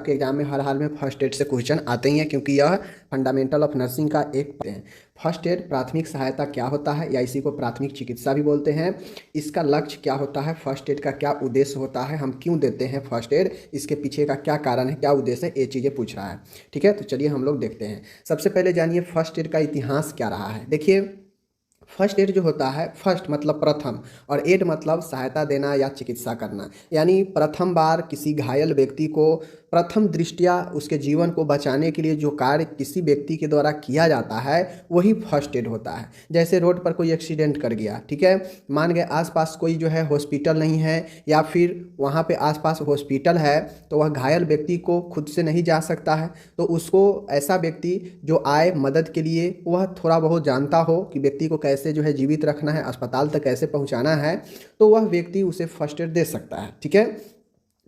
आपके एग्जाम में हर हाल में फर्स्ट एड से क्वेश्चन आते ही हैं, क्योंकि यह फंडामेंटल ऑफ नर्सिंग का एक है। फर्स्ट एड प्राथमिक सहायता क्या होता है, या इसी को प्राथमिक चिकित्सा भी बोलते हैं। इसका लक्ष्य क्या होता है, फर्स्ट एड का क्या उद्देश्य होता है, हम क्यों देते हैं फर्स्ट एड, इसके पीछे का क्या कारण है, क्या उद्देश्य है, ये चीज़ें पूछ रहा है। ठीक है, तो चलिए हम लोग देखते हैं। सबसे पहले जानिए फर्स्ट एड का इतिहास क्या रहा है। देखिए, फर्स्ट एड जो होता है, फर्स्ट मतलब प्रथम, और एड मतलब सहायता देना या चिकित्सा करना, यानी प्रथम बार किसी घायल व्यक्ति को प्रथम दृष्टया उसके जीवन को बचाने के लिए जो कार्य किसी व्यक्ति के द्वारा किया जाता है वही फर्स्ट एड होता है। जैसे रोड पर कोई एक्सीडेंट कर गया, ठीक है, मान गए आसपास कोई जो है हॉस्पिटल नहीं है, या फिर वहाँ पे आसपास हॉस्पिटल है तो वह घायल व्यक्ति को खुद से नहीं जा सकता है, तो उसको ऐसा व्यक्ति जो आए मदद के लिए, वह थोड़ा बहुत जानता हो कि व्यक्ति को कैसे जो है जीवित रखना है, अस्पताल तक कैसे पहुँचाना है, तो वह व्यक्ति उसे फर्स्ट एड दे सकता है। ठीक है,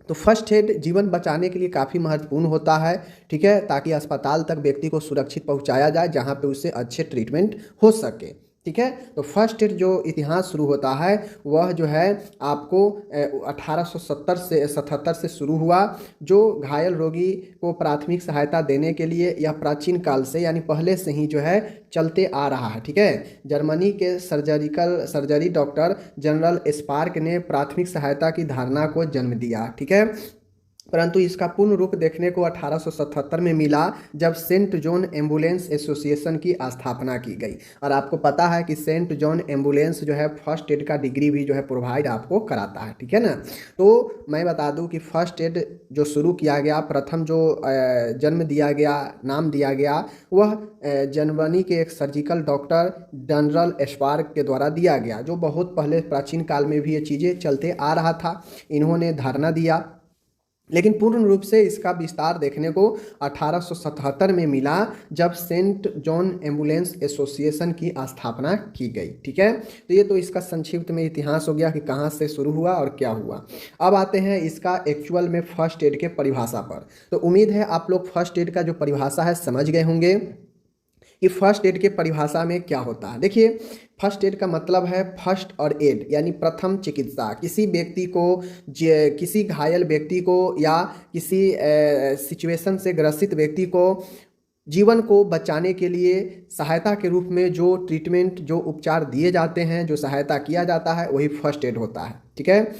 तो फर्स्ट एड जीवन बचाने के लिए काफ़ी महत्वपूर्ण होता है। ठीक है, ताकि अस्पताल तक व्यक्ति को सुरक्षित पहुंचाया जाए, जहां पे उससे अच्छे ट्रीटमेंट हो सके। ठीक है, तो फर्स्ट एड जो इतिहास शुरू होता है वह जो है आपको 1870 से 77 से शुरू हुआ, जो घायल रोगी को प्राथमिक सहायता देने के लिए यह प्राचीन काल से यानी पहले से ही जो है चलते आ रहा है। ठीक है, जर्मनी के सर्जरी डॉक्टर जनरल स्पार्क ने प्राथमिक सहायता की धारणा को जन्म दिया। ठीक है, परंतु इसका पूर्ण रूप देखने को 1877 में मिला, जब सेंट जॉन एम्बुलेंस एसोसिएशन की स्थापना की गई। और आपको पता है कि सेंट जॉन एम्बुलेंस जो है फर्स्ट एड का डिग्री भी जो है प्रोवाइड आपको कराता है। ठीक है ना, तो मैं बता दूं कि फर्स्ट एड जो शुरू किया गया, प्रथम जो जन्म दिया गया, नाम दिया गया, वह जर्मनी के एक सर्जिकल डॉक्टर जनरल स्पार्क के द्वारा दिया गया, जो बहुत पहले प्राचीन काल में भी ये चीज़ें चलते आ रहा था। इन्होंने धारणा दिया, लेकिन पूर्ण रूप से इसका विस्तार देखने को 1877 में मिला, जब सेंट जॉन एम्बुलेंस एसोसिएशन की स्थापना की गई। ठीक है, तो ये तो इसका संक्षिप्त में इतिहास हो गया कि कहाँ से शुरू हुआ और क्या हुआ। अब आते हैं इसका एक्चुअल में फर्स्ट एड के परिभाषा पर। तो उम्मीद है आप लोग फर्स्ट एड का जो परिभाषा है समझ गए होंगे कि फर्स्ट एड के परिभाषा में क्या होता है। देखिए, फर्स्ट एड का मतलब है फर्स्ट और एड, यानी प्रथम चिकित्सा। किसी व्यक्ति को, किसी घायल व्यक्ति को या किसी सिचुएशन से ग्रसित व्यक्ति को जीवन को बचाने के लिए सहायता के रूप में जो ट्रीटमेंट, जो उपचार दिए जाते हैं, जो सहायता किया जाता है, वही फर्स्ट एड होता है। ठीक है,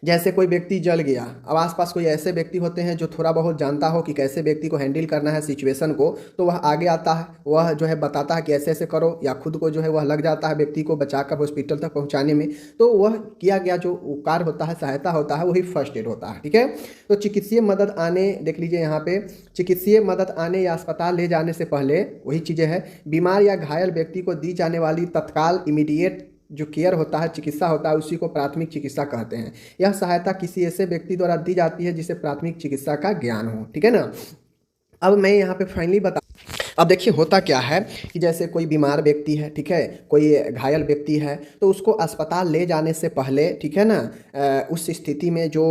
जैसे कोई व्यक्ति जल गया, अब आसपास कोई ऐसे व्यक्ति होते हैं जो थोड़ा बहुत जानता हो कि कैसे व्यक्ति को हैंडल करना है सिचुएशन को, तो वह आगे आता है, वह जो है बताता है कि ऐसे ऐसे करो, या खुद को जो है वह लग जाता है व्यक्ति को बचाकर हॉस्पिटल तक पहुंचाने में। तो वह किया गया जो उपकार होता है, सहायता होता है, वही फर्स्ट एड होता है। ठीक है, तो चिकित्सीय मदद आने, देख लीजिए यहाँ पे, चिकित्सीय मदद आने या अस्पताल ले जाने से पहले वही चीज़ें हैं, बीमार या घायल व्यक्ति को दी जाने वाली तत्काल इमीडिएट जो केयर होता है, चिकित्सा होता है, उसी को प्राथमिक चिकित्सा कहते हैं। यह सहायता किसी ऐसे व्यक्ति द्वारा दी जाती है जिसे प्राथमिक चिकित्सा का ज्ञान हो। ठीक है ना, अब मैं यहाँ पे फाइनली बता, अब देखिए होता क्या है कि जैसे कोई बीमार व्यक्ति है, ठीक है, कोई घायल व्यक्ति है, तो उसको अस्पताल ले जाने से पहले, ठीक है ना, उस स्थिति में जो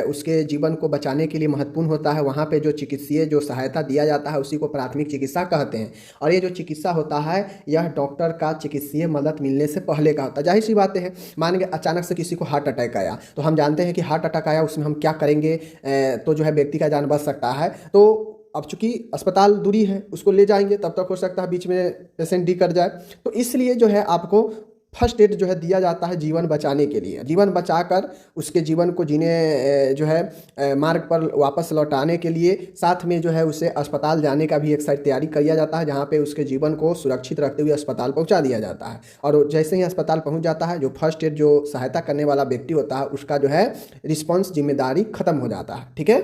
उसके जीवन को बचाने के लिए महत्वपूर्ण होता है, वहाँ पे जो चिकित्सीय जो सहायता दिया जाता है उसी को प्राथमिक चिकित्सा कहते हैं। और ये जो चिकित्सा होता है, यह डॉक्टर का चिकित्सीय मदद मिलने से पहले का होता है। जाहिर सी बात है, मान के अचानक से किसी को हार्ट अटैक आया, तो हम जानते हैं कि हार्ट अटैक आया, उसमें हम क्या करेंगे, तो जो है व्यक्ति का जान बच सकता है। तो अब चूंकि अस्पताल दूरी है, उसको ले जाएंगे, तब तक हो सकता है बीच में पेशेंट डी कर जाए, तो इसलिए जो है आपको फर्स्ट एड जो है दिया जाता है जीवन बचाने के लिए, जीवन बचाकर उसके जीवन को जीने जो है मार्ग पर वापस लौटाने के लिए, साथ में जो है उसे अस्पताल जाने का भी एक साइड तैयारी किया जाता है, जहाँ पे उसके जीवन को सुरक्षित रखते हुए अस्पताल पहुँचा दिया जाता है। और जैसे ही अस्पताल पहुँच जाता है, जो फर्स्ट एड जो सहायता करने वाला व्यक्ति होता है, उसका जो है रिस्पॉन्स जिम्मेदारी खत्म हो जाता है। ठीक है,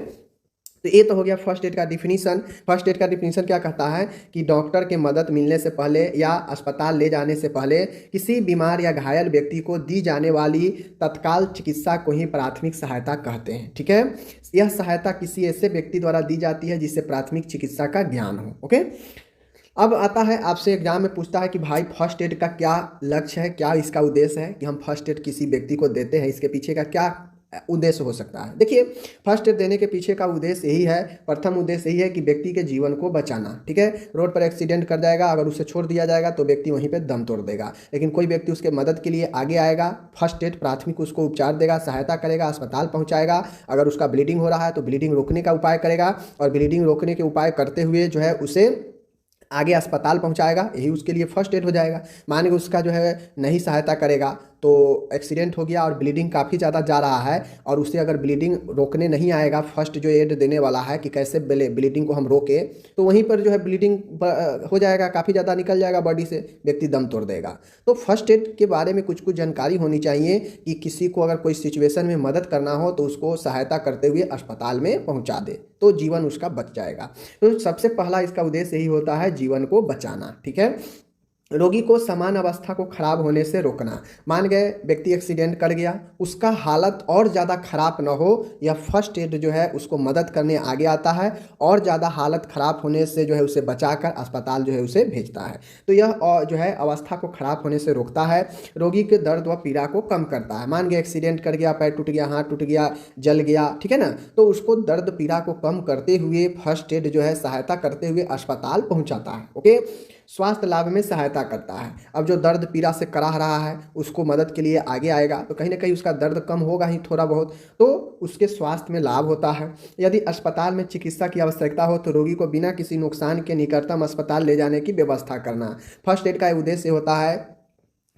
तो ये तो हो गया फर्स्ट एड का डिफिनीशन। फर्स्ट एड का डिफिनीशन क्या कहता है कि डॉक्टर के मदद मिलने से पहले या अस्पताल ले जाने से पहले किसी बीमार या घायल व्यक्ति को दी जाने वाली तत्काल चिकित्सा को ही प्राथमिक सहायता कहते हैं। ठीक है, यह सहायता किसी ऐसे व्यक्ति द्वारा दी जाती है जिससे प्राथमिक चिकित्सा का ज्ञान हो। ओके, अब आता है आपसे एग्जाम में पूछता है कि भाई फर्स्ट एड का क्या लक्ष्य है, क्या इसका उद्देश्य है कि हम फर्स्ट एड किसी व्यक्ति को देते हैं, इसके पीछे का क्या उद्देश्य हो सकता है। देखिए, फर्स्ट एड देने के पीछे का उद्देश्य यही है, प्रथम उद्देश्य यही है कि व्यक्ति के जीवन को बचाना। ठीक है, रोड पर एक्सीडेंट कर जाएगा, अगर उसे छोड़ दिया जाएगा तो व्यक्ति वहीं पे दम तोड़ देगा, लेकिन कोई व्यक्ति उसके मदद के लिए आगे आएगा, फर्स्ट एड प्राथमिक उसको उपचार देगा, सहायता करेगा, अस्पताल पहुंचाएगा। अगर उसका ब्लीडिंग हो रहा है तो ब्लीडिंग रोकने का उपाय करेगा, और ब्लीडिंग रोकने के उपाय करते हुए जो है उसे आगे अस्पताल पहुंचाएगा, यही उसके लिए फर्स्ट एड हो जाएगा। मान लो उसका जो है नहीं सहायता करेगा तो एक्सीडेंट हो गया और ब्लीडिंग काफ़ी ज़्यादा जा रहा है, और उसे अगर ब्लीडिंग रोकने नहीं आएगा फर्स्ट जो एड देने वाला है कि कैसे ब्लीडिंग को हम रोकें, तो वहीं पर जो है ब्लीडिंग हो जाएगा, काफ़ी ज़्यादा निकल जाएगा बॉडी से, व्यक्ति दम तोड़ देगा। तो फर्स्ट एड के बारे में कुछ जानकारी होनी चाहिए कि किसी को अगर कोई सिचुएशन में मदद करना हो तो उसको सहायता करते हुए अस्पताल में पहुँचा दे, तो जीवन उसका बच जाएगा। तो सबसे पहला इसका उद्देश्य यही होता है, जीवन को बचाना। ठीक है, रोगी को समान अवस्था को खराब होने से रोकना। मान गए व्यक्ति एक्सीडेंट कर गया, उसका हालत और ज़्यादा खराब ना हो, या फर्स्ट एड जो है उसको मदद करने आगे आता है, और ज़्यादा हालत खराब होने से जो है उसे बचाकर अस्पताल जो है उसे भेजता है। तो यह जो है अवस्था को खराब होने से रोकता है, रोगी के दर्द व पीड़ा को कम करता है। मान गए एक्सीडेंट कर गया, पैर टूट गया, हाथ टूट गया, जल गया, ठीक है ना, तो उसको दर्द पीड़ा को कम करते हुए फर्स्ट एड जो है सहायता करते हुए अस्पताल पहुँचाता है। ओके, स्वास्थ्य लाभ में सहायता करता है। अब जो दर्द पीड़ा से कराह रहा है उसको मदद के लिए आगे आएगा तो कहीं ना कहीं उसका दर्द कम होगा ही थोड़ा बहुत, तो उसके स्वास्थ्य में लाभ होता है। यदि अस्पताल में चिकित्सा की आवश्यकता हो तो रोगी को बिना किसी नुकसान के निकटतम अस्पताल ले जाने की व्यवस्था करना। फर्स्ट एड का उद्देश्य होता है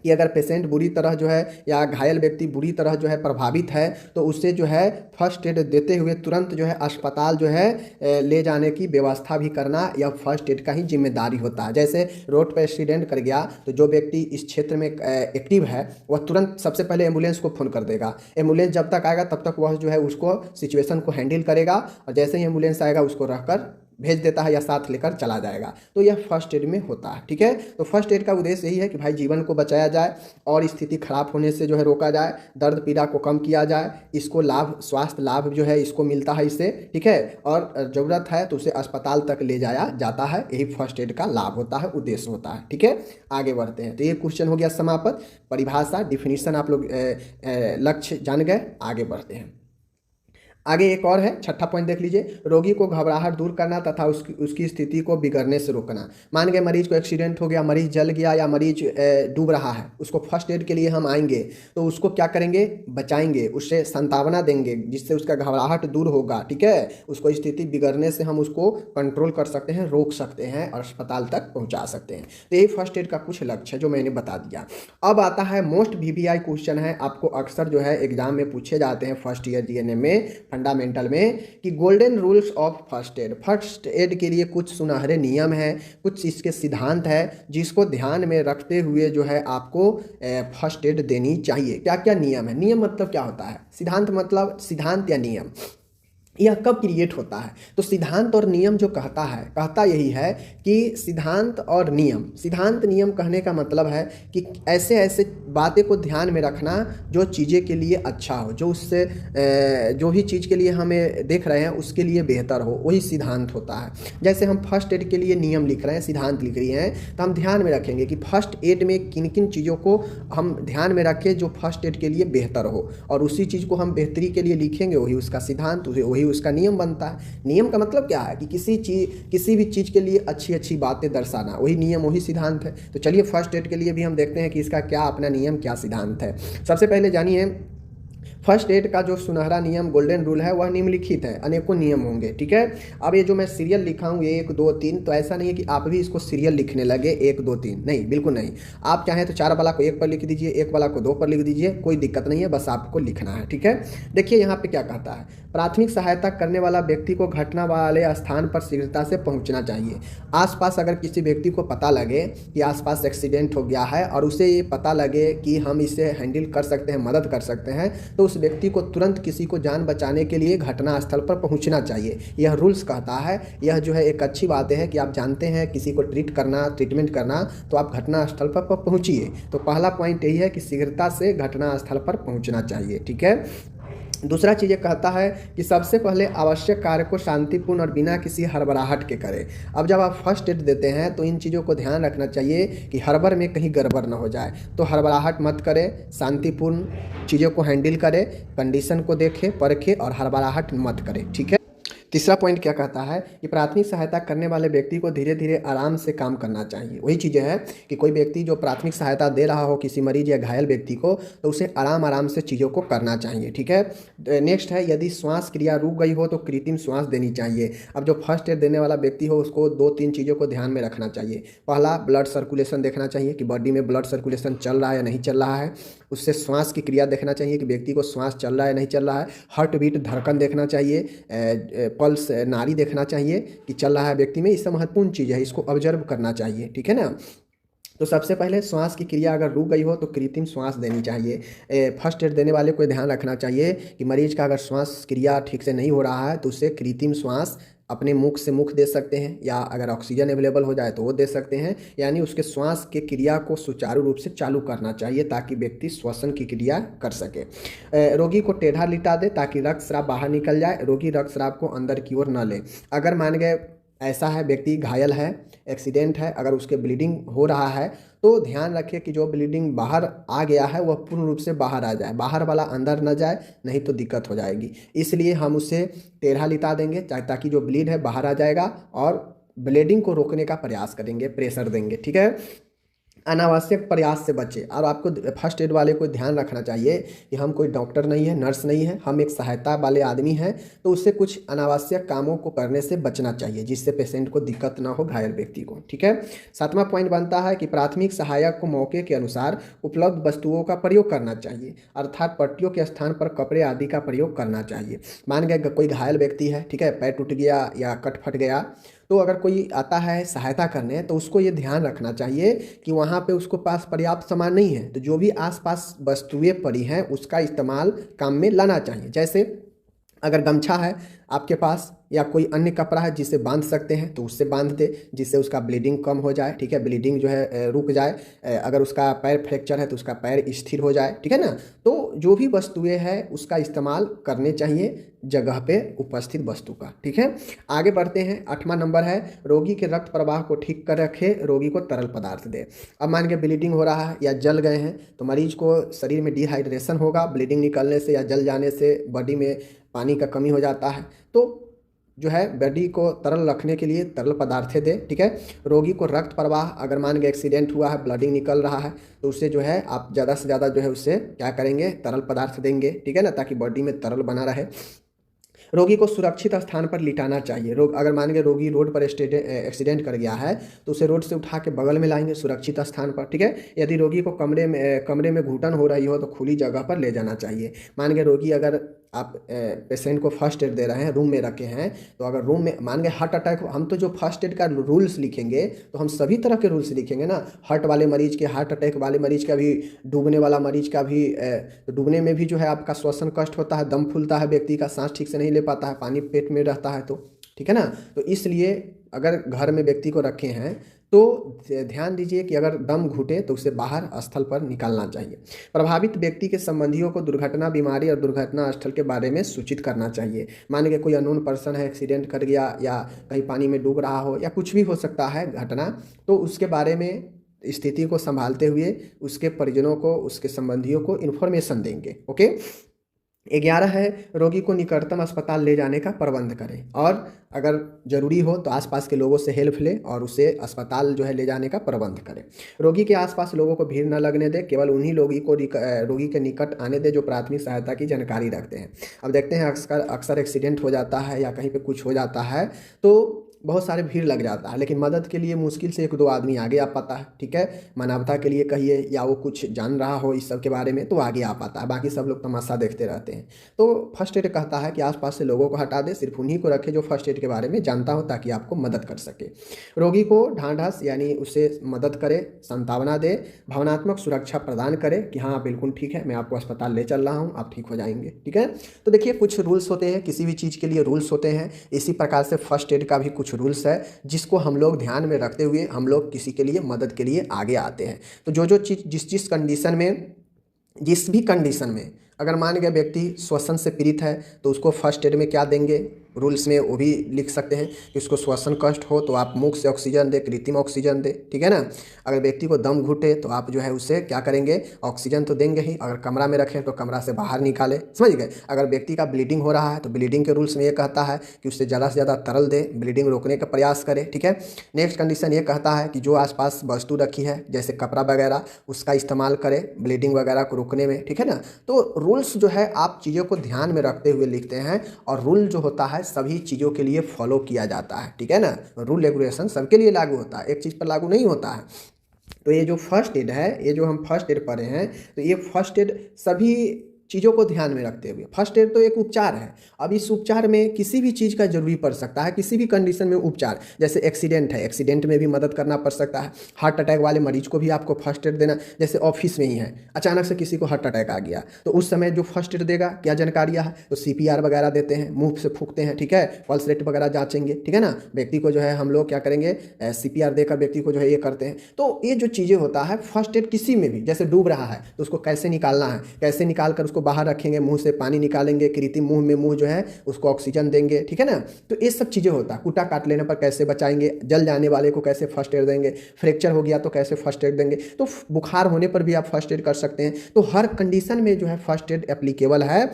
कि अगर पेशेंट बुरी तरह जो है या घायल व्यक्ति बुरी तरह जो है प्रभावित है तो उससे जो है फर्स्ट एड देते हुए तुरंत जो है अस्पताल जो है ले जाने की व्यवस्था भी करना, यह फर्स्ट एड का ही जिम्मेदारी होता है। जैसे रोड पर एक्सीडेंट कर गया तो जो व्यक्ति इस क्षेत्र में एक्टिव है वह तुरंत सबसे पहले एम्बुलेंस को फ़ोन कर देगा। एम्बुलेंस जब तक आएगा तब तक वह जो है उसको सिचुएशन को हैंडल करेगा, और जैसे ही एम्बुलेंस आएगा उसको रखकर भेज देता है या साथ लेकर चला जाएगा। तो यह फर्स्ट एड में होता है। ठीक है, तो फर्स्ट एड का उद्देश्य यही है कि भाई जीवन को बचाया जाए और स्थिति खराब होने से जो है रोका जाए, दर्द पीड़ा को कम किया जाए, इसको लाभ स्वास्थ्य लाभ जो है इसको मिलता है इससे। ठीक है, और ज़रूरत है तो उसे अस्पताल तक ले जाया जाता है, यही फर्स्ट एड का लाभ होता है, उद्देश्य होता है। ठीक है, आगे बढ़ते हैं। तो ये क्वेश्चन हो गया समाप्त, परिभाषा डिफिनीशन आप लोग लक्ष्य जान गए। आगे बढ़ते हैं। आगे एक और है, छठा पॉइंट देख लीजिए, रोगी को घबराहट दूर करना तथा उसकी स्थिति को बिगड़ने से रोकना। मान गए मरीज को एक्सीडेंट हो गया, मरीज जल गया या मरीज डूब रहा है, उसको फर्स्ट एड के लिए हम आएंगे तो उसको क्या करेंगे, बचाएंगे, उससे सांत्वना देंगे जिससे उसका घबराहट दूर होगा। ठीक है, उसको स्थिति बिगड़ने से हम उसको कंट्रोल कर सकते हैं, रोक सकते हैं और अस्पताल तक पहुँचा सकते हैं। तो यही फर्स्ट एड का कुछ लक्ष्य है जो मैंने बता दिया। अब आता है मोस्ट VVI क्वेश्चन है, आपको अक्सर जो है एग्जाम में पूछे जाते हैं फर्स्ट ईयर GNM में फंडामेंटल में, कि golden rules of first aid. First aid के लिए कुछ सुनहरे नियम हैं, कुछ इसके सिद्धांत है जिसको ध्यान में रखते हुए जो है आपको फर्स्ट एड देनी चाहिए। क्या क्या नियम है? नियम मतलब क्या होता है? सिद्धांत मतलब सिद्धांत या नियम, यह कब क्रिएट होता है? तो सिद्धांत और नियम जो कहता यही है कि सिद्धांत और नियम, सिद्धांत नियम कहने का मतलब है कि ऐसे ऐसे बातें को ध्यान में रखना जो चीज़ें के लिए अच्छा हो, जो उससे जो भी चीज़ के लिए हमें देख रहे हैं उसके लिए बेहतर हो, वही सिद्धांत होता है। जैसे हम फर्स्ट एड के लिए नियम लिख रहे हैं, सिद्धांत लिख रही हैं, तो हम ध्यान में रखेंगे कि फर्स्ट एड में किन किन चीज़ों को हम ध्यान में रखें जो फर्स्ट एड के लिए बेहतर हो, और उसी चीज़ को हम बेहतरी के लिए लिखेंगे, वही उसका सिद्धांत, वही उसका नियम बनता है। नियम का मतलब क्या है कि किसी भी चीज़ के लिए अच्छी अच्छी बातें दर्शाना, वही नियम वही सिद्धांत है। तो चलिए फर्स्ट एड के लिए भी हम देखते हैं कि इसका क्या अपना नियम क्या सिद्धांत है। सबसे पहले जानिए फर्स्ट एड का जो सुनहरा नियम गोल्डन रूल है वह निम्नलिखित है, अनेकों नियम होंगे। ठीक है, अब ये जो मैं सीरियल लिखा हूँ 1 2 3, तो ऐसा नहीं है कि आप भी इसको सीरियल लिखने लगे 1 2 3, नहीं, बिल्कुल नहीं। आप चाहें तो 4 वाला को 1 पर लिख दीजिए, 1 वाला को 2 पर लिख दीजिए, कोई दिक्कत नहीं है, बस आपको लिखना है। ठीक है, देखिए यहाँ पे क्या कहता है, प्राथमिक सहायता करने वाला व्यक्ति को घटना वाले स्थान पर शीघ्रता से पहुँचना चाहिए। आसपास अगर किसी व्यक्ति को पता लगे कि आसपास एक्सीडेंट हो गया है और उसे ये पता लगे कि हम इसे हैंडल कर सकते हैं, मदद कर सकते हैं, तो उस व्यक्ति को तुरंत किसी को जान बचाने के लिए घटना स्थल पर पहुंचना चाहिए। यह रूल्स कहता है, यह जो है एक अच्छी बात है कि आप जानते हैं किसी को ट्रीटमेंट करना तो आप घटना स्थल पर पहुंचिए। तो पहला पॉइंट यही है कि शीघ्रता से घटना स्थल पर पहुंचना चाहिए। ठीक है, दूसरा चीज़ ये कहता है कि सबसे पहले आवश्यक कार्य को शांतिपूर्ण और बिना किसी हड़बड़ाहट के करें। अब जब आप फर्स्ट एड देते हैं तो इन चीज़ों को ध्यान रखना चाहिए कि हड़बड़ में कहीं गड़बड़ ना हो जाए, तो हड़बड़ाहट मत करें, शांतिपूर्ण चीज़ों को हैंडल करें, कंडीशन को देखें, परखें और हड़बड़ाहट मत करें, ठीक है। तीसरा पॉइंट क्या कहता है कि प्राथमिक सहायता करने वाले व्यक्ति को धीरे धीरे आराम से काम करना चाहिए। वही चीज़ें हैं कि कोई व्यक्ति जो प्राथमिक सहायता दे रहा हो किसी मरीज या घायल व्यक्ति को, तो उसे आराम आराम से चीज़ों को करना चाहिए, ठीक है। नेक्स्ट है, यदि श्वास क्रिया रुक गई हो तो कृत्रिम श्वास देनी चाहिए। अब जो फर्स्ट एड देने वाला व्यक्ति हो उसको 2-3 चीज़ों को ध्यान में रखना चाहिए। पहला, ब्लड सर्कुलेशन देखना चाहिए कि बॉडी में ब्लड सर्कुलेशन चल रहा है या नहीं चल रहा है। उससे श्वास की क्रिया देखना चाहिए कि व्यक्ति को श्वास चल रहा है नहीं चल रहा है। हार्ट बीट, धड़कन देखना चाहिए, पल्स, नाड़ी देखना चाहिए कि चल रहा है व्यक्ति में। इससे महत्वपूर्ण चीज़ है, इसको ऑब्जर्व करना चाहिए, ठीक है ना। तो सबसे पहले श्वास की क्रिया अगर रुक गई हो तो कृत्रिम श्वास देनी चाहिए। फर्स्ट एड देने वाले को ध्यान रखना चाहिए कि मरीज का अगर श्वास क्रिया ठीक से नहीं हो रहा है तो उसे कृत्रिम श्वास अपने मुख से मुख दे सकते हैं, या अगर ऑक्सीजन अवेलेबल हो जाए तो वो दे सकते हैं। यानी उसके श्वास के क्रिया को सुचारू रूप से चालू करना चाहिए ताकि व्यक्ति श्वसन की क्रिया कर सके। रोगी को टेढ़ा लिटा दे ताकि रक्तस्राव बाहर निकल जाए, रोगी रक्तस्राव को अंदर की ओर न ले। अगर मान गए ऐसा है व्यक्ति घायल है, एक्सीडेंट है, अगर उसके ब्लीडिंग हो रहा है तो ध्यान रखिए कि जो ब्लीडिंग बाहर आ गया है वह पूर्ण रूप से बाहर आ जाए, बाहर वाला अंदर न जाए, नहीं तो दिक्कत हो जाएगी। इसलिए हम उसे टेढ़ा लिटा देंगे ताकि जो ब्लीड है बाहर आ जाएगा और ब्लीडिंग को रोकने का प्रयास करेंगे, प्रेशर देंगे, ठीक है। अनावश्यक प्रयास से बचे। और आपको फर्स्ट एड वाले को ध्यान रखना चाहिए कि हम कोई डॉक्टर नहीं है, नर्स नहीं है, हम एक सहायता वाले आदमी हैं, तो उससे कुछ अनावश्यक कामों को करने से बचना चाहिए जिससे पेशेंट को दिक्कत ना हो, घायल व्यक्ति को, ठीक है। सातवां पॉइंट बनता है कि प्राथमिक सहायक को मौके के अनुसार उपलब्ध वस्तुओं का प्रयोग करना चाहिए, अर्थात पट्टियों के स्थान पर कपड़े आदि का प्रयोग करना चाहिए। मान गए कोई घायल व्यक्ति है, ठीक है, पैर टूट गया या कट फट गया, तो अगर कोई आता है सहायता करने तो उसको ये ध्यान रखना चाहिए कि वहाँ पे उसको पास पर्याप्त सामान नहीं है, तो जो भी आसपास वस्तुएं पड़ी हैं उसका इस्तेमाल काम में लाना चाहिए। जैसे अगर गमछा है आपके पास या कोई अन्य कपड़ा है जिसे बांध सकते हैं तो उससे बांध दे, जिससे उसका ब्लीडिंग कम हो जाए, ठीक है, ब्लीडिंग जो है रुक जाए। अगर उसका पैर फ्रैक्चर है तो उसका पैर स्थिर हो जाए, ठीक है ना। तो जो भी वस्तुएं हैं उसका इस्तेमाल करने चाहिए जगह पे उपस्थित वस्तु का, ठीक है। आगे बढ़ते हैं। 8वां नंबर है, रोगी के रक्त प्रवाह को ठीक कर रखे, रोगी को तरल पदार्थ दे। अब मान के ब्लीडिंग हो रहा है या जल गए हैं तो मरीज को शरीर में डिहाइड्रेशन होगा, ब्लीडिंग निकलने से या जल जाने से बॉडी में पानी का कमी हो जाता है, तो जो है बॉडी को तरल रखने के लिए तरल पदार्थ दे, ठीक है। रोगी को रक्त प्रवाह, अगर मान के एक्सीडेंट हुआ है, ब्लीडिंग निकल रहा है, तो उससे जो है आप ज़्यादा से ज़्यादा जो है उससे क्या करेंगे, तरल पदार्थ देंगे, ठीक है ना, ताकि बॉडी में तरल बना रहे। रोगी को सुरक्षित स्थान पर लिटाना चाहिए। अगर मान के रोगी रोड पर एक्सीडेंट कर गया है तो उसे रोड से उठा के बगल में लाएंगे सुरक्षित स्थान पर, ठीक है। यदि रोगी को कमरे में घुटन हो रही हो तो खुली जगह पर ले जाना चाहिए। मान के रोगी, अगर आप पेशेंट को फर्स्ट एड दे रहे हैं, रूम में रखे हैं, तो अगर रूम में मान के हार्ट अटैक, हम तो जो फर्स्ट एड का रूल्स लिखेंगे तो हम सभी तरह के रूल्स लिखेंगे ना, हार्ट वाले मरीज के, हार्ट अटैक वाले मरीज का भी, डूबने वाला मरीज का भी। डूबने में भी जो है आपका श्वसन कष्ट होता है, दम फूलता है, व्यक्ति का सांस ठीक से नहीं ले पाता है, पानी पेट में रहता है, तो ठीक है ना। तो इसलिए अगर घर में व्यक्ति को रखे हैं तो ध्यान दीजिए कि अगर दम घुटे तो उसे बाहर स्थल पर निकालना चाहिए। प्रभावित व्यक्ति के संबंधियों को दुर्घटना, बीमारी और दुर्घटना स्थल के बारे में सूचित करना चाहिए। मान के कोई अननोन पर्सन है, एक्सीडेंट कर गया या कहीं पानी में डूब रहा हो या कुछ भी हो सकता है घटना, तो उसके बारे में स्थिति को संभालते हुए उसके परिजनों को, उसके संबंधियों को इन्फॉर्मेशन देंगे, ओके। 11 है, रोगी को निकटतम अस्पताल ले जाने का प्रबंध करें और अगर ज़रूरी हो तो आसपास के लोगों से हेल्प ले और उसे अस्पताल जो है ले जाने का प्रबंध करें। रोगी के आसपास लोगों को भीड़ न लगने दे, केवल उन्हीं रोगी के निकट आने दे जो प्राथमिक सहायता की जानकारी रखते हैं। अब देखते हैं अक्सर एक्सीडेंट हो जाता है या कहीं पे कुछ हो जाता है तो बहुत सारे भीड़ लग जाता है, लेकिन मदद के लिए मुश्किल से 1-2 आदमी आगे आ पाता है, ठीक है। मानवता के लिए कहिए या वो कुछ जान रहा हो इस सब के बारे में तो आगे आ पाता है, बाकी सब लोग तमाशा देखते रहते हैं। तो फर्स्ट एड कहता है कि आसपास से लोगों को हटा दे, सिर्फ उन्हीं को रखे जो फर्स्ट एड के बारे में जानता हो ताकि आपको मदद कर सके। रोगी को ढांढस यानी उसे मदद करे, सांत्वना दे, भावनात्मक सुरक्षा प्रदान करे कि हाँ बिल्कुल ठीक है, मैं आपको अस्पताल ले चल रहा हूँ, आप ठीक हो जाएंगे, ठीक है। तो देखिए कुछ रूल्स होते हैं, किसी भी चीज़ के लिए रूल्स होते हैं, इसी प्रकार से फर्स्ट एड का भी कुछ रूल्स है जिसको हम लोग ध्यान में रखते हुए हम लोग किसी के लिए मदद के लिए आगे आते हैं। तो जो चीज़ जिस कंडीशन में, जिस भी कंडीशन में अगर मान गए व्यक्ति श्वसन से पीड़ित है तो उसको फर्स्ट एड में क्या देंगे, रूल्स में वो भी लिख सकते हैं कि उसको श्वसन कष्ट हो तो आप मुख से ऑक्सीजन दे, कृत्रिम ऑक्सीजन दे, ठीक है ना। अगर व्यक्ति को दम घुटे तो आप जो है उससे क्या करेंगे, ऑक्सीजन तो देंगे ही, अगर कमरा में रखें तो कमरा से बाहर निकालें, समझ गए। अगर व्यक्ति का ब्लीडिंग हो रहा है तो ब्लीडिंग के रूल्स में ये कहता है कि उससे ज़्यादा से ज़्यादा तरल दे, ब्लीडिंग रोकने का प्रयास करे, ठीक है। नेक्स्ट कंडीशन ये कहता है कि जो आसपास वस्तु रखी है जैसे कपड़ा वगैरह उसका इस्तेमाल करे ब्लीडिंग वगैरह को रोकने में, ठीक है ना। तो रूल्स जो है आप चीज़ों को ध्यान में रखते हुए लिखते हैं, और रूल जो होता है सभी चीज़ों के लिए फॉलो किया जाता है, ठीक है ना। रूल रेगुलेशन सबके लिए लागू होता है, एक चीज़ पर लागू नहीं होता है। तो ये जो फर्स्ट एड है, ये जो हम फर्स्ट एड पढ़े हैं, तो ये फर्स्ट एड सभी चीज़ों को ध्यान में रखते हुए, फर्स्ट एड तो एक उपचार है। अब इस उपचार में किसी भी चीज़ का जरूरी पड़ सकता है, किसी भी कंडीशन में उपचार, जैसे एक्सीडेंट है, एक्सीडेंट में भी मदद करना पड़ सकता है। हार्ट अटैक वाले मरीज को भी आपको फर्स्ट एड देना, जैसे ऑफिस में ही है अचानक से किसी को हार्ट अटैक आ गया तो उस समय जो फर्स्ट एड देगा क्या जानकारियाँ है, तो CPR वगैरह देते हैं, मुंह से फूंकते हैं, ठीक है, पल्स रेट वगैरह जाँचेंगे, ठीक है ना। व्यक्ति को जो है हम लोग क्या करेंगे, CPR देकर व्यक्ति को जो है ये करते हैं। तो ये जो चीज़ें होता है फर्स्ट एड किसी में भी, जैसे डूब रहा है तो उसको कैसे निकालना है, कैसे निकाल कर उसको बाहर रखेंगे, मुंह से पानी निकालेंगे, कृत्रिम मुंह में मुंह जो है उसको ऑक्सीजन देंगे, ठीक है ना। तो ये सब चीज़ें होता है। कुटा काट लेने पर कैसे बचाएंगे, जल जाने वाले को कैसे फर्स्ट एड देंगे, फ्रैक्चर हो गया तो कैसे फर्स्ट एड देंगे, तो बुखार होने पर भी आप फर्स्ट एड कर सकते हैं। तो हर कंडीशन में जो है फर्स्ट एड एप्लीकेबल है।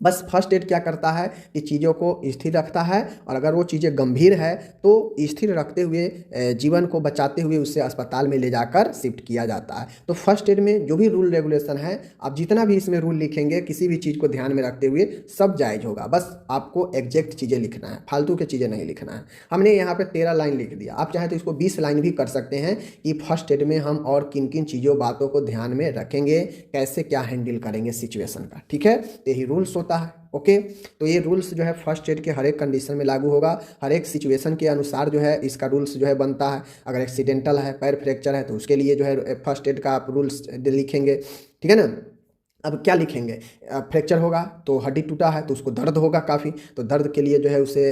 बस फर्स्ट एड क्या करता है कि चीज़ों को स्थिर रखता है, और अगर वो चीज़ें गंभीर है तो स्थिर रखते हुए जीवन को बचाते हुए उससे अस्पताल में ले जाकर शिफ्ट किया जाता है। तो फर्स्ट एड में जो भी रूल रेगुलेशन है, आप जितना भी इसमें रूल लिखेंगे किसी भी चीज़ को ध्यान में रखते हुए सब जायज़ होगा। बस आपको एग्जैक्ट चीज़ें लिखना है, फालतू की चीज़ें नहीं लिखना है। हमने यहाँ पर 13 लाइन लिख दिया, आप चाहें तो इसको 20 लाइन भी कर सकते हैं कि फर्स्ट एड में हम और किन किन चीज़ों बातों को ध्यान में रखेंगे, कैसे क्या हैंडल करेंगे सिचुएशन का, ठीक है। यही रूल्स होता है, ओके। तो ये रूल्स जो है फर्स्ट एड के हर एक कंडीशन में लागू होगा, हर एक सिचुएशन के अनुसार जो है इसका रूल्स जो है बनता है। अगर एक्सीडेंटल है, पैर फ्रैक्चर है, तो उसके लिए जो है फर्स्ट एड का आप रूल्स लिखेंगे, ठीक है ना। अब क्या लिखेंगे, फ्रैक्चर होगा तो हड्डी टूटा है तो उसको दर्द होगा काफ़ी, तो दर्द के लिए जो है उसे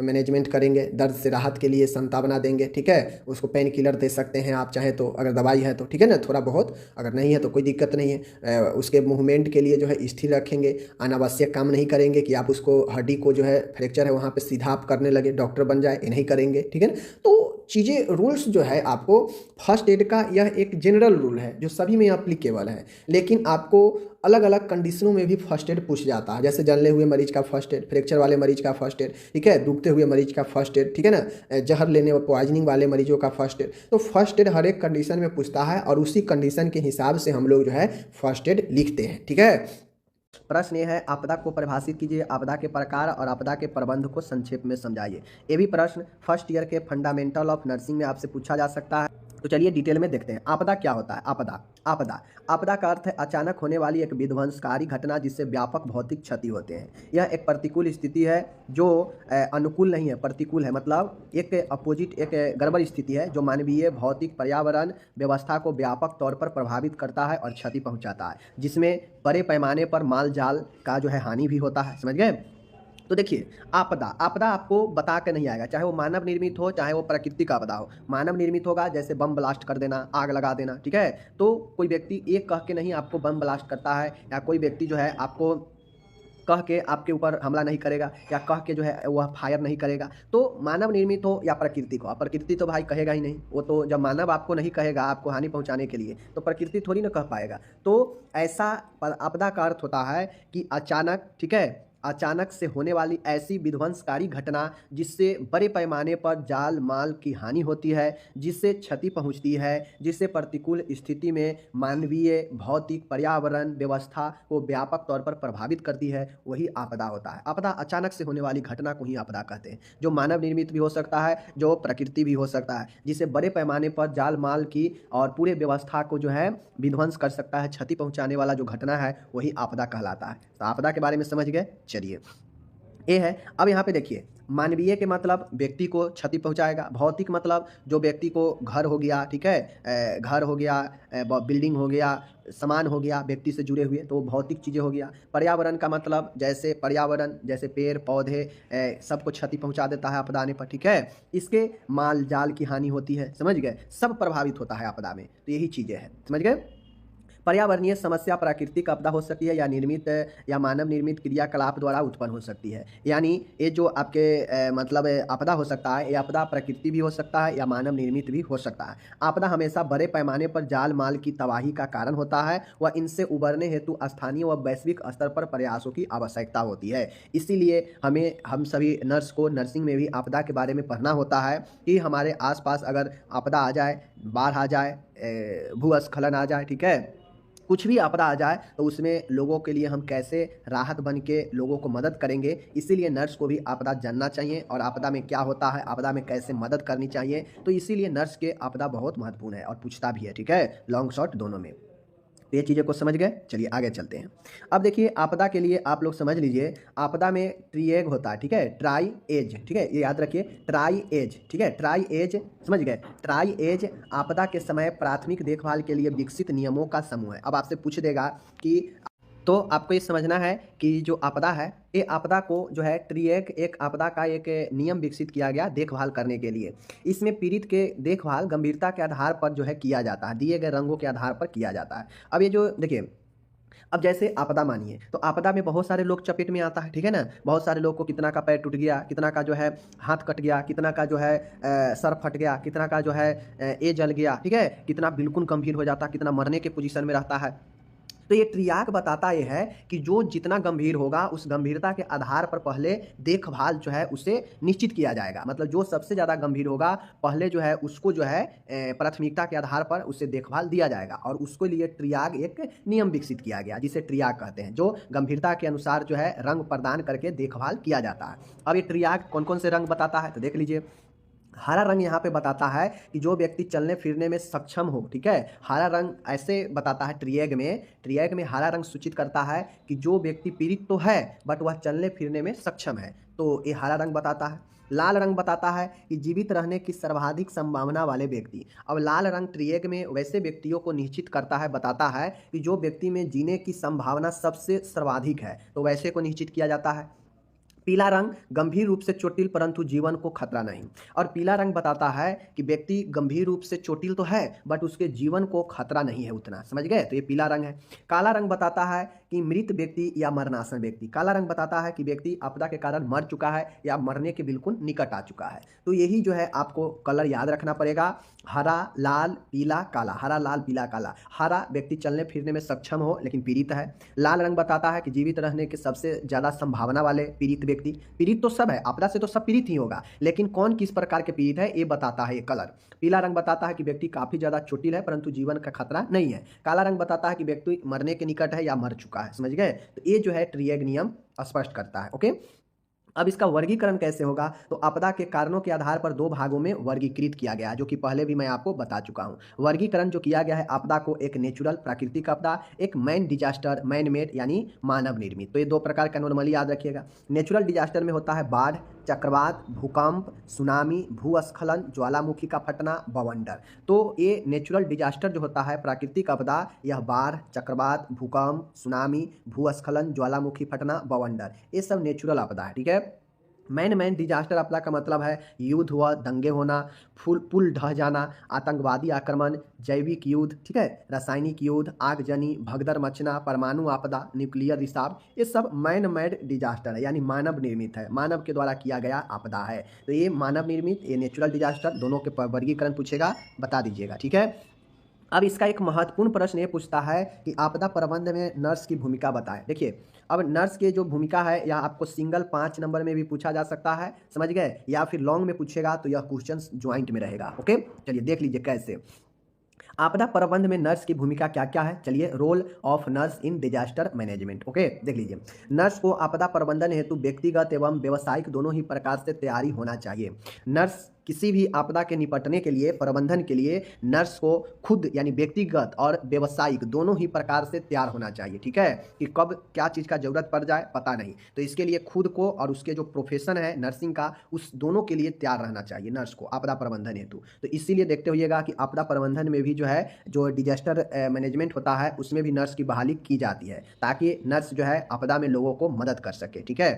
मैनेजमेंट करेंगे, दर्द से राहत के लिए संतावना देंगे, ठीक है। उसको पेन किलर दे सकते हैं आप चाहे तो, अगर दवाई है तो, ठीक है ना, थोड़ा बहुत, अगर नहीं है तो कोई दिक्कत नहीं है। उसके मूवमेंट के लिए जो है स्थिर रखेंगे, अनावश्यक काम नहीं करेंगे कि आप उसको हड्डी को जो है फ्रैक्चर है वहाँ पर सीधा आप करने लगे, डॉक्टर बन जाए, ये नहीं करेंगे, ठीक है ना। तो चीज़ें रूल्स जो है आपको फर्स्ट एड का यह एक जनरल रूल है जो सभी में एप्लीकेबल है, लेकिन आपको अलग अलग कंडीशनों में भी फर्स्ट एड पूछ जाता है। जैसे जलने हुए मरीज का फर्स्ट एड, फ्रैक्चर वाले मरीज का फर्स्ट एड, ठीक है, डूबते हुए मरीज का फर्स्ट एड, ठीक है ना, जहर लेने और पॉइजनिंग वाले मरीजों का फर्स्ट एड। तो फर्स्ट एड हर एक कंडीशन में पूछता है और उसी कंडीशन के हिसाब से हम लोग जो है फर्स्ट एड लिखते हैं, ठीक है। प्रश्न ये है, आपदा को परिभाषित कीजिए, आपदा के प्रकार और आपदा के प्रबंध को संक्षेप में समझाइए। ये भी प्रश्न फर्स्ट ईयर के फंडामेंटल ऑफ नर्सिंग में आपसे पूछा जा सकता है। तो चलिए डिटेल में देखते हैं। आपदा क्या होता है। आपदा का अर्थ है अचानक होने वाली एक विध्वंसकारी घटना जिससे व्यापक भौतिक क्षति होते हैं। यह एक प्रतिकूल स्थिति है जो अनुकूल नहीं है, प्रतिकूल है, मतलब एक अपोजिट, एक गड़बड़ स्थिति है जो मानवीय भौतिक पर्यावरण व्यवस्था को व्यापक तौर पर प्रभावित करता है और क्षति पहुंचाता है, जिसमें बड़े पैमाने पर माल जाल का जो है हानि भी होता है, समझ गए। तो देखिए, आपदा आपको बता के नहीं आएगा, चाहे वो मानव निर्मित हो चाहे वो प्राकृतिक आपदा हो। मानव निर्मित होगा जैसे बम ब्लास्ट कर देना, आग लगा देना, ठीक है। तो कोई व्यक्ति एक कह के नहीं आपको बम ब्लास्ट करता है, या कोई व्यक्ति जो है आपको कह के आपके ऊपर हमला नहीं करेगा, या कह के जो है वह फायर नहीं करेगा। तो मानव निर्मित हो या प्रकृति को, प्रकृति तो भाई कहेगा ही नहीं, वो तो जब मानव आपको नहीं कहेगा आपको हानि पहुंचाने के लिए, तो प्रकृति थोड़ी ना कह पाएगा। तो ऐसा आपदा का अर्थ होता है कि अचानक, ठीक है, अचानक से होने वाली ऐसी विध्वंसकारी घटना जिससे बड़े पैमाने पर जाल माल की हानि होती है, जिससे क्षति पहुंचती है, जिससे प्रतिकूल स्थिति में मानवीय भौतिक पर्यावरण व्यवस्था को व्यापक तौर पर प्रभावित करती है, वही आपदा होता है। आपदा अचानक से होने वाली घटना को ही आपदा कहते हैं, जो मानव निर्मित भी हो सकता है, जो प्रकृति भी हो सकता है, जिससे बड़े पैमाने पर जाल माल की और पूरे व्यवस्था को जो है विध्वंस कर सकता है, क्षति पहुँचाने वाला जो घटना है वही आपदा कहलाता है। तो आपदा के बारे में समझ गए। चलिए, ये है। अब यहाँ पे देखिए, मानवीय के मतलब व्यक्ति को क्षति पहुँचाएगा, भौतिक मतलब जो व्यक्ति को घर हो गया, ठीक है, घर हो गया, बिल्डिंग हो गया, सामान हो गया व्यक्ति से जुड़े हुए, तो भौतिक चीज़ें हो गया। पर्यावरण का मतलब जैसे पर्यावरण, जैसे पेड़ पौधे, सबको क्षति पहुँचा देता है आपदा आने पर, ठीक है। इसके माल जाल की हानि होती है, समझ गए, सब प्रभावित होता है आपदा में। तो यही चीज़ें हैं, समझ गए। पर्यावरणीय समस्या प्राकृतिक आपदा हो सकती है या निर्मित या मानव निर्मित क्रियाकलाप द्वारा उत्पन्न हो सकती है। यानी ये जो आपके मतलब आपदा हो सकता है, ये आपदा प्रकृति भी हो सकता है या मानव निर्मित भी हो सकता है। आपदा हमेशा बड़े पैमाने पर जान माल की तबाही का कारण होता है व इनसे उबरने हेतु स्थानीय व वैश्विक स्तर पर प्रयासों की आवश्यकता होती है। इसीलिए हम सभी नर्स को नर्सिंग में भी आपदा के बारे में पढ़ना होता है कि हमारे आसपास अगर आपदा आ जाए, बाढ़ आ जाए, भूस्खलन आ जाए, ठीक है, कुछ भी आपदा आ जाए तो उसमें लोगों के लिए हम कैसे राहत बन के लोगों को मदद करेंगे। इसीलिए नर्स को भी आपदा जानना चाहिए और आपदा में क्या होता है, आपदा में कैसे मदद करनी चाहिए। तो इसीलिए नर्स के आपदा बहुत महत्वपूर्ण है और पूछता भी है, ठीक है, लॉन्ग शॉर्ट दोनों में। तो ये चीज़ें को समझ गए। चलिए आगे चलते हैं। अब देखिए आपदा के लिए आप लोग समझ लीजिए, आपदा में ट्रिएग होता है, ठीक है, ट्राई एज, ठीक है, ये याद रखिए, ट्राई एज, ठीक है, ट्राई एज, समझ गए। ट्राई एज आपदा के समय प्राथमिक देखभाल के लिए विकसित नियमों का समूह है। अब आपसे पूछ देगा कि तो आपको ये समझना है कि जो आपदा है, ये आपदा को जो है ट्रिएग एक आपदा का एक नियम विकसित किया गया देखभाल करने के लिए। इसमें पीड़ित के देखभाल गंभीरता के आधार पर जो है किया जाता है, दिए गए रंगों के आधार पर किया जाता है। अब ये जो देखिए, अब जैसे आपदा मानिए तो आपदा में बहुत सारे लोग चपेट में आता है, ठीक है ना, बहुत सारे लोग को कितना का पैर टूट गया, कितना का जो है हाथ कट गया, कितना का जो है सर फट गया, कितना का जो है ये जल गया, ठीक है, कितना बिल्कुल गंभीर हो जाता है, कितना मरने के पोजीशन में रहता है। तो ये ट्रियाग बताता ये है कि जो जितना गंभीर होगा उस गंभीरता के आधार पर पहले देखभाल जो है उसे निश्चित किया जाएगा। मतलब जो सबसे ज़्यादा गंभीर होगा पहले जो है उसको जो है प्राथमिकता के आधार पर उसे देखभाल दिया जाएगा और उसके लिए ट्रियाग एक नियम विकसित किया गया जिसे ट्रियाग कहते हैं, जो गंभीरता के अनुसार जो है रंग प्रदान करके देखभाल किया जाता है। अब ये ट्रियाग कौन कौन से रंग बताता है तो देख लीजिए। हरा रंग यहाँ पे बताता है कि जो व्यक्ति चलने फिरने में सक्षम हो, ठीक है, हरा रंग ऐसे बताता है ट्रिएग में हरा रंग सूचित करता है कि जो व्यक्ति पीड़ित तो है बट वह चलने फिरने में सक्षम है, तो ये हरा रंग बताता है। लाल रंग बताता है कि जीवित रहने की सर्वाधिक संभावना वाले व्यक्ति। अब लाल रंग ट्रिएग में वैसे व्यक्तियों को निश्चित करता है, बताता है कि जो व्यक्ति में जीने की संभावना सबसे सर्वाधिक है, तो वैसे को निश्चित किया जाता है। पीला रंग गंभीर रूप से चोटिल परंतु जीवन को खतरा नहीं, और पीला रंग बताता है कि व्यक्ति गंभीर रूप से चोटिल तो है बट उसके जीवन को खतरा नहीं है उतना, समझ गए, तो ये पीला रंग है। काला रंग बताता है कि मृत व्यक्ति या मरणासन व्यक्ति। काला रंग बताता है कि व्यक्ति आपदा के कारण मर चुका है या मरने के बिल्कुल निकट आ चुका है। तो यही जो है आपको कलर याद रखना पड़ेगा, हरा लाल पीला काला, हरा लाल पीला काला। हरा व्यक्ति चलने फिरने में सक्षम हो लेकिन पीड़ित है। लाल रंग बताता है कि जीवित रहने की सबसे ज्यादा संभावना वाले पीड़ित व्यक्ति। पीड़ित तो सब है, आपदा से तो सब पीड़ित ही होगा, लेकिन कौन किस प्रकार के पीड़ित है ये बताता है ये कलर। पीला रंग बताता है कि व्यक्ति काफी ज्यादा चोटिल है परंतु जीवन का खतरा नहीं है। काला रंग बताता है कि व्यक्ति मरने के निकट है या मर चुका है, समझ गए। तो ये जो है ट्रिएग नियम स्पष्ट करता है। ओके, अब इसका वर्गीकरण कैसे होगा, तो आपदा के कारणों के आधार पर दो भागों में वर्गीकृत किया गया है, जो कि पहले भी मैं आपको बता चुका हूं। वर्गीकरण जो किया गया है आपदा को, एक नेचुरल प्राकृतिक आपदा, एक मैन डिजास्टर मैन मेड यानी मानव निर्मित। तो ये दो प्रकार का नॉर्मली याद रखिएगा। नेचुरल डिजास्टर में होता है बाढ़, चक्रवात, भूकंप, सुनामी, भूस्खलन, ज्वालामुखी का फटना, बवंडर। तो ये नेचुरल डिजास्टर जो होता है प्राकृतिक आपदा, यह बाढ़, चक्रवात, भूकंप, सुनामी, भूस्खलन, ज्वालामुखी फटना, बवंडर, ये सब नेचुरल आपदा है, ठीक है। मैन डिजास्टर आपदा का मतलब है युद्ध हुआ, दंगे होना, पुल ढह जाना, आतंकवादी आक्रमण, जैविक युद्ध, ठीक है, रासायनिक युद्ध, आगजनी, भगदड़ मचना, परमाणु आपदा, न्यूक्लियर रिसाव, ये सब मैन मेड डिजास्टर है, यानी मानव निर्मित है, मानव के द्वारा किया गया आपदा है। तो ये मानव निर्मित, ये नेचुरल डिजास्टर, दोनों के वर्गीकरण पूछेगा, बता दीजिएगा, ठीक है। अब इसका एक महत्वपूर्ण प्रश्न ये पूछता है कि आपदा प्रबंधन में नर्स की भूमिका बताएं। देखिए, अब नर्स की जो भूमिका है यह आपको सिंगल 5 नंबर में भी पूछा जा सकता है, समझ गए, या फिर लॉन्ग में पूछेगा तो यह क्वेश्चन ज्वाइंट में रहेगा। ओके, चलिए देख लीजिए कैसे। आपदा प्रबंधन में नर्स की भूमिका क्या क्या है, चलिए। Role of nurse in disaster management, okay, देख लीजिए। नर्स को आपदा प्रबंधन हेतु व्यक्तिगत एवं व्यावसायिक दोनों ही प्रकार से तैयारी होना चाहिए। नर्स किसी भी आपदा के निपटने के लिए, प्रबंधन के लिए नर्स को खुद यानी व्यक्तिगत और व्यावसायिक दोनों ही प्रकार से तैयार होना चाहिए, ठीक है, कि कब क्या चीज़ का जरूरत पड़ जाए पता नहीं, तो इसके लिए खुद को और उसके जो प्रोफेशन है नर्सिंग का उस दोनों के लिए तैयार रहना चाहिए नर्स को आपदा प्रबंधन हेतु। तो इसीलिए देखते होइएगा कि आपदा प्रबंधन में भी जो है जो डिजास्टर मैनेजमेंट होता है उसमें भी नर्स की बहाली की जाती है ताकि नर्स जो है आपदा में लोगों को मदद कर सके, ठीक है,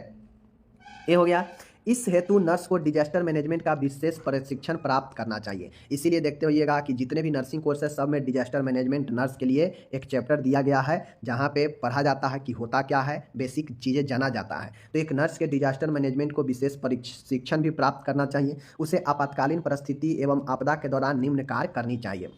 ये हो गया। इस हेतु नर्स को डिजास्टर मैनेजमेंट का विशेष प्रशिक्षण प्राप्त करना चाहिए। इसीलिए देखते होइएगा कि जितने भी नर्सिंग कोर्स है सब में डिजास्टर मैनेजमेंट नर्स के लिए एक चैप्टर दिया गया है, जहाँ पे पढ़ा जाता है कि होता क्या है, बेसिक चीज़ें जाना जाता है। तो एक नर्स के डिजास्टर मैनेजमेंट को विशेष प्रशिक्षण भी प्राप्त करना चाहिए। उसे आपातकालीन परिस्थिति एवं आपदा के दौरान निम्न कार्य करनी चाहिए।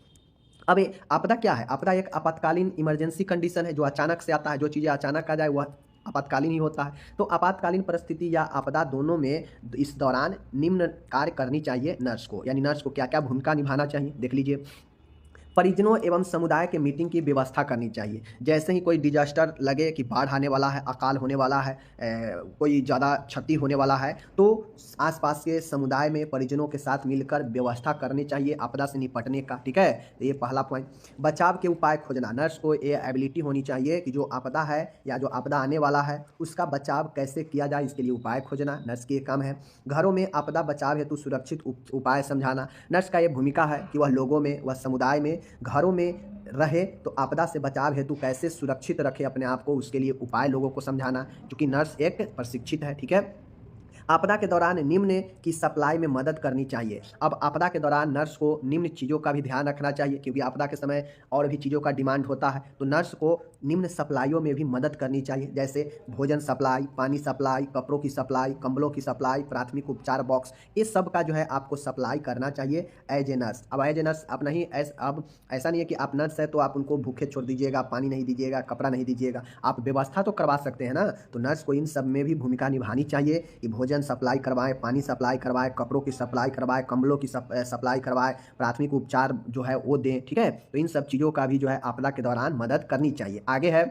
अब ये आपदा क्या है? आपदा एक आपातकालीन इमरजेंसी कंडीशन है जो अचानक से आता है। जो चीज़ें अचानक आ जाए वह आपातकालीन ही होता है। तो आपातकालीन परिस्थिति या आपदा दोनों में इस दौरान निम्न कार्य करनी चाहिए नर्स को, यानी नर्स को क्या क्या भूमिका निभाना चाहिए देख लीजिए। परिजनों एवं समुदाय के मीटिंग की व्यवस्था करनी चाहिए। जैसे ही कोई डिजास्टर लगे कि बाढ़ आने वाला है, अकाल होने वाला है, कोई ज़्यादा क्षति होने वाला है, तो आसपास के समुदाय में परिजनों के साथ मिलकर व्यवस्था करनी चाहिए आपदा से निपटने का। ठीक है, तो ये पहला पॉइंट। बचाव के उपाय खोजना, नर्स को ये एबिलिटी होनी चाहिए कि जो आपदा है या जो आपदा आने वाला है उसका बचाव कैसे किया जाए, इसके लिए उपाय खोजना नर्स की काम है। घरों में आपदा बचाव हेतु सुरक्षित उपाय समझाना, नर्स का ये भूमिका है कि वह लोगों में, वह समुदाय में, घरों में रहे तो आपदा से बचाव हेतु कैसे सुरक्षित रखे अपने आप को, उसके लिए उपाय लोगों को समझाना, क्योंकि नर्स एक प्रशिक्षित है। ठीक है। आपदा के दौरान निम्न की सप्लाई में मदद करनी चाहिए। अब आपदा के दौरान नर्स को निम्न चीज़ों का भी ध्यान रखना चाहिए, क्योंकि आपदा के समय और भी चीज़ों का डिमांड होता है। तो नर्स को निम्न सप्लाइयों में भी मदद करनी चाहिए, जैसे भोजन सप्लाई, पानी सप्लाई, कपड़ों की सप्लाई, कंबलों की सप्लाई, प्राथमिक उपचार बॉक्स, ये सब का जो है आपको सप्लाई करना चाहिए एज ए नर्स। अब एज ए नर्स आप नहीं, अब ऐसा नहीं है कि आप नर्स है तो आप उनको भूखे छोड़ दीजिएगा, पानी नहीं दीजिएगा, कपड़ा नहीं दीजिएगा, आप व्यवस्था तो करवा सकते हैं ना। तो नर्स को इन सब में भी भूमिका निभानी चाहिए कि भोजन सप्लाई करवाएं, पानी सप्लाई करवाएं, कपड़ों की सप्लाई करवाएं, कंबलों की सप्लाई करवाएं, प्राथमिक उपचार जो है वो दें। ठीक है, तो इन सब चीज़ों का भी जो है आपदा के दौरान मदद करनी चाहिए। आगे है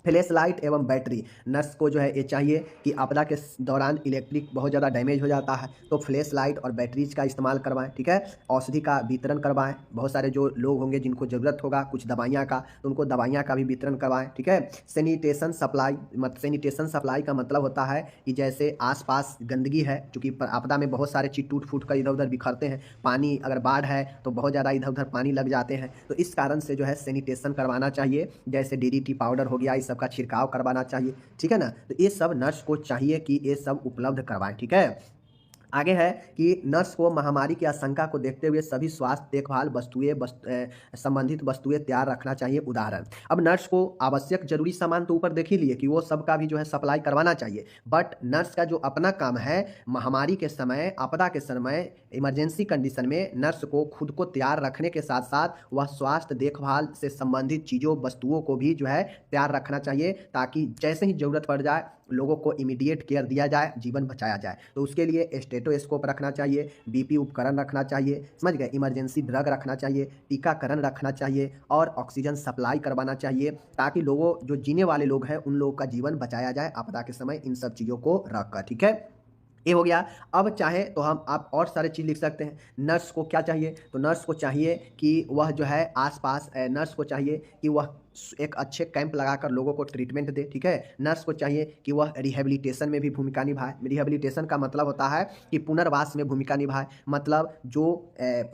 फ्लैश लाइट एवं बैटरी। नर्स को जो है ये चाहिए कि आपदा के दौरान इलेक्ट्रिक बहुत ज़्यादा डैमेज हो जाता है तो फ्लैश लाइट और बैटरीज का इस्तेमाल करवाएं। ठीक है, औषधि का वितरण करवाएं। बहुत सारे जो लोग होंगे जिनको ज़रूरत होगा कुछ दवाइयाँ का, तो उनको दवाइयाँ का भी वितरण करवाएं। ठीक है। सैनिटेशन सप्लाई का मतलब होता है कि जैसे आसपास गंदगी है, चूँकि आपदा में बहुत सारे चीज़ टूट फूट कर इधर उधर बिखरते हैं, पानी अगर बाढ़ है तो बहुत ज़्यादा इधर उधर पानी लग जाते हैं, तो इस कारण से जो है सैनिटेशन करवाना चाहिए, जैसे DDT पाउडर हो गया, सबका छिड़काव करवाना चाहिए। ठीक है ना, तो ये सब नर्स को चाहिए कि ये सब उपलब्ध करवाएं। ठीक है। आगे है कि नर्स को महामारी की आशंका को देखते हुए सभी स्वास्थ्य देखभाल संबंधित वस्तुएं तैयार रखना चाहिए। उदाहरण, अब नर्स को आवश्यक जरूरी सामान तो ऊपर देख ही लिए कि वो सबका भी जो है सप्लाई करवाना चाहिए, बट नर्स का जो अपना काम है महामारी के समय, आपदा के समय, इमरजेंसी कंडीशन में नर्स को खुद को तैयार रखने के साथ साथ वह स्वास्थ्य देखभाल से संबंधित चीज़ों वस्तुओं को भी जो है तैयार रखना चाहिए, ताकि जैसे ही ज़रूरत पड़ जाए लोगों को इमीडिएट केयर दिया जाए, जीवन बचाया जाए। तो उसके लिए स्टेटोस्कोप रखना चाहिए, BP उपकरण रखना चाहिए, समझ गए, इमरजेंसी ड्रग रखना चाहिए, टीकाकरण रखना चाहिए और ऑक्सीजन सप्लाई करवाना चाहिए, ताकि लोगों जो जीने वाले लोग हैं उन लोगों का जीवन बचाया जाए आपदा के समय इन सब चीज़ों को रखकर। ठीक है, ये हो गया। अब चाहे तो आप और सारे चीज़ लिख सकते हैं। नर्स को क्या चाहिए, तो नर्स को चाहिए कि वह जो है आसपास, नर्स को चाहिए कि वह एक अच्छे कैंप लगाकर लोगों को ट्रीटमेंट दे। ठीक है, नर्स को चाहिए कि वह रिहेबिलिटेशन में भी भूमिका निभाए। रिहेबिलिटेशन का मतलब होता है कि पुनर्वास में भूमिका निभाए, मतलब जो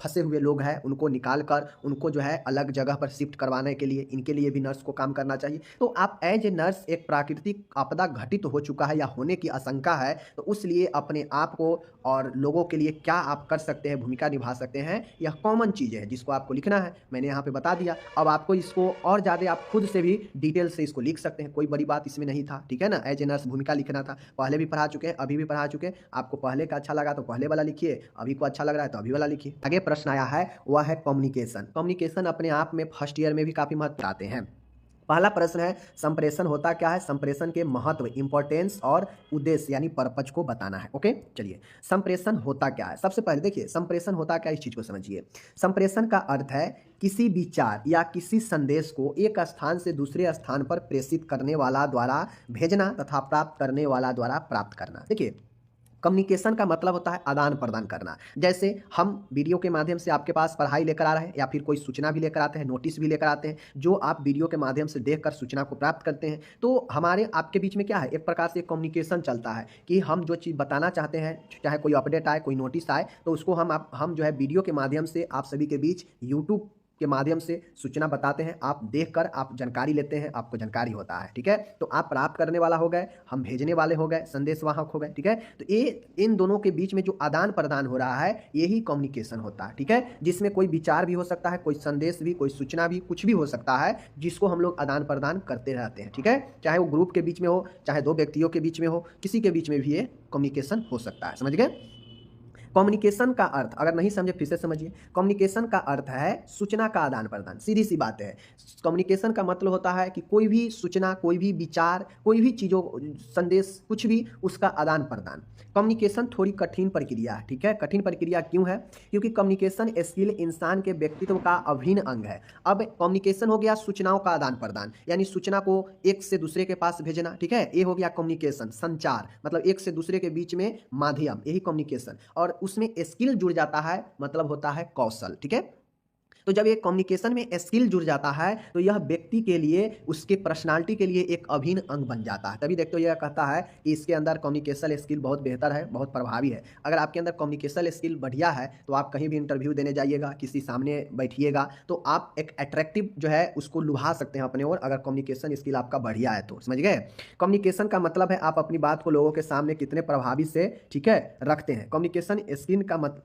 फंसे हुए लोग हैं उनको निकाल कर उनको जो है अलग जगह पर शिफ्ट करवाने के लिए, इनके लिए भी नर्स को काम करना चाहिए। तो आप एज ए नर्स, एक प्राकृतिक आपदा घटित हो चुका है या होने की आशंका है, तो उस लिए अपने आप को और लोगों के लिए क्या आप कर सकते हैं, भूमिका निभा सकते हैं, यह कॉमन चीज़ें हैं जिसको आपको लिखना है। मैंने यहाँ पे बता दिया। अब आपको इसको और ज़्यादा आप खुद से भी डिटेल से इसको लिख सकते हैं, कोई बड़ी बात इसमें नहीं था। ठीक है ना, एज ए नर्स भूमिका लिखना था, पहले भी पढ़ा चुके हैं, अभी भी पढ़ा चुके हैं। आपको पहले का अच्छा लगा तो पहले वाला लिखिए, अभी को अच्छा लग रहा है तो अभी वाला लिखिए। आगे प्रश्न आया है वह है कम्युनिकेशन। कम्युनिकेशन अपने आप में फर्स्ट ईयर में भी काफ़ी महत्व आते हैं। पहला प्रश्न है संप्रेषण होता क्या है, संप्रेषण के महत्व, इंपॉर्टेंस और उद्देश्य यानी पर्पज को बताना है। ओके, चलिए संप्रेषण होता क्या है। सबसे पहले देखिए संप्रेषण होता क्या, इस चीज को समझिए। संप्रेषण का अर्थ है किसी विचार या किसी संदेश को एक स्थान से दूसरे स्थान पर प्रेषित करने वाला द्वारा भेजना तथा प्राप्त करने वाला द्वारा प्राप्त करना। देखिए कम्युनिकेशन का मतलब होता है आदान प्रदान करना। जैसे हम वीडियो के माध्यम से आपके पास पढ़ाई लेकर आ रहे हैं या फिर कोई सूचना भी लेकर आते हैं, नोटिस भी लेकर आते हैं, जो आप वीडियो के माध्यम से देखकर सूचना को प्राप्त करते हैं। तो हमारे आपके बीच में क्या है, एक प्रकार से कम्युनिकेशन चलता है कि हम जो चीज़ बताना चाहते हैं, चाहे कोई अपडेट आए, कोई नोटिस आए, तो उसको हम जो है वीडियो के माध्यम से आप सभी के बीच यूट्यूब के माध्यम से सूचना बताते हैं, आप देखकर आप जानकारी लेते हैं, आपको जानकारी होता है, ठीक है। तो आप प्राप्त करने वाला हो गए, हम भेजने वाले हो गए, संदेशवाहक हो गए, ठीक है। तो ये इन दोनों के बीच में जो आदान प्रदान हो रहा है यही कम्युनिकेशन होता है, ठीक है, जिसमें कोई विचार भी हो सकता है, कोई संदेश भी, कोई सूचना भी, कुछ भी हो सकता है जिसको हम लोग आदान प्रदान करते रहते हैं, ठीक है। चाहे वो ग्रुप के बीच में हो, चाहे दो व्यक्तियों के बीच में हो, किसी के बीच में भी ये कम्युनिकेशन हो सकता है, समझ गए। कम्युनिकेशन का अर्थ अगर नहीं समझे फिर से समझिए। कम्युनिकेशन का अर्थ है सूचना का आदान प्रदान, सीधी सी बात है। कम्युनिकेशन का मतलब होता है कि कोई भी सूचना, कोई भी विचार, कोई भी चीज़ों, संदेश, कुछ भी, उसका आदान प्रदान। कम्युनिकेशन थोड़ी कठिन प्रक्रिया है, ठीक है। कठिन प्रक्रिया क्यों है? क्योंकि कम्युनिकेशन स्किल इंसान के व्यक्तित्व का अभिन्न अंग है। अब कम्युनिकेशन हो गया सूचनाओं का आदान प्रदान, यानी सूचना को एक से दूसरे के पास भेजना, ठीक है, ये हो गया कम्युनिकेशन, संचार, मतलब एक से दूसरे के बीच में माध्यम, यही कम्युनिकेशन। और उसमें स्किल जुड़ जाता है, मतलब होता है कौशल, ठीक है। तो जब ये कम्युनिकेशन में स्किल जुड़ जाता है तो यह व्यक्ति के लिए, उसके पर्सनालिटी के लिए एक अभिन्न अंग बन जाता है। तभी देखते हो यह कहता है कि इसके अंदर कम्युनिकेशन स्किल बहुत बेहतर है, बहुत प्रभावी है। अगर आपके अंदर कम्युनिकेशन स्किल बढ़िया है तो आप कहीं भी इंटरव्यू देने जाइएगा, किसी सामने बैठिएगा तो आप एक अट्रैक्टिव जो है उसको लुभा सकते हैं अपने ओर, अगर कम्युनिकेशन स्किल आपका बढ़िया है तो, समझ गए। कम्युनिकेशन का मतलब है आप अपनी बात को लोगों के सामने कितने प्रभावी से, ठीक है, रखते हैं। कम्युनिकेशन स्किल का मतलब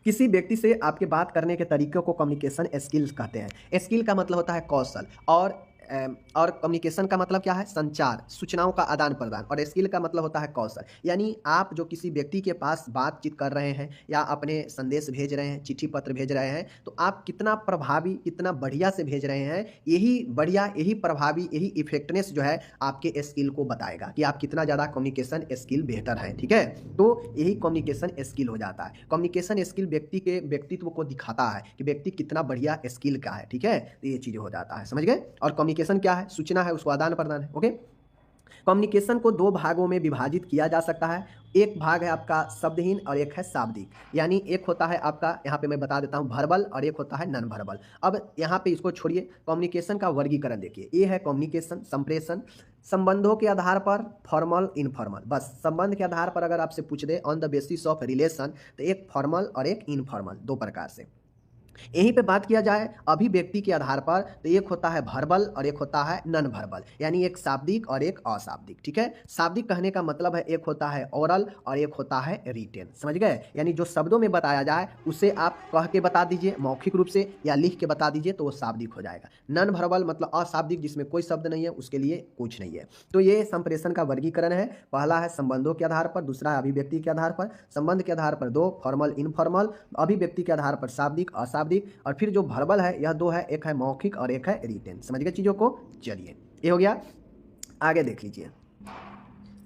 किसी व्यक्ति से आपके बात करने के तरीकों को कम्युनिकेशन स्किल्स कहते हैं। स्किल का मतलब होता है कौशल, और कम्युनिकेशन का मतलब क्या है? संचार, सूचनाओं का आदान प्रदान। और स्किल का मतलब होता है कौशल, यानी आप जो किसी व्यक्ति के पास बातचीत कर रहे हैं या अपने संदेश भेज रहे हैं, चिट्ठी पत्र भेज रहे हैं, तो आप कितना प्रभावी, कितना बढ़िया से भेज रहे हैं, यही बढ़िया, यही प्रभावी, यही इफेक्टनेस जो है आपके स्किल को बताएगा कि आप कितना ज़्यादा कम्युनिकेशन स्किल बेहतर है, ठीक है। तो यही कम्युनिकेशन स्किल हो जाता है। कम्युनिकेशन स्किल व्यक्ति के व्यक्तित्व को दिखाता है कि व्यक्ति कितना बढ़िया स्किल का है, ठीक है। तो ये चीज़ हो जाता है, समझ गए। और कम्युनिकेशन क्या है? सूचना है, उसको आदान प्रदान है, ओके। कम्युनिकेशन को दो भागों में विभाजित किया जा सकता है। एक भाग है आपका शब्दहीन और एक है शाब्दिक, यानी एक होता है आपका, यहाँ पे मैं बता देता हूँ, वर्बल, और एक होता है नॉन वर्बल। अब यहाँ पे इसको छोड़िए, कम्युनिकेशन का वर्गीकरण देखिए। ये है कम्युनिकेशन, संप्रेषण, संबंधों के आधार पर, फॉर्मल, इनफॉर्मल। बस संबंध के आधार पर अगर आपसे पूछ दे, on the basis of relation, तो एक फॉर्मल और एक इनफॉर्मल, दो प्रकार से। यहीं पे बात किया जाए अभिव्यक्ति के आधार पर, तो एक होता है वर्बल और एक होता है नॉन वर्बल, यानी एक शाब्दिक और एक अशाब्दिक, ठीक है। शाब्दिक कहने का मतलब है एक होता है ओरल और एक होता है रिटेन, समझ गए। यानी जो शब्दों में बताया जाए उसे आप कह के बता दीजिए मौखिक रूप से, या लिख के बता दीजिए, तो वो शाब्दिक हो जाएगा। नॉन वर्बल मतलब अशाब्दिक, जिसमें कोई शब्द नहीं है, उसके लिए कुछ नहीं है। तो ये संप्रेषण का वर्गीकरण है। पहला है संबंधों के आधार पर, दूसरा है अभिव्यक्ति के आधार पर। संबंध के आधार पर दो, फॉर्मल, इनफॉर्मल। अभिव्यक्ति के आधार पर शाब्दिक, अशाब्दिक। और फिर जो वर्बल है, यह दो है, एक है मौखिक और एक है रिटेन, समझ गए चीजों को। चलिए, ये हो गया। आगे देख लीजिए।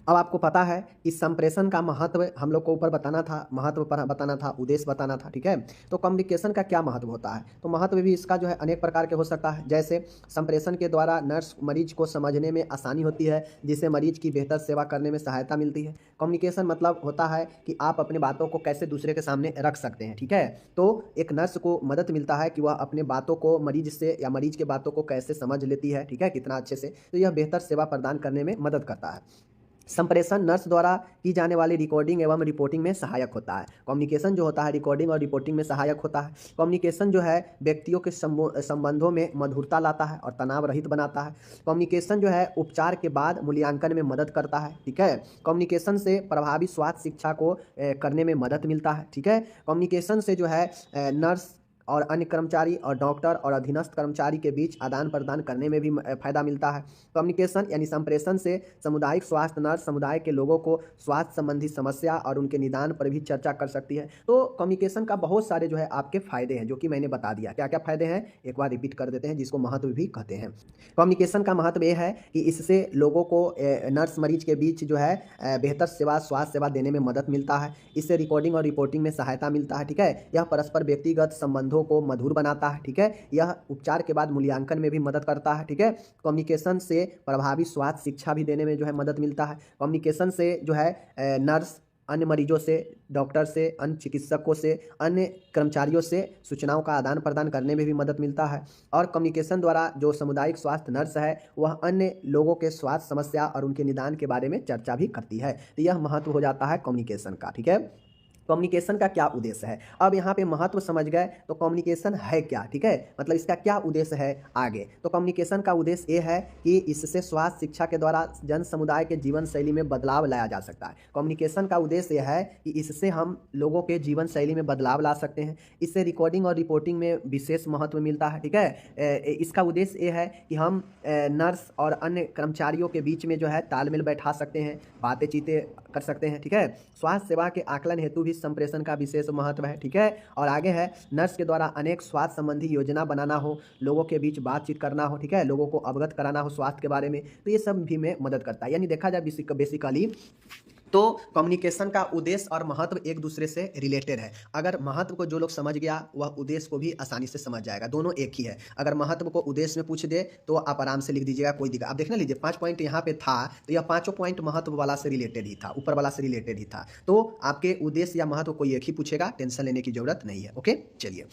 अब आपको पता है इस संप्रेषण का महत्व हम लोग को ऊपर बताना था, महत्व पर बताना था, उद्देश्य बताना था, ठीक है। तो कम्युनिकेशन का क्या महत्व होता है? तो महत्व भी इसका जो है अनेक प्रकार के हो सकता है। जैसे संप्रेषण के द्वारा नर्स मरीज को समझने में आसानी होती है, जिससे मरीज की बेहतर सेवा करने में सहायता मिलती है। कम्युनिकेशन मतलब होता है कि आप अपने बातों को कैसे दूसरे के सामने रख सकते हैं, ठीक है। तो एक नर्स को मदद मिलता है कि वह अपने बातों को मरीज से या मरीज के बातों को कैसे समझ लेती है, ठीक है, कितना अच्छे से। तो यह बेहतर सेवा प्रदान करने में मदद करता है। संप्रेषण नर्स द्वारा की जाने वाली रिकॉर्डिंग एवं रिपोर्टिंग में सहायक होता है। कम्युनिकेशन जो होता है रिकॉर्डिंग और रिपोर्टिंग में सहायक होता है। कम्युनिकेशन जो है व्यक्तियों के संबंधों में मधुरता लाता है और तनाव रहित बनाता है। कम्युनिकेशन जो है उपचार के बाद मूल्यांकन में मदद करता है, ठीक है। कम्युनिकेशन से प्रभावी स्वास्थ्य शिक्षा को करने में मदद मिलता है, ठीक है। कम्युनिकेशन से जो है नर्स और अन्य कर्मचारी और डॉक्टर और अधीनस्थ कर्मचारी के बीच आदान प्रदान करने में भी फायदा मिलता है। कम्युनिकेशन यानी संप्रेषण से सामुदायिक स्वास्थ्य नर्स समुदाय के लोगों को स्वास्थ्य संबंधी समस्या और उनके निदान पर भी चर्चा कर सकती है। तो कम्युनिकेशन का बहुत सारे जो है आपके फायदे हैं, जो कि मैंने बता दिया। क्या क्या फायदे हैं एक बार रिपीट कर देते हैं, जिसको महत्व भी कहते हैं। कम्युनिकेशन का महत्व यह है कि इससे लोगों को नर्स मरीज के बीच जो है बेहतर सेवा, स्वास्थ्य सेवा देने में मदद मिलता है। इससे रिकॉर्डिंग और रिपोर्टिंग में सहायता मिलता है, ठीक है। यह परस्पर व्यक्तिगत संबंधों को मधुर बनाता है, ठीक है। यह उपचार के बाद मूल्यांकन में भी मदद करता है, ठीक है। कम्युनिकेशन से प्रभावी स्वास्थ्य शिक्षा भी देने में जो है मदद मिलता है। कम्युनिकेशन से जो है नर्स अन्य मरीजों से, डॉक्टर से, अन्य चिकित्सकों से, अन्य कर्मचारियों से सूचनाओं का आदान प्रदान करने में भी मदद मिलता है। और कम्युनिकेशन द्वारा जो सामुदायिक स्वास्थ्य नर्स है वह अन्य लोगों के स्वास्थ्य समस्या और उनके निदान के बारे में चर्चा भी करती है। तो यह महत्व हो जाता है कम्युनिकेशन का, ठीक है। कम्युनिकेशन का क्या उद्देश्य है। अब यहाँ पे महत्व समझ गए तो कम्युनिकेशन है क्या, ठीक है, मतलब इसका क्या उद्देश्य है आगे। तो कम्युनिकेशन का उद्देश्य ये है कि इससे स्वास्थ्य शिक्षा के द्वारा जन समुदाय के जीवन शैली में बदलाव लाया जा सकता है। कम्युनिकेशन का उद्देश्य यह है कि इससे हम लोगों के जीवन शैली में बदलाव ला सकते हैं। इससे रिकॉर्डिंग और रिपोर्टिंग में विशेष महत्व मिलता है, ठीक है। इसका उद्देश्य ये है कि हम नर्स और अन्य कर्मचारियों के बीच में जो है तालमेल बैठा सकते हैं, बातें चीतें कर सकते हैं, ठीक है। स्वास्थ्य सेवा के आकलन हेतु भी संप्रेषण का विशेष महत्व है, ठीक है। और आगे है नर्स के द्वारा अनेक स्वास्थ्य संबंधी योजना बनाना हो, लोगों के बीच बातचीत करना हो, ठीक है, लोगों को अवगत कराना हो स्वास्थ्य के बारे में, तो ये सब भी में मदद करता है। यानी देखा जाए बेसिकली तो कम्युनिकेशन का उद्देश्य और महत्व एक दूसरे से रिलेटेड है। अगर महत्व को जो लोग समझ गया वह उद्देश्य को भी आसानी से समझ जाएगा, दोनों एक ही है। अगर महत्व को उद्देश्य में पूछ दे तो आप आराम से लिख दीजिएगा, कोई दिक्कत। आप देखना लीजिए 5 पॉइंट यहाँ पे था तो यह 5 पॉइंट महत्व वाला से रिलेटेड ही था, ऊपर वाला से रिलेटेड ही था। तो आपके उद्देश्य या महत्व कोई एक ही पूछेगा, टेंशन लेने की जरूरत नहीं है। ओके, चलिए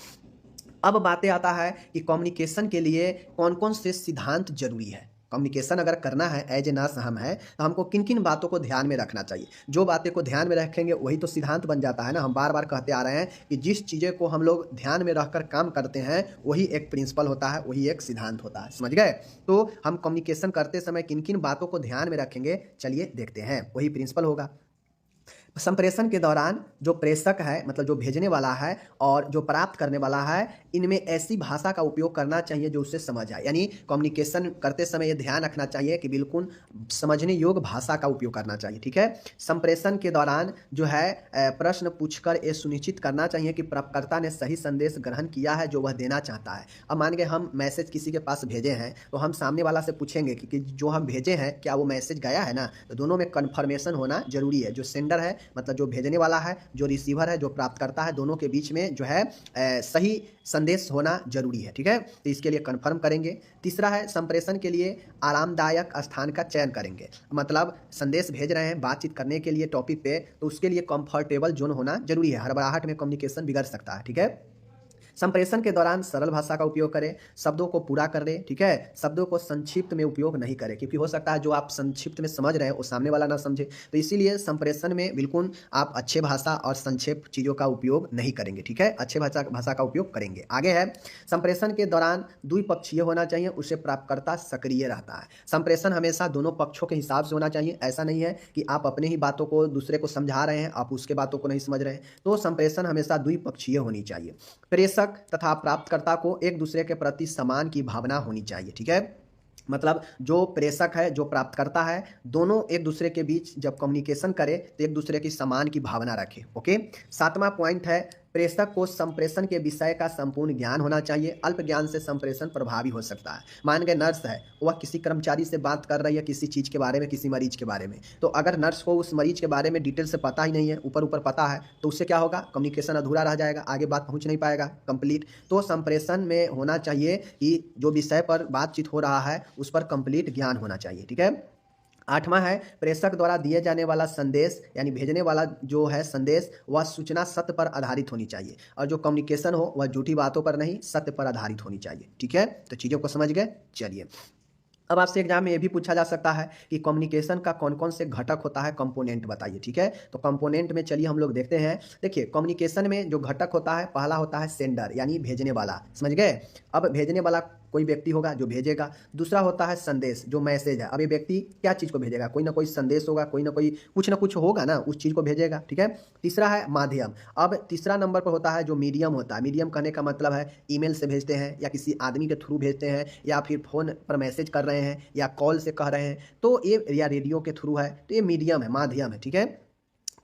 अब बातें आता है कि कम्युनिकेशन के लिए कौन कौन से सिद्धांत जरूरी है। कम्युनिकेशन अगर करना है एज ए नर्स हम है तो हमको किन किन बातों को ध्यान में रखना चाहिए। जो बातें को ध्यान में रखेंगे वही तो सिद्धांत बन जाता है ना। हम बार बार कहते आ रहे हैं कि जिस चीज़ें को हम लोग ध्यान में रखकर काम करते हैं वही एक प्रिंसिपल होता है, वही एक सिद्धांत होता है, समझ गए। तो हम कम्युनिकेशन करते समय किन किन बातों को ध्यान में रखेंगे, चलिए देखते हैं, वही प्रिंसिपल होगा। संप्रेषण के दौरान जो प्रेषक है, मतलब जो भेजने वाला है, और जो प्राप्त करने वाला है, इनमें ऐसी भाषा का उपयोग करना चाहिए जो उससे समझ आए। यानी कम्युनिकेशन करते समय ये ध्यान रखना चाहिए कि बिल्कुल समझने योग्य भाषा का उपयोग करना चाहिए, ठीक है। संप्रेषण के दौरान जो है प्रश्न पूछकर ये सुनिश्चित करना चाहिए कि प्राप्तकर्ता ने सही संदेश ग्रहण किया है जो वह देना चाहता है। अब मान के हम मैसेज किसी के पास भेजे हैं तो हम सामने वाला से पूछेंगे कि जो हम भेजे हैं क्या वो मैसेज गया है ना। तो दोनों में कन्फर्मेशन होना जरूरी है। जो सेंडर है मतलब जो भेजने वाला है, जो रिसीवर है, जो प्राप्त करता है, दोनों के बीच में जो है सही संदेश होना जरूरी है, ठीक है। तो इसके लिए कंफर्म करेंगे। तीसरा है संप्रेषण के लिए आरामदायक स्थान का चयन करेंगे। मतलब संदेश भेज रहे हैं बातचीत करने के लिए टॉपिक पे, तो उसके लिए कंफर्टेबल जोन होना जरूरी है। हड़बड़ाहट में कम्युनिकेशन बिगड़ सकता है, ठीक है। संप्रेषण के दौरान सरल भाषा का उपयोग करें, शब्दों को पूरा कर दें, ठीक है। शब्दों को संक्षिप्त में उपयोग नहीं करें, क्योंकि हो सकता है जो आप संक्षिप्त में समझ रहे हैं वो सामने वाला ना समझे। तो इसीलिए संप्रेषण में बिल्कुल आप अच्छे भाषा और संक्षेप चीज़ों का उपयोग नहीं करेंगे, ठीक है। अच्छे भाषा का उपयोग करेंगे। आगे है संप्रेषण के दौरान द्विपक्षीय होना चाहिए, उससे प्राप्तकर्ता सक्रिय रहता है। संप्रेषण हमेशा दोनों पक्षों के हिसाब से होना चाहिए। ऐसा नहीं है कि आप अपने ही बातों को दूसरे को समझा रहे हैं, आप उसके बातों को नहीं समझ रहे हैं। तो संप्रेषण हमेशा द्विपक्षीय होनी चाहिए। प्रेषक तथा प्राप्तकर्ता को एक दूसरे के प्रति सम्मान की भावना होनी चाहिए, ठीक है। मतलब जो प्रेषक है, जो प्राप्तकर्ता है, दोनों एक दूसरे के बीच जब कम्युनिकेशन करे तो एक दूसरे की सम्मान की भावना रखे। ओके, 7वां पॉइंट है प्रेषक को संप्रेषण के विषय का संपूर्ण ज्ञान होना चाहिए। अल्प ज्ञान से संप्रेषण प्रभावी हो सकता है। मान गए नर्स है, वह किसी कर्मचारी से बात कर रही है किसी चीज़ के बारे में, किसी मरीज के बारे में, तो अगर नर्स को उस मरीज के बारे में डिटेल से पता ही नहीं है, ऊपर ऊपर पता है, तो उससे क्या होगा, कम्युनिकेशन अधूरा रह जाएगा, आगे बात पहुँच नहीं पाएगा कंप्लीट। तो संप्रेषण में होना चाहिए कि जो विषय पर बातचीत हो रहा है उस पर कंप्लीट ज्ञान होना चाहिए, ठीक है। 8वां है प्रेषक द्वारा दिए जाने वाला संदेश, यानी भेजने वाला जो है संदेश, वह सूचना सत्य पर आधारित होनी चाहिए, और जो कम्युनिकेशन हो वह झूठी बातों पर नहीं, सत्य पर आधारित होनी चाहिए, ठीक है। तो चीज़ों को समझ गए। चलिए अब आपसे एग्जाम में ये भी पूछा जा सकता है कि कम्युनिकेशन का कौन कौन से घटक होता है, कंपोनेंट बताइए, ठीक है। तो कंपोनेंट में चलिए हम लोग देखते हैं। देखिए कम्युनिकेशन में जो घटक होता है, पहला होता है सेंडर यानी भेजने वाला, समझ गए। अब भेजने वाला कोई व्यक्ति होगा जो भेजेगा। दूसरा होता है संदेश, जो मैसेज है। अब ये व्यक्ति क्या चीज़ को भेजेगा, कोई ना कोई संदेश होगा, कोई ना कोई कुछ ना कुछ होगा ना, उस चीज़ को भेजेगा, ठीक है। तीसरा है माध्यम। अब तीसरा नंबर पर होता है जो मीडियम होता है। मीडियम कहने का मतलब है ईमेल से भेजते हैं, या किसी आदमी के थ्रू भेजते हैं, या फिर फ़ोन पर मैसेज कर रहे हैं, या कॉल से कह रहे हैं, तो ये या रेडियो के थ्रू है, तो ये मीडियम है, माध्यम है, ठीक है।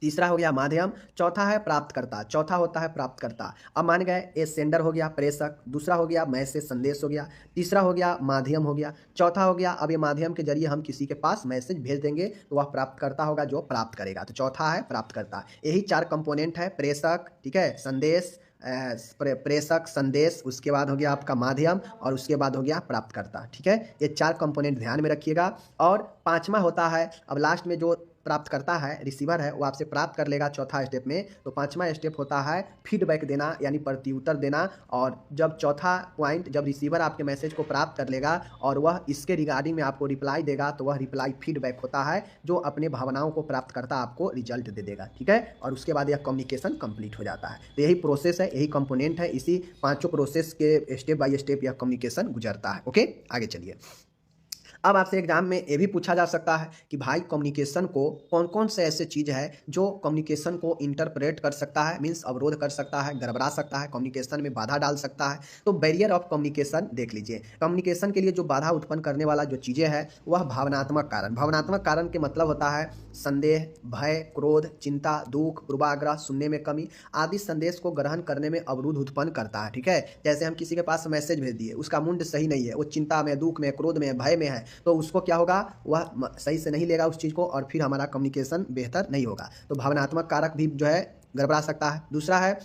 तीसरा हो गया माध्यम। चौथा है प्राप्तकर्ता, चौथा होता है प्राप्तकर्ता। अब मान गए ये सेंडर हो गया प्रेषक, दूसरा हो गया मैसेज संदेश हो गया, तीसरा हो गया माध्यम हो गया, चौथा हो गया अब ये माध्यम के जरिए हम किसी के पास मैसेज भेज देंगे तो वह प्राप्तकर्ता होगा जो प्राप्त करेगा। तो चौथा है प्राप्तकर्ता। यही 4 कंपोनेंट है, प्रेषक, ठीक है, संदेश, प्रेषक, संदेश, उसके बाद हो गया आपका माध्यम, और उसके बाद हो गया प्राप्तकर्ता, ठीक है। ये 4 कंपोनेंट ध्यान में रखिएगा। और 5वां होता है, अब लास्ट में जो प्राप्त करता है, रिसीवर है, वो आपसे प्राप्त कर लेगा चौथा स्टेप में। तो पांचवा स्टेप होता है फीडबैक देना, यानी प्रत्युत्तर देना। और जब चौथा पॉइंट, जब रिसीवर आपके मैसेज को प्राप्त कर लेगा और वह इसके रिगार्डिंग में आपको रिप्लाई देगा, तो वह रिप्लाई फीडबैक होता है, जो अपने भावनाओं को प्राप्त करता आपको रिजल्ट दे देगा, ठीक है। और उसके बाद यह कम्युनिकेशन कंप्लीट हो जाता है। तो यही प्रोसेस है, यही कंपोनेंट है, इसी पांचों प्रोसेस के स्टेप बाय स्टेप यह कम्युनिकेशन गुजरता है। ओके, आगे चलिए। अब आपसे एग्जाम में ये भी पूछा जा सकता है कि भाई कम्युनिकेशन को कौन कौन से ऐसे चीज़ है जो कम्युनिकेशन को इंटरप्रेट कर सकता है, मीन्स अवरोध कर सकता है, गड़बड़ा सकता है, कम्युनिकेशन में बाधा डाल सकता है। तो बैरियर ऑफ कम्युनिकेशन देख लीजिए। कम्युनिकेशन के लिए जो बाधा उत्पन्न करने वाला जो चीज़ें हैं वह भावनात्मक कारण। भावनात्मक कारण के मतलब होता है संदेह, भय, क्रोध, चिंता, दुख, पूर्वाग्रह, सुनने में कमी आदि संदेश को ग्रहण करने में अवरोध उत्पन्न करता है, ठीक है। जैसे हम किसी के पास मैसेज भेज दिए, उसका मुंड सही नहीं है, वो चिंता में, दुख में, क्रोध में, भय में है, तो उसको क्या होगा, वह सही से नहीं लेगा उस चीज़ को, और फिर हमारा कम्युनिकेशन बेहतर नहीं होगा। तो भावनात्मक कारक भी जो है गड़बड़ा सकता है। दूसरा है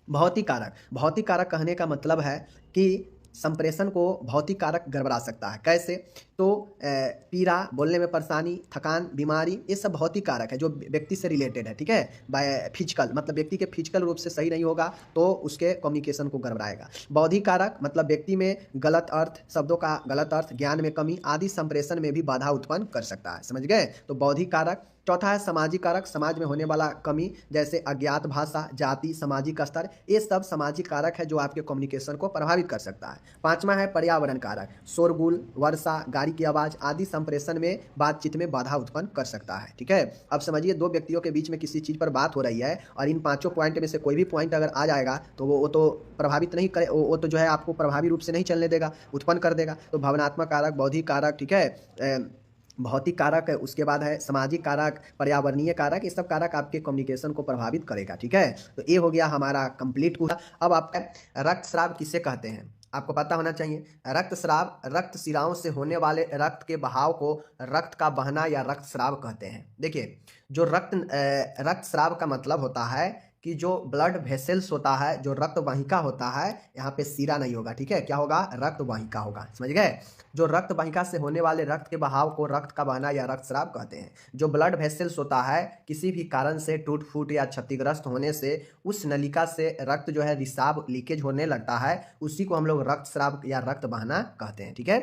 भौतिक कारक। भौतिक कारक कहने का मतलब है कि संप्रेषण को भौतिक कारक गड़बड़ा सकता है। कैसे? तो पीड़ा, बोलने में परेशानी, थकान, बीमारी, ये सब भौतिक कारक है जो व्यक्ति से रिलेटेड है, ठीक है। बाय फिजिकल, मतलब व्यक्ति के फिजिकल रूप से सही नहीं होगा तो उसके कम्युनिकेशन को गड़बड़ाएगा। बौद्धिक कारक मतलब व्यक्ति में गलत अर्थ, शब्दों का गलत अर्थ, ज्ञान में कमी आदि संप्रेषण में भी बाधा उत्पन्न कर सकता है, समझ गए। तो बौद्धिक कारक। चौथा है सामाजिक कारक, समाज में होने वाला कमी, जैसे अज्ञात भाषा, जाति, सामाजिक स्तर, ये सब सामाजिक कारक है जो आपके कम्युनिकेशन को प्रभावित कर सकता है। पांचवा है पर्यावरण कारक, शोरगुल, वर्षा, गाड़ी की आवाज़ आदि संप्रेषण में, बातचीत में बाधा उत्पन्न कर सकता है, ठीक है। अब समझिए, दो व्यक्तियों के बीच में किसी चीज़ पर बात हो रही है और इन पांचों पॉइंट में से कोई भी पॉइंट अगर आ जाएगा तो वो तो प्रभावित नहीं करे, वो तो जो है आपको प्रभावी रूप से नहीं चलने देगा, उत्पन्न कर देगा। तो भावनात्मक कारक, बौद्धिक कारक, ठीक है, भौतिक कारक है, उसके बाद है सामाजिक कारक, पर्यावरणीय कारक, ये सब कारक आपके कम्युनिकेशन को प्रभावित करेगा, ठीक है। तो ये हो गया हमारा कंप्लीट कोर्स। अब आपका रक्तस्राव किसे कहते हैं आपको पता होना चाहिए। रक्तस्राव, रक्त शिराओं से होने वाले रक्त के बहाव को रक्त का बहना या रक्तस्राव कहते हैं। देखिए, जो रक्तस्राव का मतलब होता है कि जो ब्लड वेसल्स होता है, जो रक्त वाहिका होता है, यहाँ पे सीरा नहीं होगा, ठीक है, क्या होगा, रक्त वाहिका होगा, समझ गए। जो रक्त वाहिका से होने वाले रक्त के बहाव को रक्त का बहना या रक्तस्राव कहते हैं। जो ब्लड वेसल्स होता है, किसी भी कारण से टूट फूट या क्षतिग्रस्त होने से उस नलिका से रक्त जो है रिसाव, लीकेज होने लगता है, उसी को हम लोग रक्तस्राव या रक्त बहना कहते हैं, ठीक है।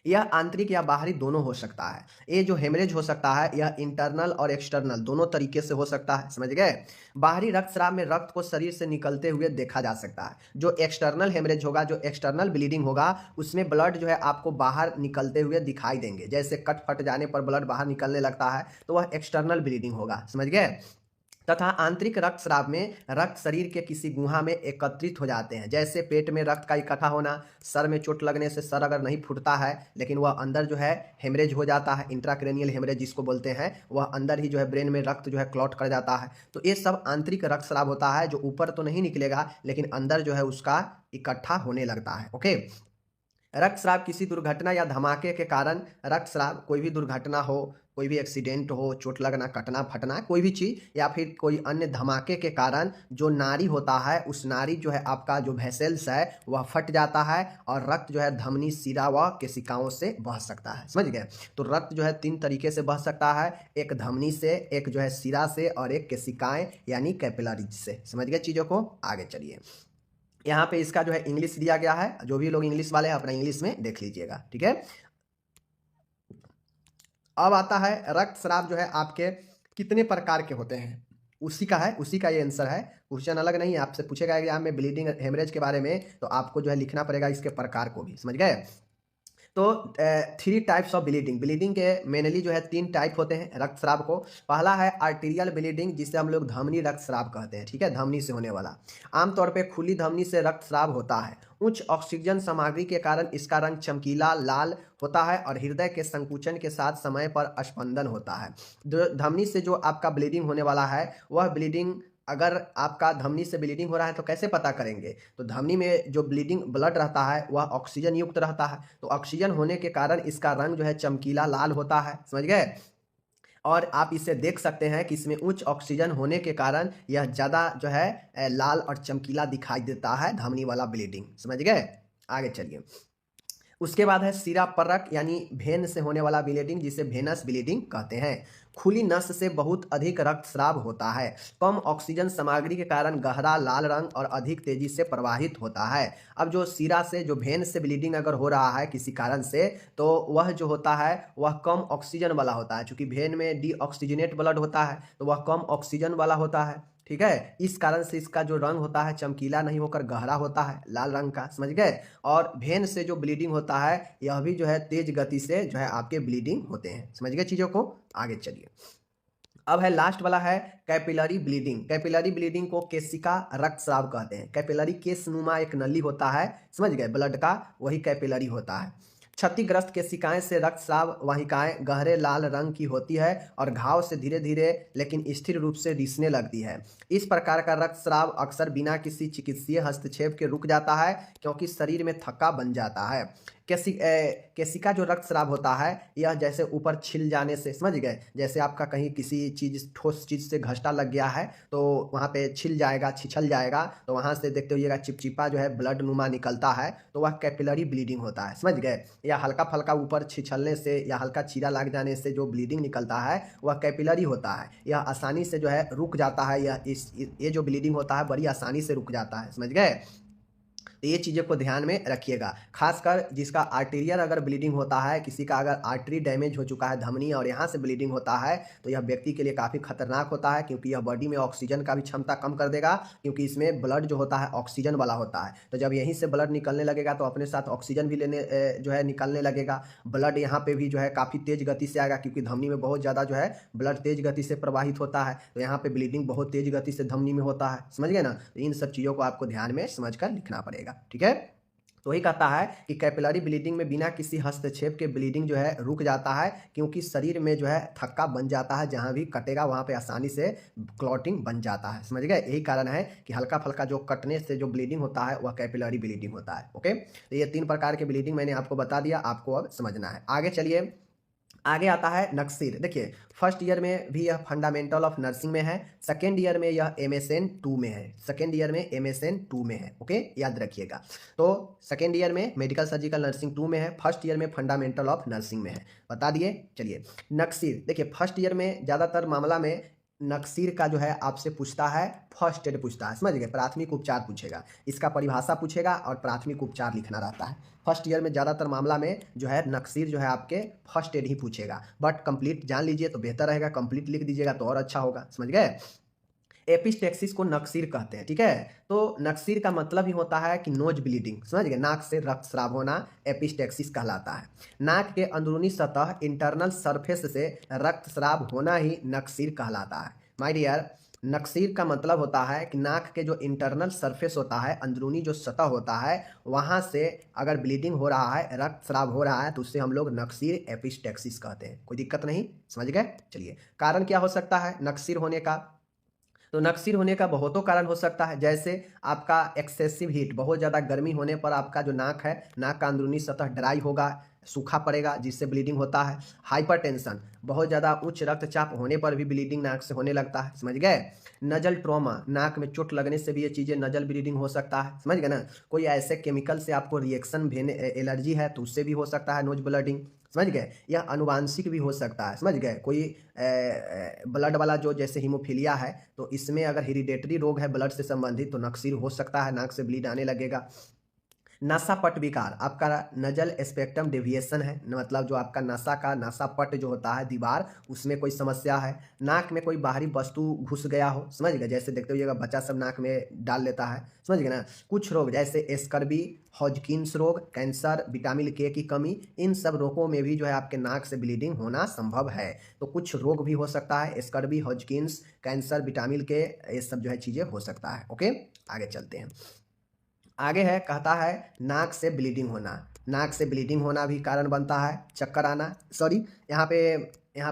यह आंतरिक या बाहरी दोनों हो सकता है। ये जो हेमरेज हो सकता है यह इंटरनल और एक्सटर्नल दोनों तरीके से हो सकता है, समझ गए। बाहरी रक्तस्राव में रक्त को शरीर से निकलते हुए देखा जा सकता है। जो एक्सटर्नल हेमरेज होगा, जो एक्सटर्नल ब्लीडिंग होगा, उसमें ब्लड जो है आपको बाहर निकलते हुए दिखाई देंगे। जैसे कट फट जाने पर ब्लड बाहर निकलने लगता है तो वह एक्सटर्नल ब्लीडिंग होगा, समझ गए। तथा आंतरिक रक्तस्राव में रक्त शरीर के किसी गुहा में एकत्रित हो जाते हैं। जैसे पेट में रक्त का इकट्ठा होना, सर में चोट लगने से सर अगर नहीं फूटता है लेकिन वह अंदर जो है हेमरेज हो जाता है, इंट्राक्रेनियल हेमरेज जिसको बोलते हैं, वह अंदर ही जो है ब्रेन में रक्त जो है क्लॉट कर जाता है। तो ये सब आंतरिक रक्तस्राव होता है, जो ऊपर तो नहीं निकलेगा लेकिन अंदर जो है उसका इकट्ठा होने लगता है, ओके। रक्तस्राव किसी दुर्घटना या धमाके के कारण, रक्तस्राव कोई भी दुर्घटना हो, कोई भी एक्सीडेंट हो, चोट लगना, कटना फटना, कोई भी चीज़, या फिर कोई अन्य धमाके के कारण जो नाड़ी होता है, उस नाड़ी जो है आपका जो वेसल्स है वह फट जाता है और रक्त जो है धमनी, शिरा व केशिकाओं से बह सकता है, समझ गए। तो रक्त जो है 3 तरीके से बह सकता है, एक धमनी से, एक जो है शिरा से और एक केशिकाएं यानी कैपिलरीज से, समझ गए चीज़ों को। आगे चलिए, यहाँ पे इसका जो है इंग्लिश दिया गया है, जो भी लोग इंग्लिश वाले हैं अपना इंग्लिश में देख लीजिएगा, ठीक है। अब आता है रक्तस्राव जो है आपके कितने प्रकार के होते हैं, उसी का ये आंसर है। क्वेश्चन अलग नहीं है, आपसे पूछेगा एग्जाम में ब्लीडिंग हेमरेज के बारे में, तो आपको जो है लिखना पड़ेगा इसके प्रकार को भी, समझ गए। तो 3 टाइप्स ऑफ ब्लीडिंग के मेनली जो है 3 टाइप होते हैं रक्तस्राव को। पहला है आर्टीरियल ब्लीडिंग, जिसे हम लोग धमनी रक्तस्राव कहते हैं, ठीक है, धमनी से होने वाला। आमतौर पे खुली धमनी से रक्तस्राव होता है। उच्च ऑक्सीजन सामग्री के कारण इसका रंग चमकीला लाल होता है और हृदय के संकुचन के साथ समय पर स्पंदन होता है। धमनी से जो आपका ब्लीडिंग होने वाला है, वह ब्लीडिंग, अगर आपका धमनी से ब्लीडिंग हो रहा है तो कैसे पता करेंगे, तो धमनी में जो ब्लीडिंग ब्लड रहता है वह ऑक्सीजन युक्त रहता है, तो ऑक्सीजन होने के कारण इसका रंग जो है चमकीला लाल होता है, समझ गए। और आप इसे देख सकते हैं कि इसमें उच्च ऑक्सीजन होने के कारण यह ज़्यादा जो है लाल और चमकीला दिखाई देता है, धमनी वाला ब्लीडिंग, समझ गए। आगे चलिए, उसके बाद है सिरा परक यानी भेन से होने वाला ब्लीडिंग, जिसे वेनस ब्लीडिंग कहते हैं। खुली नस से बहुत अधिक रक्तस्राव होता है। कम ऑक्सीजन सामग्री के कारण गहरा लाल रंग और अधिक तेजी से प्रवाहित होता है। अब जो सिरा से, जो भेन से ब्लीडिंग अगर हो रहा है किसी कारण से, तो वह जो होता है वह कम ऑक्सीजन वाला होता है। चूंकि भेन में डीऑक्सीजनेट ब्लड होता है तो वह कम ऑक्सीजन वाला होता है, ठीक है। इस कारण से इसका जो रंग होता है चमकीला नहीं होकर गहरा होता है, लाल रंग का, समझ गए। और भेन से जो ब्लीडिंग होता है यह भी जो है तेज गति से जो है आपके ब्लीडिंग होते हैं, समझ गए चीज़ों को। आगे चलिए, अब है लास्ट वाला है कैपिलरी ब्लीडिंग। कैपिलरी ब्लीडिंग को केशिका रक्तस्राव कहते हैं। कैपिलरी केशनुमा एक नली होता है, समझ गए, ब्लड का, वही कैपिलरी होता है। क्षतिग्रस्त केशिकाएं से रक्तस्राव वाहिकाएं गहरे लाल रंग की होती है और घाव से धीरे धीरे लेकिन स्थिर रूप से रिसने लगती है। इस प्रकार का रक्तस्राव अक्सर बिना किसी चिकित्सीय हस्तक्षेप के रुक जाता है क्योंकि शरीर में थक्का बन जाता है। केशिका जो रक्तस्राव होता है यह जैसे ऊपर छिल जाने से, समझ गए, जैसे आपका कहीं किसी चीज, ठोस चीज से घष्टा लग गया है तो वहाँ पे छिल जाएगा, छिछल जाएगा, तो वहाँ से देखते होइएगा चिपचिपा जो है ब्लड नुमा निकलता है, तो वह कैपिलरी ब्लीडिंग होता है, समझ गए। या हल्का फल्का ऊपर छिछलने से या हल्का चीरा लग जाने से जो ब्लीडिंग निकलता है वह कैपिलरी होता है। यह आसानी से जो है रुक जाता है, ये जो ब्लीडिंग होता है बड़ी आसानी से रुक जाता है, समझ गए। तो ये चीज़ों को ध्यान में रखिएगा, खासकर जिसका आर्टेरियल अगर ब्लीडिंग होता है, किसी का अगर आर्टरी डैमेज हो चुका है धमनी और यहाँ से ब्लीडिंग होता है तो यह व्यक्ति के लिए काफ़ी खतरनाक होता है, क्योंकि यह बॉडी में ऑक्सीजन का भी क्षमता कम कर देगा, क्योंकि इसमें ब्लड जो होता है ऑक्सीजन वाला होता है। तो जब यहीं से ब्लड निकलने लगेगा तो अपने साथ ऑक्सीजन भी लेने जो है निकलने लगेगा। ब्लड यहाँ पे भी जो है काफ़ी तेज गति से आएगा, क्योंकि धमनी में बहुत ज़्यादा जो है ब्लड तेज गति से प्रवाहित होता है, तो यहाँ पे ब्लीडिंग बहुत तेज गति से धमनी में होता है, समझ गए ना। तो इन सब चीज़ों को आपको ध्यान में समझ कर लिखना पड़ेगा, ठीक है। तो वही कहता है कि कैपिलरी ब्लीडिंग में बिना किसी हस्तक्षेप के ब्लीडिंग जो है रुक जाता है, क्योंकि शरीर में जो है थक्का बन जाता है, जहां भी कटेगा वहां पे आसानी से क्लॉटिंग बन जाता है, समझ गए। यही कारण है कि हल्का फल्का जो कटने से जो ब्लीडिंग होता है वह कैपिलरी ब्लीडिंग होता है, ओके। तो ये 3 प्रकार के ब्लीडिंग मैंने आपको बता दिया, आपको अब समझना है। आगे चलिए, आगे आता है नक्सीर। देखिए, फर्स्ट ईयर में भी यह फंडामेंटल ऑफ नर्सिंग में है, सेकेंड ईयर में यह MSN 2 में है, सेकेंड ईयर में MSN 2 में है, ओके, याद रखिएगा। तो सेकेंड ईयर में मेडिकल सर्जिकल नर्सिंग 2 में है, फर्स्ट ईयर में फंडामेंटल ऑफ नर्सिंग में है, बता दिए। चलिए, नक्सीर, देखिए फर्स्ट ईयर में ज़्यादातर मामला में नक्सीर का जो है आपसे पूछता है फर्स्ट एड पूछता है, समझ गए, प्राथमिक उपचार पूछेगा, इसका परिभाषा पूछेगा और प्राथमिक उपचार लिखना रहता है। फर्स्ट ईयर में ज़्यादातर मामला में जो है नक्सीर जो है आपके फर्स्ट एड ही पूछेगा, बट कंप्लीट जान लीजिए तो बेहतर रहेगा, कंप्लीट लिख दीजिएगा तो और अच्छा होगा, समझ गए। एपिस्टेक्सिस को नक्सीर कहते हैं, ठीक है। तो नक्सीर का मतलब ही होता है कि नोज ब्लीडिंग, समझ गए, नाक से रक्तस्राव होना एपिस्टेक्सिस कहलाता है। नाक के अंदरूनी सतह इंटरनल सरफेस से रक्तस्राव होना ही नक्सीर कहलाता है। माय डियर, नक्सीर का मतलब होता है कि नाक के जो इंटरनल सरफेस होता है, अंदरूनी जो सतह होता है, वहाँ से अगर ब्लीडिंग हो रहा है, रक्तस्राव हो रहा है, तो उससे हम लोग नक्सीर एपिस्टेक्सिस कहते हैं। कोई दिक्कत नहीं, समझ गए। चलिए, कारण क्या हो सकता है नक्सीर होने का? तो नक्सीर होने का बहुतों कारण हो सकता है, जैसे आपका एक्सेसिव हीट, बहुत ज़्यादा गर्मी होने पर आपका जो नाक है, नाक का अंदरूनी सतह ड्राई होगा, सूखा पड़ेगा, जिससे ब्लीडिंग होता है। हाइपरटेंशन, बहुत ज़्यादा उच्च रक्तचाप होने पर भी ब्लीडिंग नाक से होने लगता है, समझ गए। नजल ट्रॉमा, नाक में चोट लगने से भी ये चीज़ें नजल ब्लीडिंग हो सकता है, समझ गए ना। कोई ऐसे केमिकल से आपको रिएक्शन भेने एलर्जी है तो उससे भी हो सकता है नोज ब्लीडिंग, समझ गए। यह अनुवांशिक भी हो सकता है, समझ गए। कोई ब्लड वाला जो जैसे हीमोफीलिया है तो इसमें अगर हेरिडेटरी रोग है ब्लड से संबंधित तो नक्सीर हो सकता है, नाक से ब्लीड आने लगेगा। नासापट विकार, आपका नजल स्पेक्ट्रम डेविएशन है, मतलब जो आपका नसा का नासापट जो होता है दीवार, उसमें कोई समस्या है। नाक में कोई बाहरी वस्तु घुस गया हो, समझ गए, जैसे देखते होइएगा बच्चा सब नाक में डाल लेता है, समझ गए ना। कुछ रोग जैसे स्कर्बी, हॉजकिंस रोग, कैंसर, विटामिन के की कमी, इन सब रोगों में भी जो है आपके नाक से ब्लीडिंग होना संभव है। तो कुछ रोग भी हो सकता है, स्कर्बी, हॉजकिंस, कैंसर, विटामिन के, ये सब जो है चीज़ें हो सकता है, ओके। आगे चलते हैं, आगे है, कहता है नाक से ब्लीडिंग होना। नाक से ब्लीडिंग होना भी कारण बनता है, चक्कर आना, सॉरी यहाँ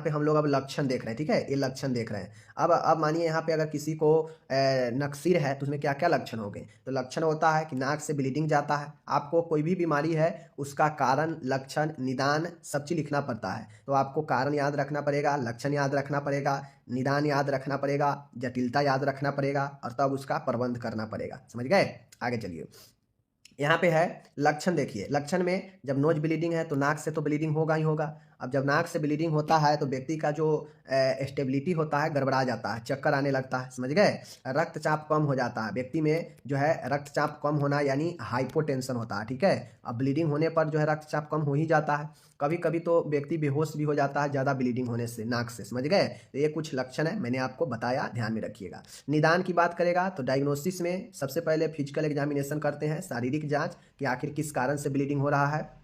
पे हम लोग अब लक्षण देख रहे हैं, ठीक है, ये लक्षण देख रहे हैं। अब मानिए यहाँ पे अगर किसी को नक्सीर है तो उसमें क्या क्या लक्षण हो गए। तो लक्षण होता है कि नाक से ब्लीडिंग जाता है। आपको कोई भी बीमारी है उसका कारण, लक्षण, निदान सब चीज़ लिखना पड़ता है। तो आपको कारण याद रखना पड़ेगा, लक्षण याद रखना पड़ेगा, निदान याद रखना पड़ेगा, जटिलता याद रखना पड़ेगा और तब उसका प्रबंध करना पड़ेगा, समझ गए। आगे चलिए, यहाँ पे है लक्षण। देखिए लक्षण में जब नोज ब्लीडिंग है तो नाक से तो ब्लीडिंग होगा ही होगा। अब जब नाक से ब्लीडिंग होता है तो व्यक्ति का जो स्टेबिलिटी होता है गड़बड़ा जाता है, चक्कर आने लगता है, समझ गए। रक्तचाप कम हो जाता है व्यक्ति में, जो है रक्तचाप कम होना यानी हाइपोटेंशन होता है, ठीक है। अब ब्लीडिंग होने पर जो है रक्तचाप कम हो ही जाता है। कभी कभी तो व्यक्ति बेहोश भी हो जाता है ज़्यादा ब्लीडिंग होने से नाक से, समझ गए। तो ये कुछ लक्षण है, मैंने आपको बताया, ध्यान में रखिएगा। निदान की बात करेगा तो डायग्नोसिस में सबसे पहले फिजिकल एग्जामिनेशन करते हैं, शारीरिक जांच कि आखिर किस कारण से ब्लीडिंग हो रहा है।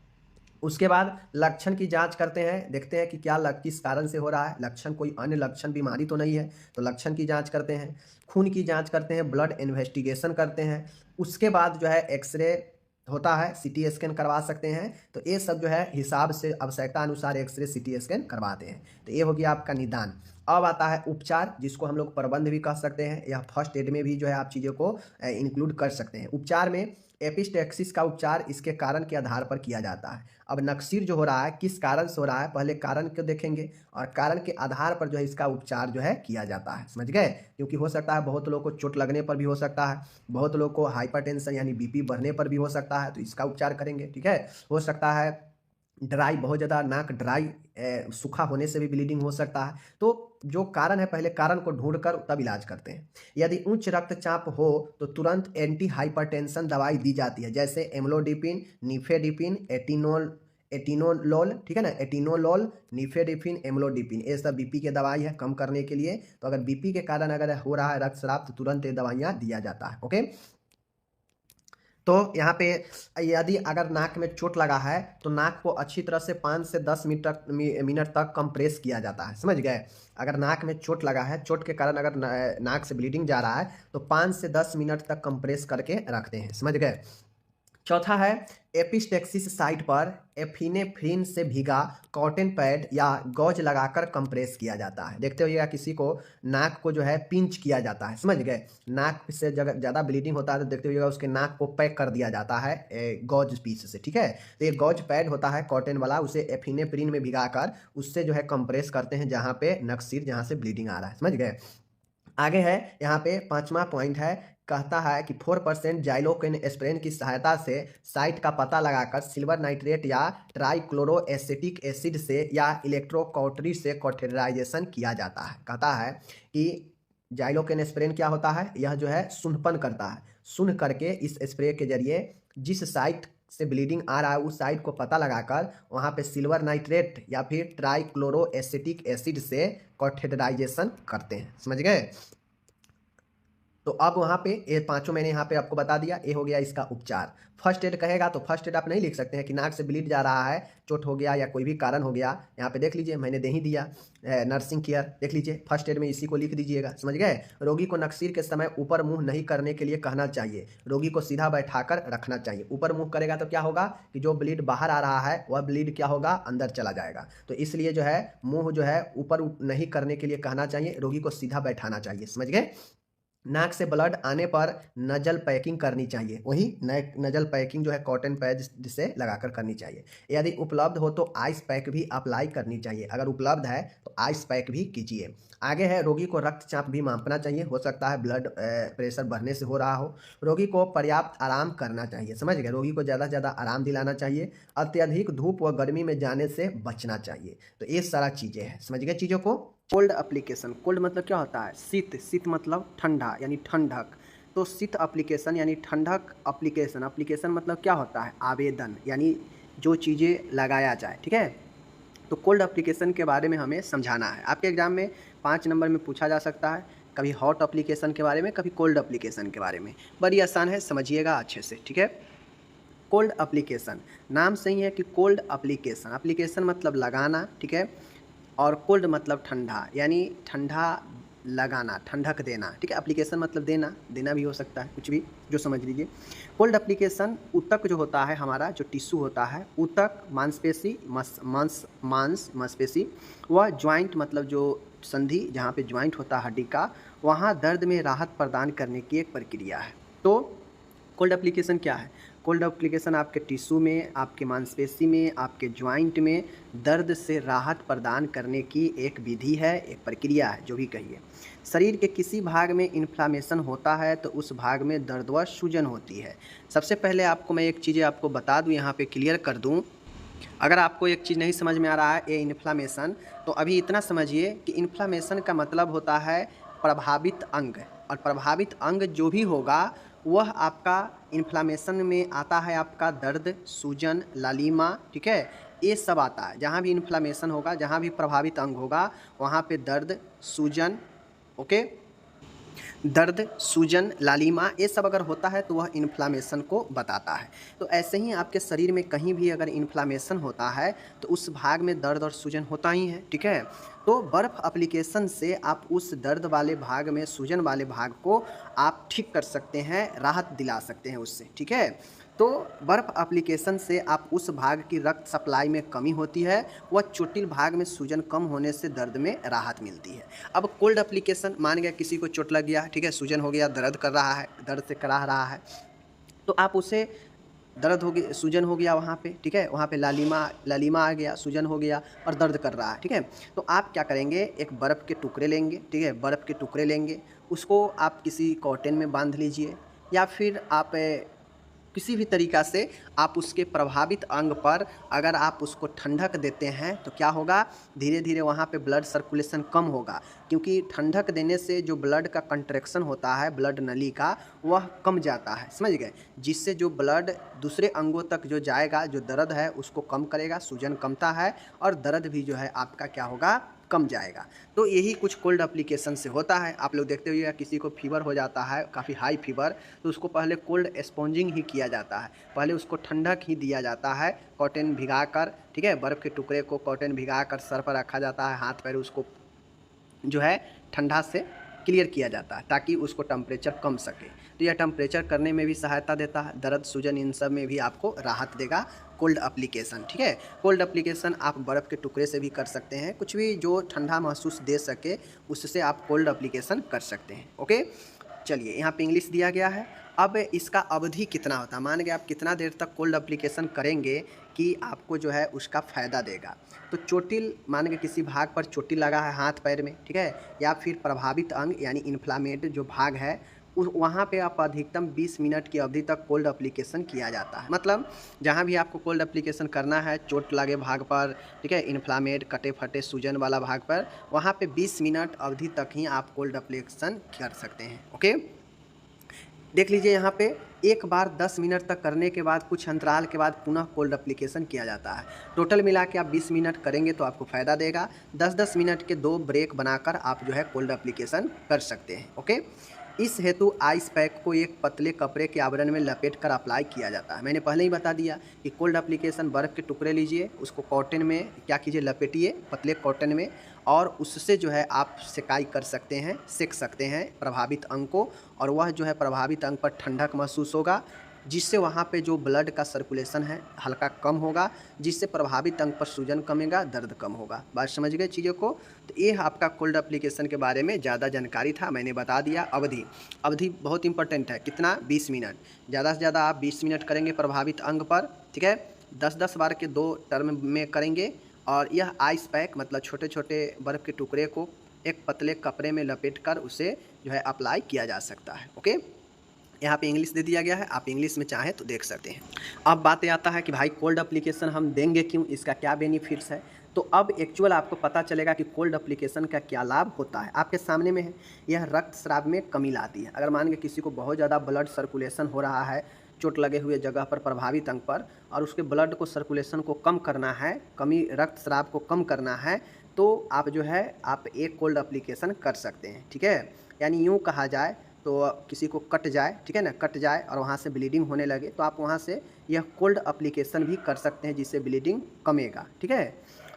उसके बाद लक्षण की जांच करते हैं, देखते हैं कि क्या किस कारण से हो रहा है, लक्षण कोई अन्य लक्षण बीमारी तो नहीं है, तो लक्षण की जांच करते हैं। खून की जांच करते हैं, ब्लड इन्वेस्टिगेशन करते हैं। उसके बाद जो है एक्सरे होता है, सीटी स्कैन करवा सकते हैं। तो ये सब जो है हिसाब से आवश्यकता अनुसार एक्सरे सीटी स्कैन करवाते हैं। तो ये हो गया आपका निदान। अब आता है उपचार, जिसको हम लोग प्रबंध भी कह सकते हैं, या फर्स्ट एड में भी जो है आप चीज़ों को इंक्लूड कर सकते हैं। उपचार में एपिस्टेक्सिस का उपचार इसके कारण के आधार पर किया जाता है। अब नक्सीर जो हो रहा है किस कारण से हो रहा है, पहले कारण को देखेंगे और कारण के आधार पर जो है इसका उपचार जो है किया जाता है, समझ गए। क्योंकि हो सकता है बहुत लोगों को चोट लगने पर भी हो सकता है, बहुत लोगों को हाइपरटेंशन यानी बीपी बढ़ने पर भी हो सकता है, तो इसका उपचार करेंगे, ठीक है। हो सकता है ड्राई, बहुत ज़्यादा नाक ड्राई सूखा होने से भी ब्लीडिंग हो सकता है। तो जो कारण है पहले कारण को ढूंढकर तब इलाज करते हैं। यदि उच्च रक्तचाप हो तो तुरंत एंटी हाइपरटेंशन दवाई दी जाती है, जैसे एम्लोडिपिन, निफेडिपिन, एटिनोलोल, ठीक है ना, एटिनोलोल, निफेडिपिन, एम्लोडिपिन, ये सब बीपी के दवाई है कम करने के लिए। तो अगर बीपी के कारण अगर हो रहा है रक्तस्राव तो तुरंत ये दवाइयाँ दिया जाता है, ओके। तो यहाँ पे यदि अगर नाक में चोट लगा है तो नाक को अच्छी तरह से 5 से 10 मिनट तक कंप्रेस किया जाता है, समझ गए। अगर नाक में चोट लगा है, चोट के कारण अगर नाक से ब्लीडिंग जा रहा है तो 5 से 10 मिनट तक कंप्रेस करके रखते हैं, समझ गए। चौथा है एपिस्टेक्सिस साइट पर एफिनेफ्रिन से भीगा कॉटन पैड या गॉज लगाकर कंप्रेस किया जाता है। देखते होइएगा किसी को नाक को जो है पिंच किया जाता है, समझ गए। नाक से ज़्यादा ब्लीडिंग होता है तो देखते होइएगा उसके नाक को पैक कर दिया जाता है गॉज पीस से, ठीक है। तो ये गॉज पैड होता है कॉटन वाला, उसे एफिनेफ्रिन में भिगाकर उससे जो है कंप्रेस करते हैं जहाँ पे नक्सीर, जहाँ से ब्लीडिंग आ रहा है, समझ गए। आगे है यहाँ पे 5वां पॉइंट है, कहता है कि 4% जाइलोकेन एस्प्रिन की सहायता से साइट का पता लगाकर सिल्वर नाइट्रेट या ट्राइक्लोरोएसिटिक एसिड से या इलेक्ट्रोकॉटरी से कॉटेराइजेशन किया जाता है। कहता है कि जाइलोकेन एस्प्रिन क्या होता है, यह जो है सुन्नपन करता है, सुन्न करके इस स्प्रे के जरिए जिस साइट से ब्लीडिंग आ रहा है उस साइट को पता लगाकर वहाँ पे सिल्वर नाइट्रेट या फिर ट्राइक्लोरोएसिटिक एसिड से कॉटेराइजेशन करते हैं, समझ गए। तो अब वहाँ पे ये पांचों मैंने यहाँ पे आपको बता दिया, ये हो गया इसका उपचार। फर्स्ट एड कहेगा तो फर्स्ट एड आप नहीं लिख सकते हैं कि नाक से ब्लीड जा रहा है, चोट हो गया या कोई भी कारण हो गया। यहाँ पे देख लीजिए मैंने दे ही दिया नर्सिंग केयर, देख लीजिए फर्स्ट एड में इसी को लिख दीजिएगा, समझ गए। रोगी को नक्सीर के समय ऊपर मुंह नहीं करने के लिए कहना चाहिए, रोगी को सीधा बैठाकर रखना चाहिए। ऊपर मुंह करेगा तो क्या होगा कि जो ब्लीड बाहर आ रहा है वह ब्लीड क्या होगा, अंदर चला जाएगा। तो इसलिए जो है मुंह जो है ऊपर नहीं करने के लिए कहना चाहिए, रोगी को सीधा बैठाना चाहिए, समझ गए। नाक से ब्लड आने पर नजल पैकिंग करनी चाहिए, वही नजल पैकिंग जो है कॉटन पैड से लगाकर करनी चाहिए। यदि उपलब्ध हो तो आइस पैक भी अप्लाई करनी चाहिए, अगर उपलब्ध है तो आइस पैक भी कीजिए। आगे है रोगी को रक्तचाप भी मापना चाहिए, हो सकता है ब्लड प्रेशर बढ़ने से हो रहा हो। रोगी को पर्याप्त आराम करना चाहिए, समझ गए, रोगी को ज़्यादा से ज़्यादा आराम दिलाना चाहिए। अत्यधिक धूप व गर्मी में जाने से बचना चाहिए। तो ये सारा चीज़ें हैं, समझ गए चीज़ों को। कोल्ड एप्लीकेशन, कोल्ड मतलब क्या होता है, शीत, शीत मतलब ठंडा यानी ठंडक। तो शीत एप्लीकेशन यानी ठंडक एप्लीकेशन, एप्लीकेशन मतलब क्या होता है, आवेदन यानी जो चीज़ें लगाया जाए, ठीक है। तो कोल्ड एप्लीकेशन के बारे में हमें समझाना है, आपके एग्जाम में 5 नंबर में पूछा जा सकता है, कभी हॉट एप्लीकेशन के बारे में, कभी कोल्ड एप्लीकेशन के बारे में। बड़ी आसान है, समझिएगा अच्छे से, ठीक है। कोल्ड एप्लीकेशन, नाम सही है कि कोल्ड एप्लीकेशन, एप्लीकेशन मतलब लगाना, ठीक है, और कोल्ड मतलब ठंडा यानी ठंडा लगाना, ठंडक देना, ठीक है। एप्लीकेशन मतलब देना, देना भी हो सकता है, कुछ भी जो समझ लीजिए। कोल्ड एप्लीकेशन ऊतक जो होता है हमारा, जो टिश्यू होता है, ऊतक मांसपेशी, मांसपेशी, वह ज्वाइंट मतलब जो संधि जहाँ पे ज्वाइंट होता है हड्डी का, वहाँ दर्द में राहत प्रदान करने की एक प्रक्रिया है। तो कोल्ड एप्लीकेशन क्या है, कोल्ड एप्लीकेशन आपके टिश्यू में, आपके मांसपेशी में, आपके ज्वाइंट में दर्द से राहत प्रदान करने की एक विधि है, एक प्रक्रिया है, जो भी कहिए। शरीर के किसी भाग में इन्फ्लामेशन होता है तो उस भाग में दर्द व सूजन होती है। सबसे पहले आपको मैं एक चीज़ आपको बता दूं, यहाँ पे क्लियर कर दूं। अगर आपको एक चीज़ नहीं समझ में आ रहा है ये इन्फ्लामेशन, तो अभी इतना समझिए कि इन्फ्लामेशन का मतलब होता है प्रभावित अंग, और प्रभावित अंग जो भी होगा वह आपका इन्फ्लामेशन में आता है। आपका दर्द, सूजन, लालिमा, ठीक है, ये सब आता है। जहाँ भी इन्फ्लामेशन होगा, जहाँ भी प्रभावित अंग होगा, वहाँ पे दर्द, सूजन, ओके, दर्द, सूजन, लालिमा, ये सब अगर होता है तो वह इन्फ्लामेशन को बताता है। तो ऐसे ही आपके शरीर में कहीं भी अगर इन्फ्लामेशन होता है तो उस भाग में दर्द और सूजन होता ही है, ठीक है। तो बर्फ़ एप्लीकेशन से आप उस दर्द वाले भाग में, सूजन वाले भाग को आप ठीक कर सकते हैं, राहत दिला सकते हैं उससे, ठीक है। तो बर्फ़ एप्लीकेशन से आप उस भाग की रक्त सप्लाई में कमी होती है, वह चोटिल भाग में सूजन कम होने से दर्द में राहत मिलती है। अब कोल्ड एप्लीकेशन, मान गया किसी को चोट लग गया, ठीक है, सूजन हो गया, दर्द कर रहा है, दर्द से कराह रहा है, तो आप उसे, दर्द हो गया, सूजन हो गया वहाँ पे, ठीक है, वहाँ पे लालिमा आ गया, सूजन हो गया और दर्द कर रहा है, ठीक है। तो आप क्या करेंगे, एक बर्फ़ के टुकड़े लेंगे, ठीक है, बर्फ़ के टुकड़े लेंगे, उसको आप किसी कॉटन में बांध लीजिए, या फिर आप किसी भी तरीक़ा से आप उसके प्रभावित अंग पर अगर आप उसको ठंडक देते हैं तो क्या होगा, धीरे धीरे वहाँ पे ब्लड सर्कुलेशन कम होगा, क्योंकि ठंडक देने से जो ब्लड का कंट्रैक्शन होता है, ब्लड नली का, वह कम जाता है, समझ गए, जिससे जो ब्लड दूसरे अंगों तक जो जाएगा, जो दर्द है उसको कम करेगा, सूजन कमता है और दर्द भी जो है आपका क्या होगा, कम जाएगा। तो यही कुछ कोल्ड एप्लीकेशन से होता है। आप लोग देखते हुए किसी को फीवर हो जाता है, काफ़ी हाई फीवर, तो उसको पहले कोल्ड स्पॉन्जिंग ही किया जाता है, पहले उसको ठंडक ही दिया जाता है, कॉटन भिगाकर, ठीक है, बर्फ़ के टुकड़े को कॉटन भिगाकर सर पर रखा जाता है, हाथ पैर उसको जो है ठंडा से क्लियर किया जाता है ताकि उसको टेम्परेचर कम सके। तो यह टेम्परेचर करने में भी सहायता देता है, दर्द, सूजन, इन सब में भी आपको राहत देगा कोल्ड एप्लीकेशन, ठीक है। कोल्ड एप्लीकेशन आप बर्फ़ के टुकड़े से भी कर सकते हैं, कुछ भी जो ठंडा महसूस दे सके उससे आप कोल्ड एप्लीकेशन कर सकते हैं, ओके। चलिए, यहाँ पे इंग्लिश दिया गया है। अब इसका अवधि कितना होता है, मान के आप कितना देर तक कोल्ड एप्लीकेशन करेंगे कि आपको जो है उसका फ़ायदा देगा। तो चोटिल, मान के किसी भाग पर चोटिल लगा है हाथ पैर में, ठीक है, या फिर प्रभावित अंग यानी इन्फ्लामेटेड जो भाग है, उस वहाँ पे आप अधिकतम 20 मिनट की अवधि तक कोल्ड एप्लीकेशन किया जाता है। मतलब जहाँ भी आपको कोल्ड एप्लीकेशन करना है, चोट लगे भाग पर, ठीक है, इन्फ्लामेट, कटे फटे सूजन वाला भाग पर, वहाँ पे 20 मिनट अवधि तक ही आप कोल्ड एप्लीकेशन कर सकते हैं, ओके। देख लीजिए यहाँ पे, एक बार 10 मिनट तक करने के बाद कुछ अंतराल के बाद पुनः कोल्ड एप्लीकेशन किया जाता है। टोटल मिला के आप 20 मिनट करेंगे तो आपको फ़ायदा देगा। 10-10 मिनट के 2 ब्रेक बनाकर आप जो है कोल्ड एप्लीकेशन कर सकते हैं, ओके। इस हेतु आइस पैक को एक पतले कपड़े के आवरण में लपेट कर अप्लाई किया जाता है। मैंने पहले ही बता दिया कि कोल्ड एप्लीकेशन, बर्फ़ के टुकड़े लीजिए, उसको कॉटन में क्या कीजिए, लपेटिए, पतले कॉटन में, और उससे जो है आप सेकाई कर सकते हैं, सेक सकते हैं प्रभावित अंग को, और वह जो है प्रभावित अंग पर ठंडक महसूस होगा, जिससे वहाँ पे जो ब्लड का सर्कुलेशन है हल्का कम होगा, जिससे प्रभावित अंग पर सूजन कमेगा, दर्द कम होगा। बात समझ गए चीज़ों को। तो ये आपका कोल्ड एप्लीकेशन के बारे में ज़्यादा जानकारी था, मैंने बता दिया। अवधि बहुत इंपॉर्टेंट है, कितना, 20 मिनट, ज़्यादा से ज़्यादा आप 20 मिनट करेंगे प्रभावित अंग पर, ठीक है। 10-10 बार के 2 टर्म में करेंगे। और यह आइस पैक मतलब छोटे छोटे बर्फ़ के टुकड़े को एक पतले कपड़े में लपेटकर उसे जो है अप्लाई किया जा सकता है, ओके। यहाँ पे इंग्लिश दे दिया गया है, आप इंग्लिश में चाहें तो देख सकते हैं। अब बातें आता है कि भाई कोल्ड एप्लीकेशन हम देंगे क्यों, इसका क्या बेनिफिट्स है। तो अब एक्चुअल आपको पता चलेगा कि कोल्ड एप्लीकेशन का क्या लाभ होता है। आपके सामने में है, यह रक्तस्राव में कमी लाती है। अगर मान के किसी को बहुत ज़्यादा ब्लड सर्कुलेशन हो रहा है चोट लगे हुए जगह पर, प्रभावित अंग पर, और उसके ब्लड को सर्कुलेशन को कम करना है, कमी रक्तस्राव को कम करना है, तो आप जो है आप एक कोल्ड एप्लीकेशन कर सकते हैं, ठीक है। यानी यूँ कहा जाए तो किसी को कट जाए, ठीक है ना, कट जाए और वहाँ से ब्लीडिंग होने लगे, तो आप वहाँ से यह कोल्ड एप्लीकेशन भी कर सकते हैं, जिससे ब्लीडिंग कमेगा, ठीक है।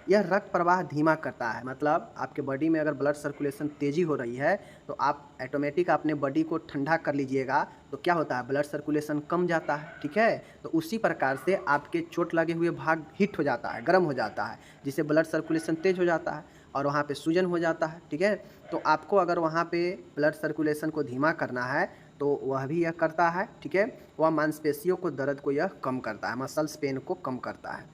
यह रक्त प्रवाह धीमा करता है, मतलब आपके बॉडी में अगर ब्लड सर्कुलेशन तेज़ी हो रही है तो आप ऑटोमेटिक अपने बॉडी को ठंडा कर लीजिएगा, तो क्या होता है, ब्लड सर्कुलेशन कम जाता है, ठीक है। तो उसी प्रकार से आपके चोट लगे हुए भाग हीट हो जाता है, गर्म हो जाता है, जिससे ब्लड सर्कुलेशन तेज़ हो जाता है और वहाँ पे सूजन हो जाता है, ठीक है। तो आपको अगर वहाँ पे ब्लड सर्कुलेशन को धीमा करना है तो वह भी यह करता है, ठीक है। वह मांसपेशियों को दर्द को यह कम करता है, मसल्स पेन को कम करता है।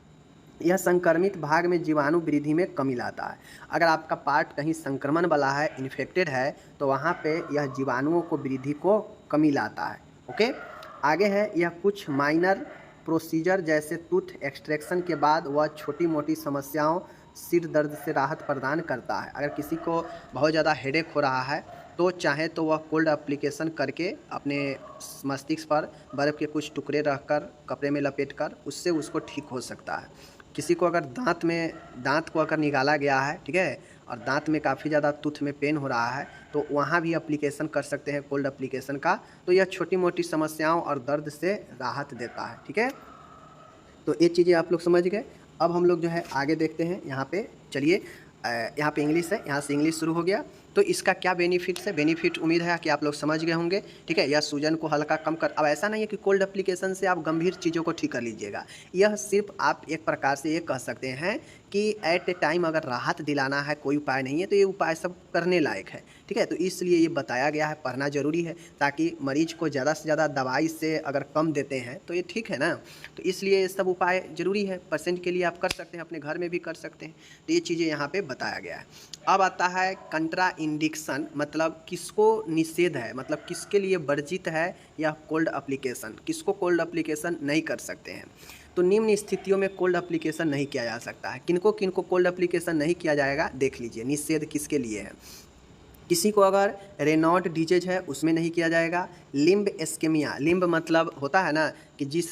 यह संक्रमित भाग में जीवाणु वृद्धि में कमी लाता है। अगर आपका पार्ट कहीं संक्रमण वाला है, इन्फेक्टेड है, तो वहाँ पे यह जीवाणुओं को वृद्धि को कमी लाता है। ओके, आगे है, यह कुछ माइनर प्रोसीजर जैसे टूथ एक्सट्रैक्शन के बाद वह छोटी मोटी समस्याओं, सिर दर्द से राहत प्रदान करता है। अगर किसी को बहुत ज़्यादा हेडेक हो रहा है तो चाहे तो वह कोल्ड एप्लीकेशन करके अपने मस्तिष्क पर बर्फ़ के कुछ टुकड़े रखकर कपड़े में लपेटकर उससे उसको ठीक हो सकता है। किसी को अगर दांत को अगर निकाला गया है, ठीक है, और दांत में काफ़ी ज़्यादा टूथ में पेन हो रहा है, तो वहाँ भी एप्लीकेशन कर सकते हैं कोल्ड एप्लीकेशन का। तो यह छोटी मोटी समस्याओं और दर्द से राहत देता है, ठीक है। तो ये चीज़ें आप लोग समझ गए। अब हम लोग जो है आगे देखते हैं। यहाँ पे चलिए, यहाँ पे इंग्लिश है, यहाँ से इंग्लिश शुरू हो गया। तो इसका क्या बेनिफिट्स है, बेनिफिट उम्मीद है कि आप लोग समझ गए होंगे, ठीक है। यह सूजन को हल्का कम कर, अब ऐसा नहीं है कि कोल्ड एप्लीकेशन से आप गंभीर चीज़ों को ठीक कर लीजिएगा। यह सिर्फ आप एक प्रकार से ये कह सकते हैं कि एट ए टाइम अगर राहत दिलाना है, कोई उपाय नहीं है, तो ये उपाय सब करने लायक है, ठीक है। तो इसलिए ये बताया गया है, पढ़ना जरूरी है, ताकि मरीज को ज़्यादा से ज़्यादा दवाई से अगर कम देते हैं तो ये ठीक है ना। तो इसलिए ये सब उपाय जरूरी है, पेशेंट के लिए आप कर सकते हैं, अपने घर में भी कर सकते हैं। तो ये चीज़ें यहाँ पे बताया गया है। अब आता है कंट्रा इंडिकेशन, मतलब किसको निषेध है, मतलब किसके लिए वर्जित है या कोल्ड एप्लीकेशन, किसको कोल्ड एप्लीकेशन नहीं कर सकते हैं। तो निम्न स्थितियों में कोल्ड एप्लीकेशन नहीं किया जा सकता है। किनको किनको कोल्ड एप्लीकेशन नहीं किया जाएगा, देख लीजिए। निषेध किसके लिए है, किसी को अगर रेनॉल्ड डिजीज है उसमें नहीं किया जाएगा। लिम्ब एस्केमिया, लिम्ब मतलब होता है ना कि जिस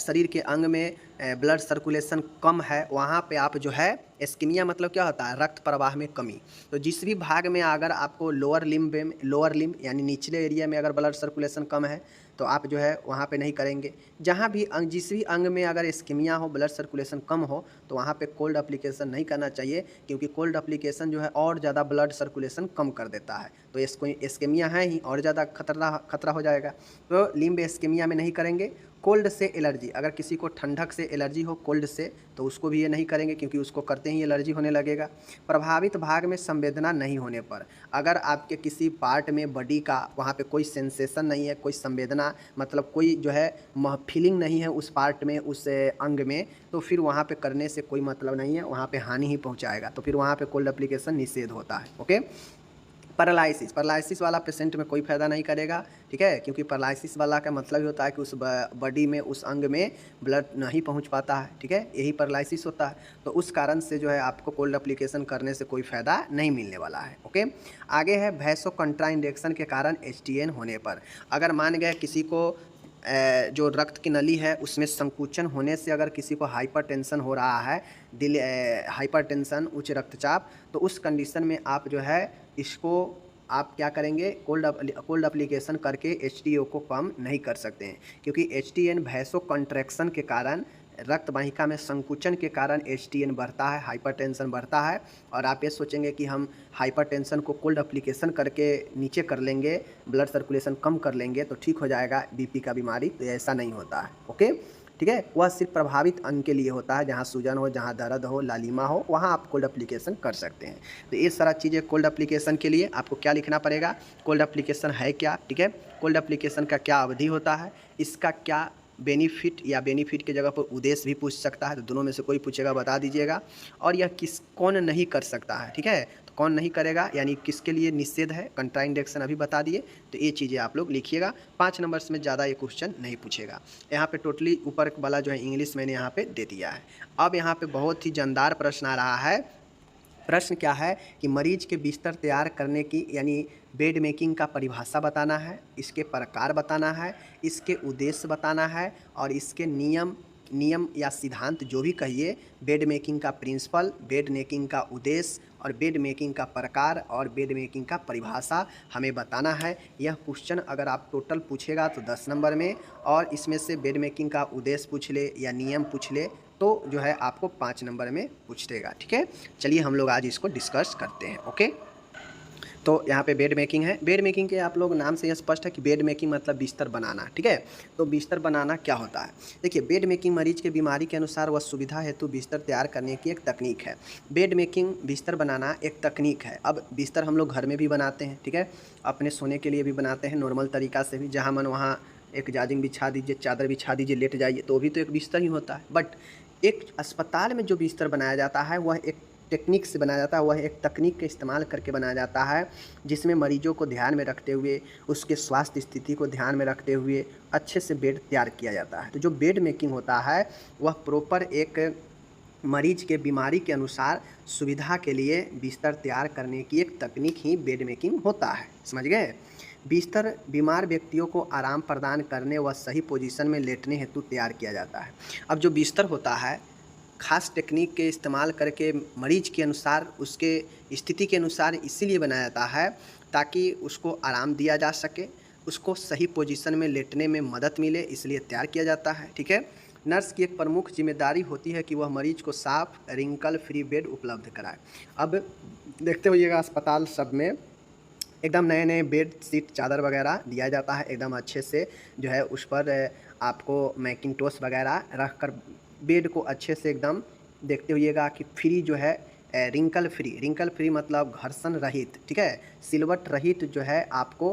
शरीर के अंग में ब्लड सर्कुलेशन कम है वहाँ पे आप जो है, एस्केमिया मतलब क्या होता है, रक्त प्रवाह में कमी। तो जिस भी भाग में अगर आपको लोअर लिम्ब यानी निचले एरिया में अगर ब्लड सर्कुलेशन कम है तो आप जो है वहाँ पे नहीं करेंगे। जहाँ भी जिस भी अंग में अगर एस्केमिया हो, ब्लड सर्कुलेशन कम हो, तो वहाँ पे कोल्ड एप्लीकेशन नहीं करना चाहिए, क्योंकि कोल्ड एप्लीकेशन जो है और ज़्यादा ब्लड सर्कुलेशन कम कर देता है। तो इसको एस्केमिया है ही, और ज़्यादा खतरा हो जाएगा। तो लिम्ब एस्केमिया में नहीं करेंगे। कोल्ड से एलर्जी, अगर किसी को ठंडक से एलर्जी हो, कोल्ड से, तो उसको भी ये नहीं करेंगे, क्योंकि उसको करते ही एलर्जी होने लगेगा। प्रभावित भाग में संवेदना नहीं होने पर, अगर आपके किसी पार्ट में बॉडी का वहाँ पे कोई सेंसेशन नहीं है, कोई संवेदना मतलब कोई जो है फीलिंग नहीं है उस पार्ट में, उस अंग में, तो फिर वहाँ पे करने से कोई मतलब नहीं है, वहाँ पे हानि ही पहुँचाएगा। तो फिर वहाँ पे कोल्ड एप्लीकेशन निषेध होता है। ओके। पैरालिसिस वाला पेशेंट में कोई फ़ायदा नहीं करेगा, ठीक है, क्योंकि पैरालिसिस वाला का मतलब ही होता है कि उस बॉडी में, उस अंग में ब्लड नहीं पहुंच पाता है, ठीक है, यही पैरालिसिस होता है। तो उस कारण से जो है आपको कोल्ड एप्लीकेशन करने से कोई फ़ायदा नहीं मिलने वाला है। ओके। आगे है वैसो कंट्राइंडेक्शन के कारण HTN होने पर, अगर मान गए किसी को जो रक्त की नली है उसमें संकुचन होने से अगर किसी को हाइपरटेंशन हो रहा है, दिल हाइपरटेंशन, उच्च रक्तचाप, तो उस कंडीशन में आप जो है इसको आप क्या करेंगे, कोल्ड एप्लीकेशन करके HTO को कम नहीं कर सकते हैं, क्योंकि HTN वैसो कंट्रैक्शन के कारण, रक्त वाहिका में संकुचन के कारण HTN बढ़ता है, हाइपरटेंशन बढ़ता है। और आप ये सोचेंगे कि हम हाइपरटेंशन को कोल्ड एप्लीकेशन करके नीचे कर लेंगे, ब्लड सर्कुलेशन कम कर लेंगे तो ठीक हो जाएगा BP का बीमारी, तो ऐसा नहीं होता है। ओके, ठीक है। वह सिर्फ प्रभावित अंग के लिए होता है, जहाँ सूजन हो, जहाँ दर्द हो, लालिमा हो, वहाँ आप कोल्ड एप्लीकेशन कर सकते हैं। तो ये सारा चीज़ें कोल्ड एप्लीकेशन के लिए आपको क्या लिखना पड़ेगा, कोल्ड एप्लीकेशन है क्या, ठीक है, कोल्ड एप्लीकेशन का क्या अवधि होता है, इसका क्या बेनिफिट, या बेनिफिट की जगह पर उद्देश्य भी पूछ सकता है, तो दोनों में से कोई पूछेगा बता दीजिएगा। और यह कौन नहीं कर सकता है, ठीक है, तो कौन नहीं करेगा, यानी किसके लिए निषेध है, कंट्राइंडेक्शन अभी बता दिए। तो ये चीज़ें आप लोग लिखिएगा, 5 नंबर्स में ज़्यादा ये क्वेश्चन नहीं पूछेगा। यहाँ पे टोटली ऊपर वाला जो है इंग्लिश मैंने यहाँ पे दे दिया है। अब यहाँ पे बहुत ही जानदार प्रश्न आ रहा है। प्रश्न क्या है कि मरीज के बिस्तर तैयार करने की, यानी बेड मेकिंग का परिभाषा बताना है, इसके प्रकार बताना है, इसके उद्देश्य बताना है, और इसके नियम या सिद्धांत जो भी कहिए, बेड मेकिंग का प्रिंसिपल, बेड मेकिंग का उद्देश्य, और बेड मेकिंग का प्रकार, और बेड मेकिंग का परिभाषा हमें बताना है। यह क्वेश्चन अगर आप टोटल पूछेगा तो 10 नंबर में, और इसमें से बेड मेकिंग का उद्देश्य पूछ ले या नियम पूछ ले तो जो है आपको 5 नंबर में पूछ देगा, ठीक है। चलिए हम लोग आज इसको डिस्कस करते हैं। ओके, तो यहाँ पे बेड मेकिंग है। बेड मेकिंग के आप लोग नाम से यह स्पष्ट है कि बेड मेकिंग मतलब बिस्तर बनाना, ठीक है। तो बिस्तर बनाना क्या होता है? देखिए, बेड मेकिंग मरीज के बीमारी के अनुसार व सुविधा हेतु बिस्तर तैयार करने की एक तकनीक है। बेड मेकिंग बिस्तर बनाना एक तकनीक है। अब बिस्तर हम लोग घर में भी बनाते हैं, ठीक है, अपने सोने के लिए भी बनाते हैं नॉर्मल तरीका से भी, जहाँ मन वहाँ एक जाजिम बिछा दीजिए, चादर बिछा दीजिए, लेट जाइए, तो भी तो एक बिस्तर ही होता है। बट एक अस्पताल में जो बिस्तर बनाया जाता है वह एक टेक्निक से बनाया जाता है, वह एक तकनीक का इस्तेमाल करके बनाया जाता है, जिसमें मरीजों को ध्यान में रखते हुए, उसके स्वास्थ्य स्थिति को ध्यान में रखते हुए अच्छे से बेड तैयार किया जाता है। तो जो बेड मेकिंग होता है वह प्रॉपर एक मरीज के बीमारी के अनुसार सुविधा के लिए बिस्तर तैयार करने की एक तकनीक ही बेड मेकिंग होता है। समझ गए? बिस्तर बीमार व्यक्तियों को आराम प्रदान करने व सही पोजीशन में लेटने हेतु तैयार किया जाता है। अब जो बिस्तर होता है खास टेक्निक के इस्तेमाल करके मरीज के अनुसार, उसके स्थिति के अनुसार इसीलिए बनाया जाता है ताकि उसको आराम दिया जा सके, उसको सही पोजीशन में लेटने में मदद मिले, इसलिए तैयार किया जाता है, ठीक है। नर्स की एक प्रमुख जिम्मेदारी होती है कि वह मरीज को साफ रिंकल फ्री बेड उपलब्ध कराए। अब देखते होइएगा अस्पताल सब में एकदम नए नए बेड शीट चादर वगैरह दिया जाता है, एकदम अच्छे से जो है उस पर आपको मैकिंटोश वगैरह रख कर बेड को अच्छे से एकदम देखते होइएगा कि फ्री जो है रिंकल फ्री मतलब घर्षण रहित, ठीक है, सिलवट रहित जो है आपको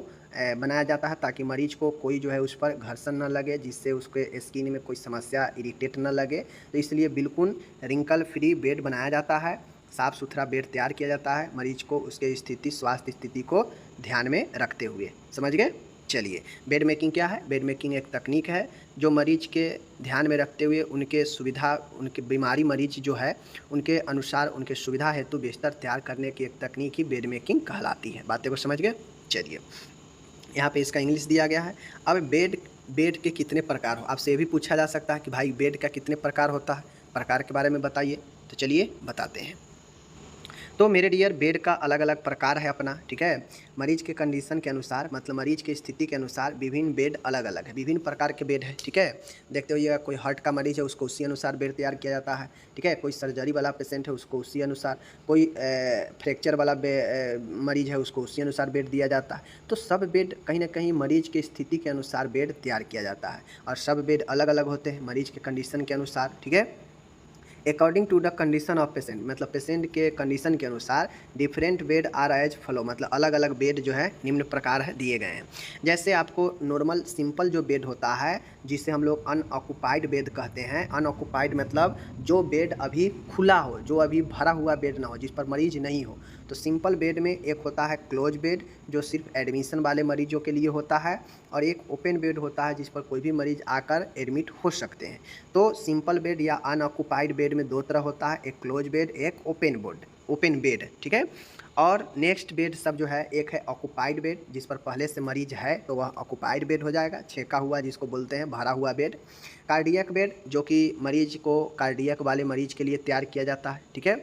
बनाया जाता है, ताकि मरीज को कोई जो है उस पर घर्षण न लगे, जिससे उसके स्किन में कोई समस्या इरिटेट न लगे। तो इसलिए बिल्कुल रिंकल फ्री बेड बनाया जाता है, साफ़ सुथरा बेड तैयार किया जाता है मरीज को उसके स्थिति, स्वास्थ्य स्थिति को ध्यान में रखते हुए। समझ गए? चलिए, बेड मेकिंग क्या है? बेड मेकिंग एक तकनीक है जो मरीज के ध्यान में रखते हुए उनके सुविधा, उनके बीमारी मरीज जो है उनके अनुसार उनके सुविधा हेतु बिस्तर तैयार करने की एक तकनीक ही बेड मेकिंग कहलाती है। बातें को समझ गए? चलिए, यहाँ पे इसका इंग्लिश दिया गया है। अब बेड के कितने प्रकार हो, आपसे ये भी पूछा जा सकता है कि भाई बेड का कितने प्रकार होता है, प्रकार के बारे में बताइए। तो चलिए बताते हैं। तो मेरे डियर, बेड का अलग अलग प्रकार है अपना, ठीक है। मरीज के कंडीशन के अनुसार, मतलब मरीज की स्थिति के अनुसार विभिन्न बेड अलग अलग है, विभिन्न प्रकार के बेड है, ठीक है। देखते होइएगा, कोई हार्ट का मरीज है उसको उसी अनुसार बेड तैयार किया जाता है, ठीक है। कोई सर्जरी वाला पेशेंट है उसको उसी अनुसार, कोई फ्रैक्चर वाला मरीज है उसको उसी अनुसार बेड दिया जाता है। तो सब बेड कहीं ना कहीं मरीज की स्थिति के अनुसार बेड तैयार किया जाता है, और सब बेड अलग अलग होते हैं मरीज के कंडीशन के अनुसार, ठीक है। According to the condition of patient, मतलब पेशेंट के कंडीशन के अनुसार different bed are as follow, मतलब अलग अलग बेड जो है निम्न प्रकार है दिए गए हैं। जैसे आपको नॉर्मल सिंपल जो बेड होता है जिसे हम लोग अनऑक्युपाइड बेड कहते हैं। अनऑक्युपाइड मतलब जो बेड अभी खुला हो, जो अभी भरा हुआ बेड ना हो, जिस पर मरीज नहीं हो। तो सिंपल बेड में एक होता है क्लोज बेड जो सिर्फ एडमिशन वाले मरीजों के लिए होता है, और एक ओपन बेड होता है जिस पर कोई भी मरीज आकर एडमिट हो सकते हैं। तो सिंपल बेड या अनऑक्युपाइड बेड में दो तरह होता है, एक क्लोज बेड, एक ओपन बेड, ठीक है। और नेक्स्ट बेड सब जो है, एक है ऑक्युपाइड बेड जिस पर पहले से मरीज है तो वह ऑक्युपाइड बेड हो जाएगा, छेका हुआ जिसको बोलते हैं, भरा हुआ बेड। कार्डियक बेड जो कि मरीज को, कार्डियक वाले मरीज के लिए तैयार किया जाता है, ठीक है,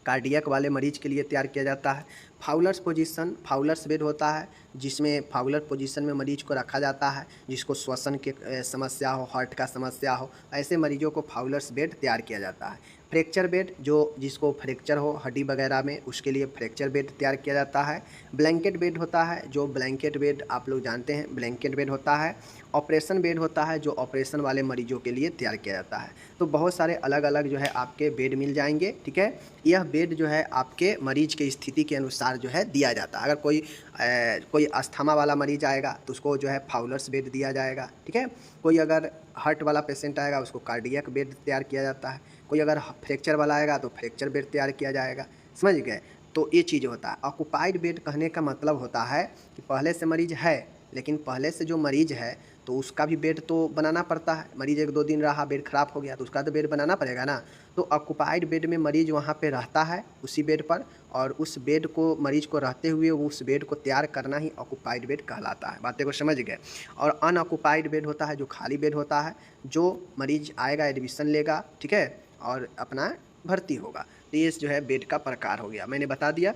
कार्डियक वाले मरीज के लिए तैयार किया जाता है। फाउलर्स पोजीशन, फाउलर्स बेड होता है जिसमें फाउलर पोजीशन में मरीज को रखा जाता है, जिसको श्वसन के समस्या हो, हार्ट का समस्या हो, ऐसे मरीजों को फाउलर्स बेड तैयार किया जाता है। फ्रैक्चर बेड जो जिसको फ्रैक्चर हो हड्डी वगैरह में, उसके लिए फ्रैक्चर बेड तैयार किया जाता है। ब्लैंकेट बेड होता है, जो ब्लैंकेट बेड आप लोग जानते हैं, ब्लैंकेट बेड होता है। ऑपरेशन बेड होता है जो ऑपरेशन वाले मरीजों के लिए तैयार किया जाता है। तो बहुत सारे अलग अलग जो है आपके बेड मिल जाएंगे, ठीक है। यह बेड जो है आपके मरीज के स्थिति के अनुसार जो है दिया जाता है। अगर कोई अस्थमा वाला मरीज आएगा तो उसको जो है फाउलर्स बेड दिया जाएगा, ठीक है। कोई अगर हार्ट वाला पेशेंट आएगा उसको कार्डियक बेड तैयार किया जाता है। कोई अगर फ्रैक्चर वाला आएगा तो फ्रैक्चर बेड तैयार किया जाएगा। समझ गए? तो ये चीज़ होता है। ऑक्युपाइड बेड कहने का मतलब होता है कि पहले से मरीज है, लेकिन पहले से जो मरीज है तो उसका भी बेड तो बनाना पड़ता है। मरीज 1-2 दिन रहा, बेड ख़राब हो गया तो उसका तो बेड बनाना पड़ेगा ना। तो ऑक्युपाइड बेड में मरीज वहाँ पे रहता है उसी बेड पर, और उस बेड को, मरीज को रहते हुए उस बेड को तैयार करना ही ऑक्युपाइड बेड कहलाता है। बातें को समझ गए? और अनऑक्युपाइड बेड होता है जो खाली बेड होता है, जो मरीज आएगा एडमिशन लेगा, ठीक है, और अपना भर्ती होगा। तो ये जो है बेड का प्रकार हो गया, मैंने बता दिया।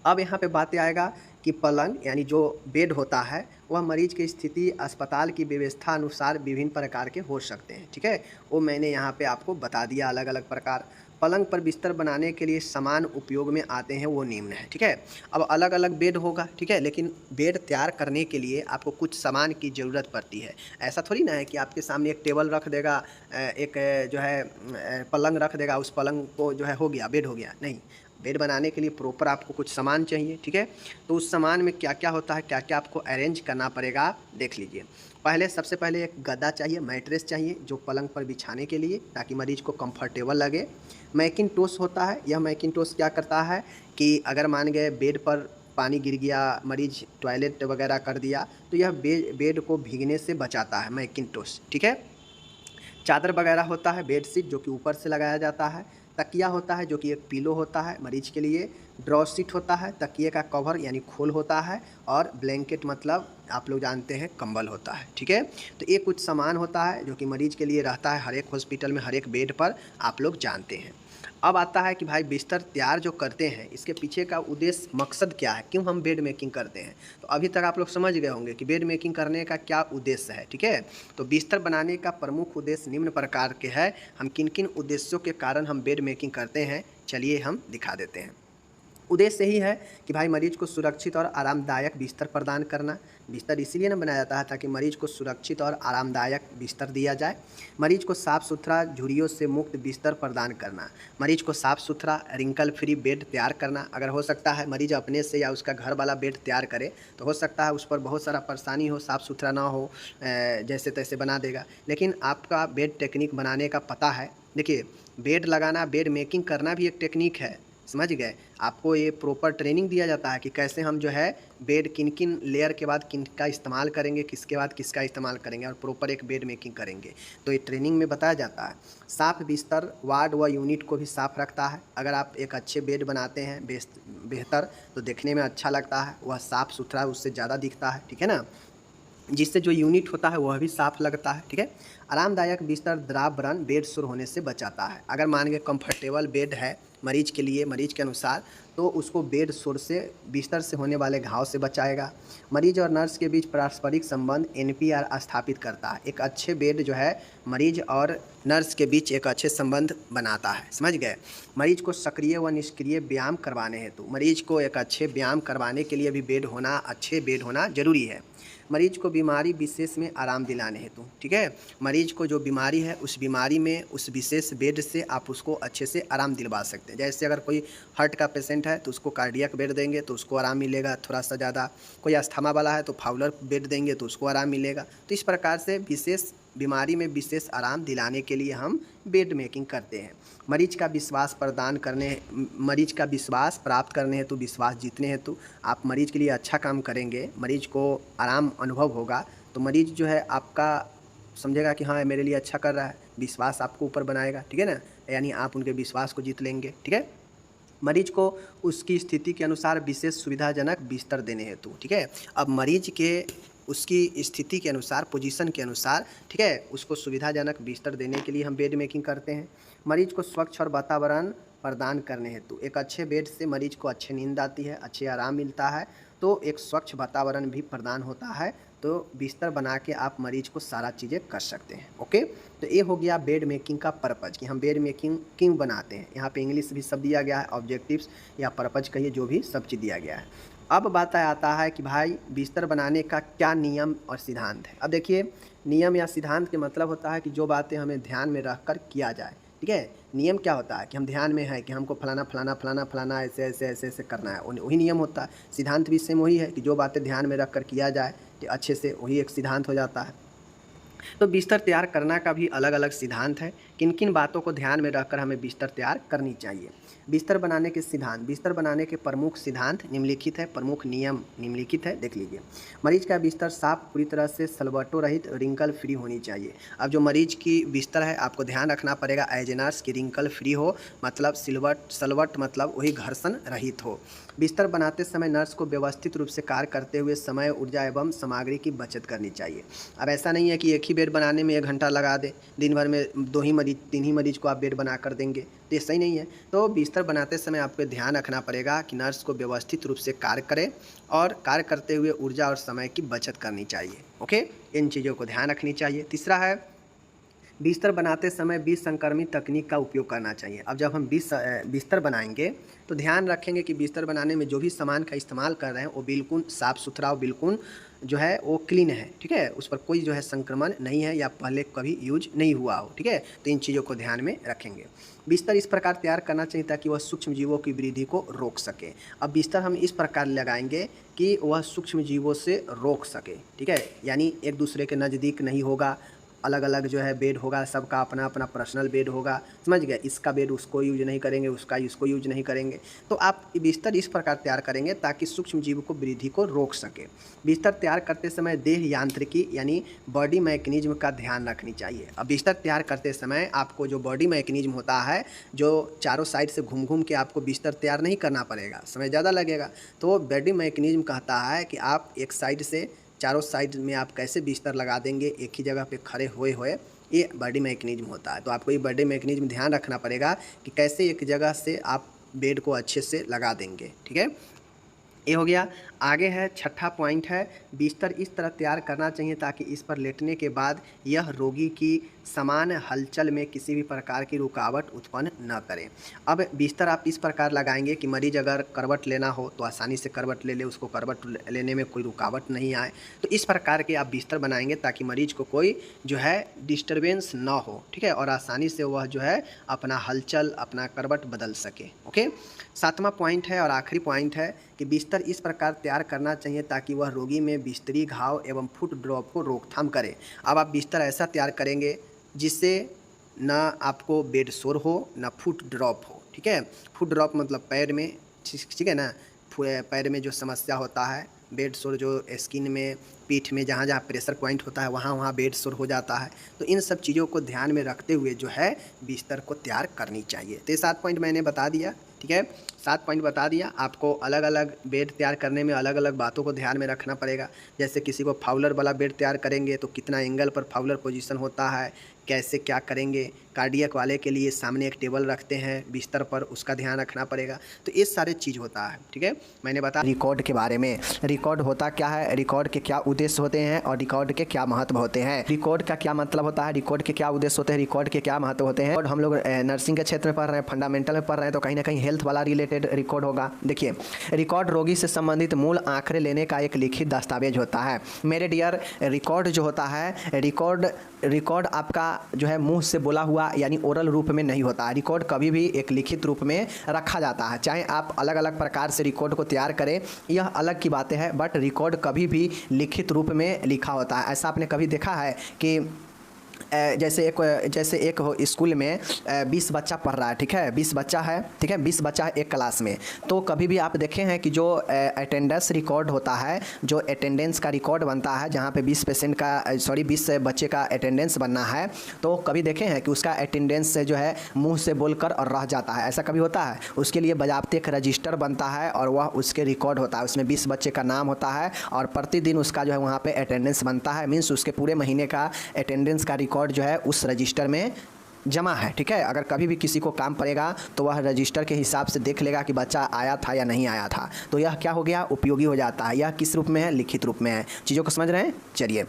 अब यहाँ पे बातें आएगा कि पलंग, यानी जो बेड होता है वह मरीज की स्थिति, अस्पताल की व्यवस्था अनुसार विभिन्न प्रकार के हो सकते हैं, ठीक है। वो मैंने यहाँ पे आपको बता दिया अलग अलग प्रकार। पलंग पर बिस्तर बनाने के लिए सामान उपयोग में आते हैं वो निम्न है, ठीक है। अब अलग अलग बेड होगा, ठीक है, लेकिन बेड तैयार करने के लिए आपको कुछ सामान की ज़रूरत पड़ती है। ऐसा थोड़ी ना है कि आपके सामने एक टेबल रख देगा, एक जो है पलंग रख देगा, उस पलंग को जो है हो गया बेड हो गया, नहीं। बेड बनाने के लिए प्रॉपर आपको कुछ सामान चाहिए, ठीक है। तो उस सामान में क्या क्या होता है, क्या क्या आपको अरेंज करना पड़ेगा, देख लीजिए। पहले सबसे पहले एक गद्दा चाहिए, मैट्रेस चाहिए जो पलंग पर बिछाने के लिए, ताकि मरीज़ को कंफर्टेबल लगे। मैकिंटोश होता है, यह मैकिंटोश क्या करता है कि अगर मान गए बेड पर पानी गिर गया, मरीज़ टॉयलेट वगैरह कर दिया, तो यह बेड को भीगने से बचाता है मैकिंटोश, ठीक है। चादर वगैरह होता है, बेडशीट जो कि ऊपर से लगाया जाता है। तकिया होता है जो कि एक पिलो होता है मरीज़ के लिए। ड्रॉ शीट होता है, तकिए का कवर यानी खोल होता है। और ब्लैंकेट मतलब आप लोग जानते हैं कंबल होता है, ठीक है। तो ये कुछ सामान होता है जो कि मरीज़ के लिए रहता है हर एक हॉस्पिटल में, हर एक बेड पर, आप लोग जानते हैं। अब आता है कि भाई बिस्तर तैयार जो करते हैं इसके पीछे का उद्देश्य, मकसद क्या है, क्यों हम बेड मेकिंग करते हैं। तो अभी तक आप लोग समझ गए होंगे कि बेड मेकिंग करने का क्या उद्देश्य है, ठीक है। तो बिस्तर बनाने का प्रमुख उद्देश्य निम्न प्रकार के है। हम किन किन उद्देश्यों के कारण हम बेड मेकिंग करते हैं, चलिए हम दिखा देते हैं। उद्देश्य यही है कि भाई मरीज़ को सुरक्षित और आरामदायक बिस्तर प्रदान करना। बिस्तर इसीलिए ना बनाया जाता है ताकि मरीज़ को सुरक्षित और आरामदायक बिस्तर दिया जाए। मरीज़ को साफ़ सुथरा झुर्रियों से मुक्त बिस्तर प्रदान करना। मरीज़ को साफ़ सुथरा रिंकल फ्री बेड तैयार करना। अगर हो सकता है मरीज़ अपने से या उसका घर वाला बेड तैयार करे तो हो सकता है उस पर बहुत सारा परेशानी हो, साफ़ सुथरा ना हो, जैसे तैसे बना देगा। लेकिन आपका बेड टेक्निक बनाने का पता है, देखिए बेड लगाना, बेड मेकिंग करना भी एक टेक्निक है, समझ गए। आपको ये प्रॉपर ट्रेनिंग दिया जाता है कि कैसे हम जो है बेड किन किन लेयर के बाद किन का इस्तेमाल करेंगे, किसके बाद किसका इस्तेमाल करेंगे, और प्रॉपर एक बेड मेकिंग करेंगे। तो ये ट्रेनिंग में बताया जाता है। साफ़ बिस्तर वार्ड व यूनिट को भी साफ़ रखता है। अगर आप एक अच्छे बेड बनाते हैं बेहतर, तो देखने में अच्छा लगता है, वह साफ़ सुथरा उससे ज़्यादा दिखता है, ठीक है ना। जिससे जो यूनिट होता है वह भी साफ़ लगता है, ठीक है। आरामदायक बिस्तर द्रावरण बेड शोर होने से बचाता है। अगर मान के कंफर्टेबल बेड है मरीज़ के लिए, मरीज़ के अनुसार, तो उसको बेड शोर से, बिस्तर से होने वाले घाव से बचाएगा। मरीज़ और नर्स के बीच पारस्परिक संबंध एनपीआर स्थापित करता है। एक अच्छे बेड जो है मरीज़ और नर्स के बीच एक अच्छे संबंध बनाता है, समझ गए। मरीज़ को सक्रिय व निष्क्रिय व्यायाम करवाने हेतु, मरीज़ को एक अच्छे व्यायाम करवाने के लिए भी बेड होना, अच्छे बेड होना ज़रूरी है। मरीज को बीमारी विशेष में आराम दिलाने हेतु, ठीक है। मरीज को जो बीमारी है उस बीमारी में उस विशेष बेड से आप उसको अच्छे से आराम दिलवा सकते हैं। जैसे अगर कोई हार्ट का पेशेंट है तो उसको कार्डियक बेड देंगे तो उसको आराम मिलेगा थोड़ा सा ज़्यादा। कोई अस्थमा वाला है तो फाउलर बेड देंगे तो उसको आराम मिलेगा। तो इस प्रकार से विशेष बीमारी में विशेष आराम दिलाने के लिए हम बेड मेकिंग करते हैं। मरीज का विश्वास प्रदान करने, मरीज का विश्वास प्राप्त करने हेतु, विश्वास जीतने हेतु आप मरीज के लिए अच्छा काम करेंगे, मरीज को आराम अनुभव होगा, तो मरीज जो है आपका समझेगा कि हाँ मेरे लिए अच्छा कर रहा है, विश्वास आपको ऊपर बनाएगा, ठीक है ना। यानी आप उनके विश्वास को जीत लेंगे, ठीक है। मरीज को उसकी स्थिति के अनुसार विशेष सुविधाजनक बिस्तर देने हेतु, ठीक है। अब मरीज के उसकी स्थिति के अनुसार, पोजीशन के अनुसार, ठीक है, उसको सुविधाजनक बिस्तर देने के लिए हम बेड मेकिंग करते हैं। मरीज को स्वच्छ और वातावरण प्रदान करने हेतु, एक अच्छे बेड से मरीज को अच्छी नींद आती है, अच्छे आराम मिलता है, तो एक स्वच्छ वातावरण भी प्रदान होता है। तो बिस्तर बना के आप मरीज को सारा चीज़ें कर सकते हैं, ओके। तो ये हो गया बेड मेकिंग का पर्पज़ कि हम बेड मेकिंग क्यों बनाते हैं। यहाँ पे इंग्लिश भी सब दिया गया है, ऑब्जेक्टिव्स या पर्पज़ कहिए, जो भी सब चीज़ दिया गया है। अब बात आता है कि भाई बिस्तर बनाने का क्या नियम और सिद्धांत है। अब देखिए, नियम या सिद्धांत के मतलब होता है कि जो बातें हमें ध्यान में रख कर किया जाए, ठीक है। नियम क्या होता है कि हम ध्यान में है कि हमको फलाना फलाना फलाना फलाना ऐसे ऐसे ऐसे ऐसे करना है, वही नियम होता है। सिद्धांत भी सेम वही है कि जो बातें ध्यान में रख कर किया जाए कि अच्छे से, वही एक सिद्धांत हो जाता है। तो बिस्तर तैयार करना का भी अलग अलग सिद्धांत है। किन किन बातों को ध्यान में रखकर हमें बिस्तर तैयार करनी चाहिए। बिस्तर बनाने के सिद्धांत, बिस्तर बनाने के प्रमुख सिद्धांत निम्नलिखित है, प्रमुख नियम निम्नलिखित है, देख लीजिए। मरीज का बिस्तर साफ, पूरी तरह से सलवटों रहित, रिंकल फ्री होनी चाहिए। अब जो मरीज की बिस्तर है आपको ध्यान रखना पड़ेगा एज ए नर्स की रिंकल फ्री हो, मतलब सलवट मतलब वही घर्षण रहित हो। बिस्तर बनाते समय नर्स को व्यवस्थित रूप से कार्य करते हुए समय, ऊर्जा एवं सामग्री की बचत करनी चाहिए। अब ऐसा नहीं है कि एक ही बेड बनाने में 1 घंटा लगा दे, दिन भर में 2 ही मरीज 3 ही मरीज को आप बेड बना कर देंगे, तो ये सही नहीं है। तो बिस्तर बनाते समय आपको ध्यान रखना पड़ेगा कि नर्स को व्यवस्थित रूप से कार्य करें और कार्य करते हुए ऊर्जा और समय की बचत करनी चाहिए, ओके। इन चीज़ों को ध्यान रखनी चाहिए। तीसरा है बिस्तर बनाते समय बीज संक्रमित तकनीक का उपयोग करना चाहिए। अब जब हम बिस्तर बनाएंगे तो ध्यान रखेंगे कि बिस्तर बनाने में जो भी सामान का इस्तेमाल कर रहे हैं वो बिल्कुल साफ़ सुथरा और बिल्कुल जो है वो क्लीन है, ठीक है, उस पर कोई जो है संक्रमण नहीं है या पहले कभी यूज नहीं हुआ हो, ठीक है। तो इन चीज़ों को ध्यान में रखेंगे। बिस्तर इस प्रकार तैयार करना चाहिए ताकि वह सूक्ष्म जीवों की वृद्धि को रोक सके। अब बिस्तर हम इस प्रकार लगाएंगे कि वह सूक्ष्म जीवों से रोक सके, ठीक है, यानी एक दूसरे के नज़दीक नहीं होगा, अलग अलग जो है बेड होगा, सबका अपना अपना पर्सनल बेड होगा, समझ गए, इसका बेड उसको यूज नहीं करेंगे, उसका इसको यूज नहीं करेंगे। तो आप बिस्तर इस प्रकार तैयार करेंगे ताकि सूक्ष्म जीव को वृद्धि को रोक सके। बिस्तर तैयार करते समय देह यांत्रिकी यानी बॉडी मैकेनिज्म का ध्यान रखनी चाहिए। अब बिस्तर तैयार करते समय आपको जो बॉडी मैकेनिज्म होता है, जो चारों साइड से घूम घूम के आपको बिस्तर तैयार नहीं करना पड़ेगा, समय ज़्यादा लगेगा। तो बॉडी मैकेनिज्म कहता है कि आप एक साइड से चारों साइड में आप कैसे बिस्तर लगा देंगे एक ही जगह पे खड़े हुए हुए, ये बॉडी मैकेनिज्म होता है। तो आपको ये बॉडी मैकेनिज्म ध्यान रखना पड़ेगा कि कैसे एक जगह से आप बेड को अच्छे से लगा देंगे, ठीक है। ये हो गया। आगे है छठा पॉइंट है, बिस्तर इस तरह तैयार करना चाहिए ताकि इस पर लेटने के बाद यह रोगी की समान हलचल में किसी भी प्रकार की रुकावट उत्पन्न न करे। अब बिस्तर आप इस प्रकार लगाएंगे कि मरीज अगर करवट लेना हो तो आसानी से करवट ले ले, उसको करवट लेने में कोई रुकावट नहीं आए। तो इस प्रकार के आप बिस्तर बनाएंगे ताकि मरीज को कोई जो है डिस्टर्बेंस ना हो, ठीक है, और आसानी से वह जो है अपना हलचल अपना करवट बदल सके। ओके, सातवां पॉइंट है और आखिरी पॉइंट है कि बिस्तर इस प्रकार तैयार करना चाहिए ताकि वह रोगी में बिस्तरी घाव एवं फुट ड्रॉप को रोकथाम करे। अब आप बिस्तर ऐसा तैयार करेंगे जिससे ना आपको बेड सोर हो ना फुट ड्रॉप हो, ठीक है। फुट ड्रॉप मतलब पैर में, ठीक है ना, पैर में जो समस्या होता है, बेड सोर जो स्किन में, पीठ में जहाँ जहाँ प्रेशर पॉइंट होता है वहाँ वहाँ बेड सोर हो जाता है। तो इन सब चीज़ों को ध्यान में रखते हुए जो है बिस्तर को तैयार करनी चाहिए। तो ये 7 पॉइंट मैंने बता दिया, ठीक है, 7 पॉइंट बता दिया। आपको अलग अलग बेड तैयार करने में अलग अलग बातों को ध्यान में रखना पड़ेगा। जैसे किसी को फाउलर वाला बेड तैयार करेंगे तो कितना एंगल पर फाउलर पोजीशन होता है, कैसे क्या करेंगे। कार्डियक वाले के लिए सामने एक टेबल रखते हैं बिस्तर पर, उसका ध्यान रखना पड़ेगा। तो ये सारे चीज़ होता है, ठीक है। मैंने बताया रिकॉर्ड के बारे में, रिकॉर्ड होता क्या है, रिकॉर्ड के क्या उद्देश्य होते हैं और रिकॉर्ड के क्या महत्व होते हैं। रिकॉर्ड का क्या मतलब होता है, रिकॉर्ड के क्या उद्देश्य होते हैं, रिकॉर्ड के क्या महत्व होते हैं। और हम लोग नर्सिंग के क्षेत्र में पढ़ रहे हैं, फंडामेंटल में पढ़ रहे हैं, तो कहीं ना कहीं हेल्थ वाला रिलेटेड रिकॉर्ड होगा। देखिए, रिकॉर्ड रोगी से संबंधित मूल आंकड़े लेने का एक लिखित दस्तावेज होता है। मेरे डियर, रिकॉर्ड जो होता है, रिकॉर्ड आपका जो है मुंह से बोला हुआ यानी ओरल रूप में नहीं होता है। रिकॉर्ड कभी भी एक लिखित रूप में रखा जाता है। चाहे आप अलग अलग प्रकार से रिकॉर्ड को तैयार करें, यह अलग की बातें हैं, बट रिकॉर्ड कभी भी लिखित रूप में लिखा होता है। ऐसा आपने कभी देखा है कि जैसे एक हो स्कूल में 20 बच्चा पढ़ रहा है, ठीक है, 20 बच्चा है, ठीक है, 20 बच्चा है एक क्लास में। तो कभी भी आप देखे हैं कि जो अटेंडेंस रिकॉर्ड होता है, जो अटेंडेंस का रिकॉर्ड बनता है, जहाँ पे 20 बच्चे का अटेंडेंस बनना है, तो कभी देखे हैं कि उसका अटेंडेंस जो है मुंह से बोलकर और रह जाता है, ऐसा कभी होता है। उसके लिए बजाबते एक रजिस्टर बनता है और वह उसके रिकॉर्ड होता है, उसमें 20 बच्चे का नाम होता है और प्रतिदिन उसका जो है वहाँ पर अटेंडेंस बनता है। मीन्स उसके पूरे महीने का अटेंडेंस का रिकॉर्ड जो है उस रजिस्टर में जमा है, ठीक है। अगर कभी भी किसी को काम पड़ेगा तो वह रजिस्टर के हिसाब से देख लेगा कि बच्चा आया था या नहीं आया था। तो यह क्या हो गया, उपयोगी हो जाता है। यह किस रूप में है, लिखित रूप में है। चीज़ों को समझ रहे हैं, चलिए।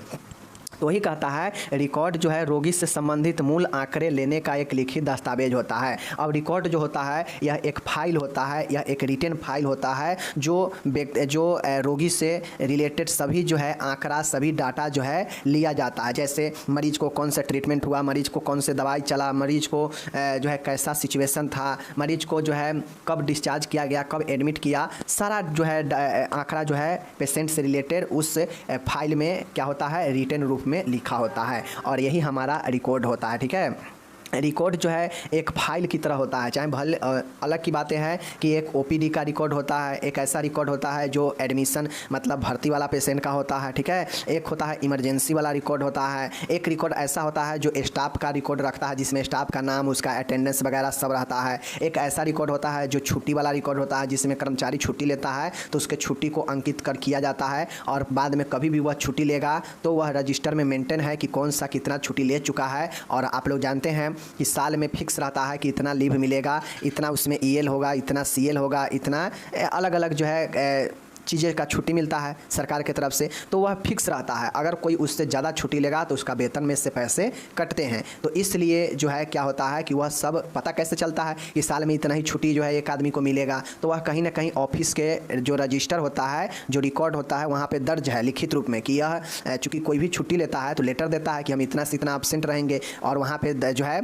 तो वही कहता है, रिकॉर्ड जो है रोगी से संबंधित मूल आंकड़े लेने का एक लिखित दस्तावेज होता है। अब रिकॉर्ड जो होता है यह एक फाइल होता है, यह एक रिटन फाइल होता है जो रोगी से रिलेटेड सभी जो है आंकड़ा, सभी डाटा जो है लिया जाता है। जैसे मरीज को कौन सा ट्रीटमेंट हुआ, मरीज को कौन से दवाई चला, मरीज को जो है कैसा सिचुएशन था, मरीज को जो है कब डिस्चार्ज किया गया, कब एडमिट किया, सारा जो है आंकड़ा जो है पेशेंट से रिलेटेड उस फाइल में क्या होता है, रिटन रूप में लिखा होता है। और यही हमारा रिकॉर्ड होता है, ठीक है। रिकॉर्ड जो है एक फाइल की तरह होता है। चाहे भले अलग की बातें हैं कि एक ओपीडी का रिकॉर्ड होता है, एक ऐसा रिकॉर्ड होता है जो एडमिशन मतलब भर्ती वाला पेशेंट का होता है, ठीक है। एक होता है इमरजेंसी वाला रिकॉर्ड होता है। एक रिकॉर्ड ऐसा होता है जो स्टाफ का रिकॉर्ड रखता है, जिसमें स्टाफ का नाम, उसका अटेंडेंस वगैरह सब रहता है। एक ऐसा रिकॉर्ड होता है जो छुट्टी वाला रिकॉर्ड होता है, जिसमें कर्मचारी छुट्टी लेता है तो उसके छुट्टी को अंकित कर किया जाता है और बाद में कभी भी वह छुट्टी लेगा तो वह रजिस्टर में मेंटेन है कि कौन सा कितना छुट्टी ले चुका है। और आप लोग जानते हैं कि साल में फिक्स रहता है कि इतना लीव मिलेगा, इतना उसमें ईएल होगा, इतना सीएल होगा, इतना अलग अलग जो है चीज़ें का छुट्टी मिलता है सरकार की तरफ से, तो वह फिक्स रहता है। अगर कोई उससे ज़्यादा छुट्टी लेगा तो उसका वेतन में से पैसे कटते हैं। तो इसलिए जो है क्या होता है कि वह सब पता कैसे चलता है कि साल में इतना ही छुट्टी जो है एक आदमी को मिलेगा, तो वह कहीं ना कहीं ऑफिस के जो रजिस्टर होता है, जो रिकॉर्ड होता है, वहाँ पर दर्ज है लिखित रूप में कि यह चूँकि कोई भी छुट्टी लेता है तो लेटर देता है कि हम इतना से इतना एब्सेंट रहेंगे, और वहाँ पर जो है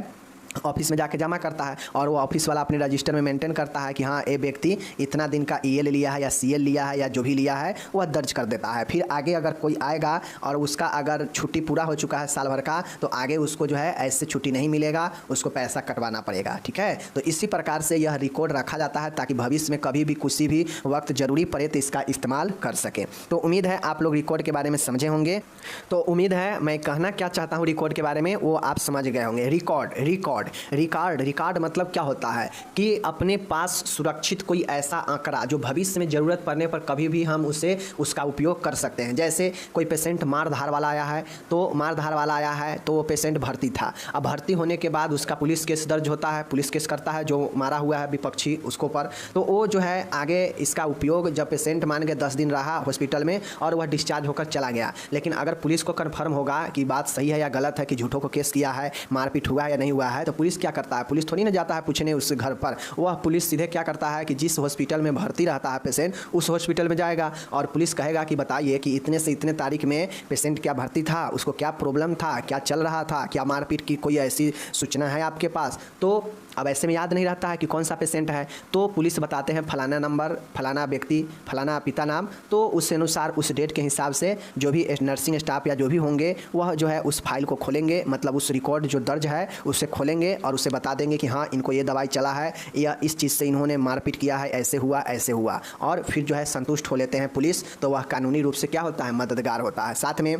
ऑफिस में जाके जमा करता है, और वो ऑफिस वाला अपने रजिस्टर में मेंटेन करता है कि हाँ ये व्यक्ति इतना दिन का ईएल लिया है या सीएल लिया है या जो भी लिया है वह दर्ज कर देता है। फिर आगे अगर कोई आएगा और उसका अगर छुट्टी पूरा हो चुका है साल भर का, तो आगे उसको जो है ऐसे छुट्टी नहीं मिलेगा, उसको पैसा कटवाना पड़ेगा। ठीक है, तो इसी प्रकार से यह रिकॉर्ड रखा जाता है ताकि भविष्य में कभी भी किसी भी वक्त ज़रूरी पड़े तो इसका इस्तेमाल कर सके। तो उम्मीद है आप लोग रिकॉर्ड के बारे में समझे होंगे। तो उम्मीद है मैं कहना क्या चाहता हूँ रिकॉर्ड के बारे में वो आप समझ गए होंगे। रिकॉर्ड मतलब क्या होता है कि अपने पास सुरक्षित कोई ऐसा आंकड़ा जो भविष्य में ज़रूरत पड़ने पर कभी भी हम उसका उपयोग कर सकते हैं। जैसे कोई पेशेंट मार धाड़ वाला आया है, तो वो पेशेंट भर्ती था। अब भर्ती होने के बाद उसका पुलिस केस दर्ज होता है, पुलिस केस करता है जो मारा हुआ है विपक्षी उसको पर, तो वो जो है आगे इसका उपयोग जब पेशेंट मान के 10 दिन रहा हॉस्पिटल में और वह डिस्चार्ज होकर चला गया, लेकिन अगर पुलिस को कन्फर्म होगा कि बात सही है या गलत है, कि झूठों को केस किया है, मारपीट हुआ है या नहीं हुआ है, तो पुलिस क्या करता है, पुलिस थोड़ी ना जाता है पूछने उस घर पर। वह पुलिस सीधे क्या करता है कि जिस हॉस्पिटल में भर्ती रहता है पेशेंट, उस हॉस्पिटल में जाएगा और पुलिस कहेगा कि बताइए कि इतने से इतने तारीख में पेशेंट क्या भर्ती था, उसको क्या प्रॉब्लम था, क्या चल रहा था, क्या मारपीट की कोई ऐसी सूचना है आपके पास। तो अब ऐसे में याद नहीं रहता है कि कौन सा पेशेंट है, तो पुलिस बताते हैं फलाना नंबर, फलाना व्यक्ति, फलाना पिता नाम, तो उस अनुसार उस डेट के हिसाब से जो भी नर्सिंग स्टाफ या जो भी होंगे वह जो है उस फाइल को खोलेंगे, मतलब उस रिकॉर्ड जो दर्ज है उसे खोलेंगे और उसे बता देंगे कि हाँ इनको ये दवाई चला है या इस चीज़ से इन्होंने मारपीट किया है, ऐसे हुआ, और फिर जो है संतुष्ट हो लेते हैं पुलिस। तो वह कानूनी रूप से क्या होता है, मददगार होता है। साथ में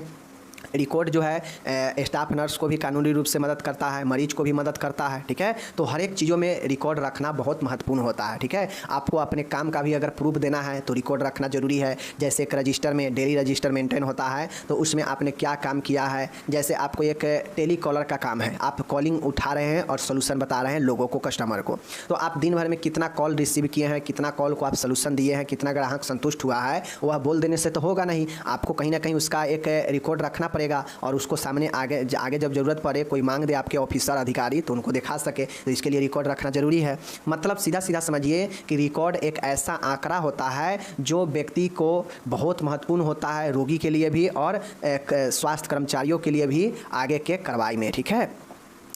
रिकॉर्ड जो है स्टाफ नर्स को भी कानूनी रूप से मदद करता है, मरीज को भी मदद करता है। ठीक है, तो हर एक चीज़ों में रिकॉर्ड रखना बहुत महत्वपूर्ण होता है। ठीक है, आपको अपने काम का भी अगर प्रूफ देना है तो रिकॉर्ड रखना जरूरी है। जैसे एक रजिस्टर में डेली रजिस्टर मेंटेन होता है, तो उसमें आपने क्या काम किया है। जैसे आपको एक टेली कॉलर का काम है, आप कॉलिंग उठा रहे हैं और सोल्यूशन बता रहे हैं लोगों को, कस्टमर को, तो आप दिन भर में कितना कॉल रिसीव किए हैं, कितना कॉल को आप सोल्यूशन दिए हैं, कितना ग्राहक संतुष्ट हुआ है, वह बोल देने से तो होगा नहीं, आपको कहीं ना कहीं उसका एक रिकॉर्ड रखना पड़ेगा और उसको सामने आगे जब ज़रूरत पड़े, कोई मांग दे आपके ऑफिसर अधिकारी, तो उनको दिखा सके, तो इसके लिए रिकॉर्ड रखना जरूरी है। मतलब सीधा सीधा समझिए कि रिकॉर्ड एक ऐसा आंकड़ा होता है जो व्यक्ति को बहुत महत्वपूर्ण होता है, रोगी के लिए भी और स्वास्थ्य कर्मचारियों के लिए भी आगे के कार्रवाई में। ठीक है,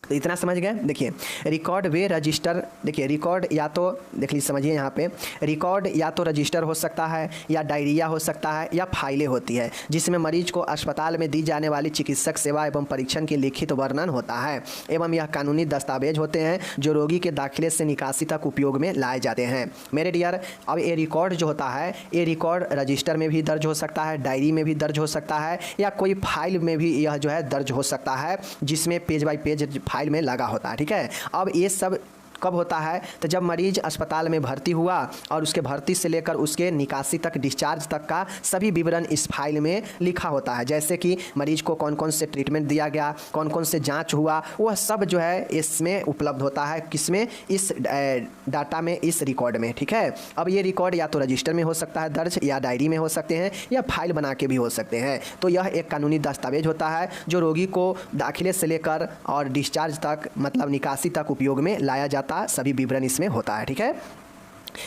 तो इतना समझ गए। देखिए रिकॉर्ड वे रजिस्टर, देखिए रिकॉर्ड या तो देख लीजिए, समझिए यहाँ पे रिकॉर्ड या तो रजिस्टर हो सकता है या डायरिया हो सकता है या फाइलें होती है, जिसमें मरीज को अस्पताल में दी जाने वाली चिकित्सक सेवा एवं परीक्षण की लिखित वर्णन होता है, एवं यह कानूनी दस्तावेज होते हैं जो रोगी के दाखिले से निकासी तक उपयोग में लाए जाते हैं। मेरे डियर, अब ये रिकॉर्ड जो होता है, ये रिकॉर्ड रजिस्टर में भी दर्ज हो सकता है, डायरी में भी दर्ज हो सकता है, या कोई फाइल में भी यह जो है दर्ज हो सकता है, जिसमें पेज बाय पेज फाइल में लगा होता है। ठीक है, अब ये सब कब होता है, तो जब मरीज अस्पताल में भर्ती हुआ और उसके भर्ती से लेकर उसके निकासी तक, डिस्चार्ज तक का सभी विवरण इस फाइल में लिखा होता है। जैसे कि मरीज को कौन कौन से ट्रीटमेंट दिया गया, कौन कौन से जांच हुआ, वह सब जो है इसमें उपलब्ध होता है। किसमें, इस डाटा में, इस रिकॉर्ड में। ठीक है, अब ये रिकॉर्ड या तो रजिस्टर में हो सकता है दर्ज, या डायरी में हो सकते हैं, या फाइल बना के भी हो सकते हैं। तो यह एक कानूनी दस्तावेज होता है जो रोगी को दाखिले से लेकर और डिस्चार्ज तक, मतलब निकासी तक उपयोग में लाया जाता, सभी विवरण इसमें होता है। ठीक है,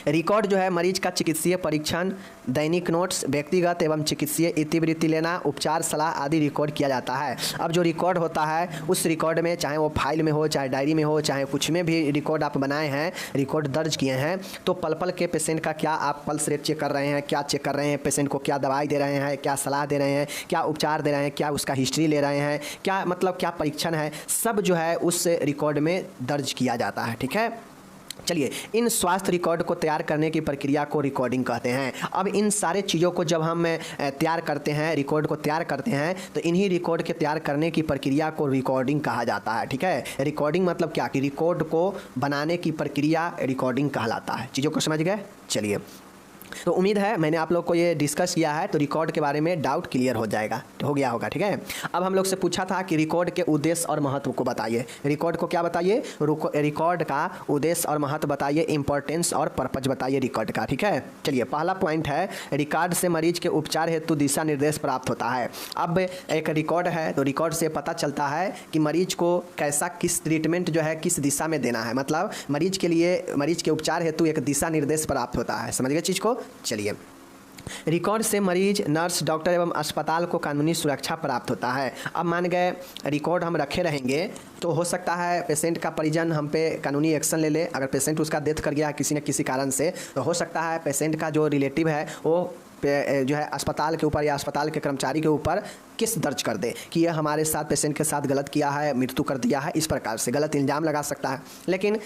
रिकॉर्ड जो है मरीज का चिकित्सीय परीक्षण, दैनिक नोट्स, व्यक्तिगत एवं चिकित्सीय इतिवृत्ति लेना, उपचार सलाह आदि रिकॉर्ड किया जाता है। अब जो रिकॉर्ड होता है उस रिकॉर्ड में, चाहे वो फाइल में हो, चाहे डायरी में हो, चाहे कुछ में भी रिकॉर्ड आप बनाए हैं, रिकॉर्ड दर्ज किए हैं, तो पल पल के पेशेंट का क्या आप पल्स रेट चेक कर रहे हैं, क्या चेक कर रहे हैं, पेशेंट को क्या दवाई दे रहे हैं, क्या सलाह दे रहे हैं, क्या उपचार दे रहे हैं, क्या उसका हिस्ट्री ले रहे हैं, क्या मतलब क्या परीक्षण है, सब जो है उस रिकॉर्ड में दर्ज किया जाता है। ठीक है, चलिए, इन स्वास्थ्य रिकॉर्ड को तैयार करने की प्रक्रिया को रिकॉर्डिंग कहते हैं। अब इन सारे चीज़ों को जब हम तैयार करते हैं, रिकॉर्ड को तैयार करते हैं, तो इन्हीं रिकॉर्ड के तैयार करने की प्रक्रिया को रिकॉर्डिंग कहा जाता है। ठीक है, रिकॉर्डिंग मतलब क्या, कि रिकॉर्ड को बनाने की प्रक्रिया रिकॉर्डिंग कहलाता है। चीज़ों को समझ गए। चलिए, तो उम्मीद है मैंने आप लोग को ये डिस्कस किया है तो रिकॉर्ड के बारे में डाउट क्लियर हो जाएगा, हो गया होगा। ठीक है, अब हम लोग से पूछा था कि रिकॉर्ड के उद्देश्य और महत्व को बताइए। रिकॉर्ड को क्या बताइए? रिकॉर्ड का उद्देश्य और महत्व बताइए, इंपॉर्टेंस और पर्पज बताइए रिकॉर्ड का। ठीक है, चलिए पहला पॉइंट है, रिकॉर्ड से मरीज के उपचार हेतु दिशा निर्देश प्राप्त होता है। अब एक रिकॉर्ड है तो रिकॉर्ड से पता चलता है कि मरीज को कैसा, किस ट्रीटमेंट जो है किस दिशा में देना है, मतलब मरीज के लिए, मरीज के उपचार हेतु एक दिशा निर्देश प्राप्त होता है। समझ गए चीज़ को? चलिए, रिकॉर्ड से मरीज, नर्स, डॉक्टर एवं अस्पताल को कानूनी सुरक्षा प्राप्त होता है। अब मान गए रिकॉर्ड हम रखे रहेंगे तो हो सकता है पेशेंट का परिजन हम पे कानूनी एक्शन ले ले। अगर पेशेंट उसका डेथ कर गया किसी न किसी कारण से तो हो सकता है पेशेंट का जो रिलेटिव है वो जो है अस्पताल के ऊपर या अस्पताल के कर्मचारी के ऊपर केस दर्ज कर दे कि यह हमारे साथ, पेशेंट के साथ गलत किया है, मृत्यु कर दिया है, इस प्रकार से गलत इल्ज़ाम लगा सकता है। लेकिन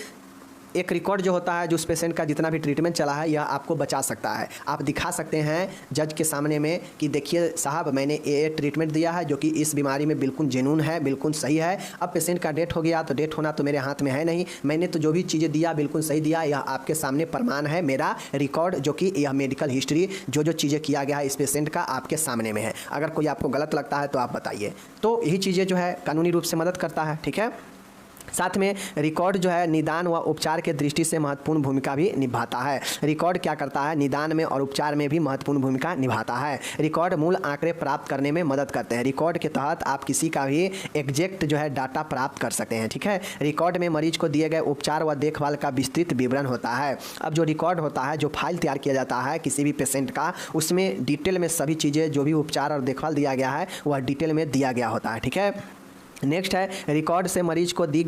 एक रिकॉर्ड जो होता है, जो उस पेशेंट का जितना भी ट्रीटमेंट चला है, यह आपको बचा सकता है। आप दिखा सकते हैं जज के सामने में कि देखिए साहब, मैंने ये ट्रीटमेंट दिया है जो कि इस बीमारी में बिल्कुल जेन्युइन है, बिल्कुल सही है। अब पेशेंट का डेथ हो गया तो डेथ होना तो मेरे हाथ में है नहीं, मैंने तो जो भी चीज़ें दिया बिल्कुल सही दिया। यह आपके सामने प्रमाण है, मेरा रिकॉर्ड, जो कि यह मेडिकल हिस्ट्री, जो जो चीज़ें किया गया है इस पेशेंट का, आपके सामने में है। अगर कोई आपको गलत लगता है तो आप बताइए। तो यही चीज़ें जो है कानूनी रूप से मदद करता है। ठीक है, साथ में रिकॉर्ड जो है निदान व उपचार के दृष्टि से महत्वपूर्ण भूमिका भी निभाता है। रिकॉर्ड क्या करता है? निदान में और उपचार में भी महत्वपूर्ण भूमिका निभाता है। रिकॉर्ड मूल आंकड़े प्राप्त करने में मदद करते हैं। रिकॉर्ड के तहत आप किसी का भी एग्जैक्ट जो है डाटा प्राप्त कर सकते हैं। ठीक है, रिकॉर्ड में मरीज को दिए गए उपचार व देखभाल का विस्तृत विवरण होता है। अब जो रिकॉर्ड होता है, जो फाइल तैयार किया जाता है किसी भी पेशेंट का, उसमें डिटेल में सभी चीज़ें, जो भी उपचार और देखभाल दिया गया है वह डिटेल में दिया गया होता है। ठीक है, नेक्स्ट है, रिकॉर्ड से मरीज को दी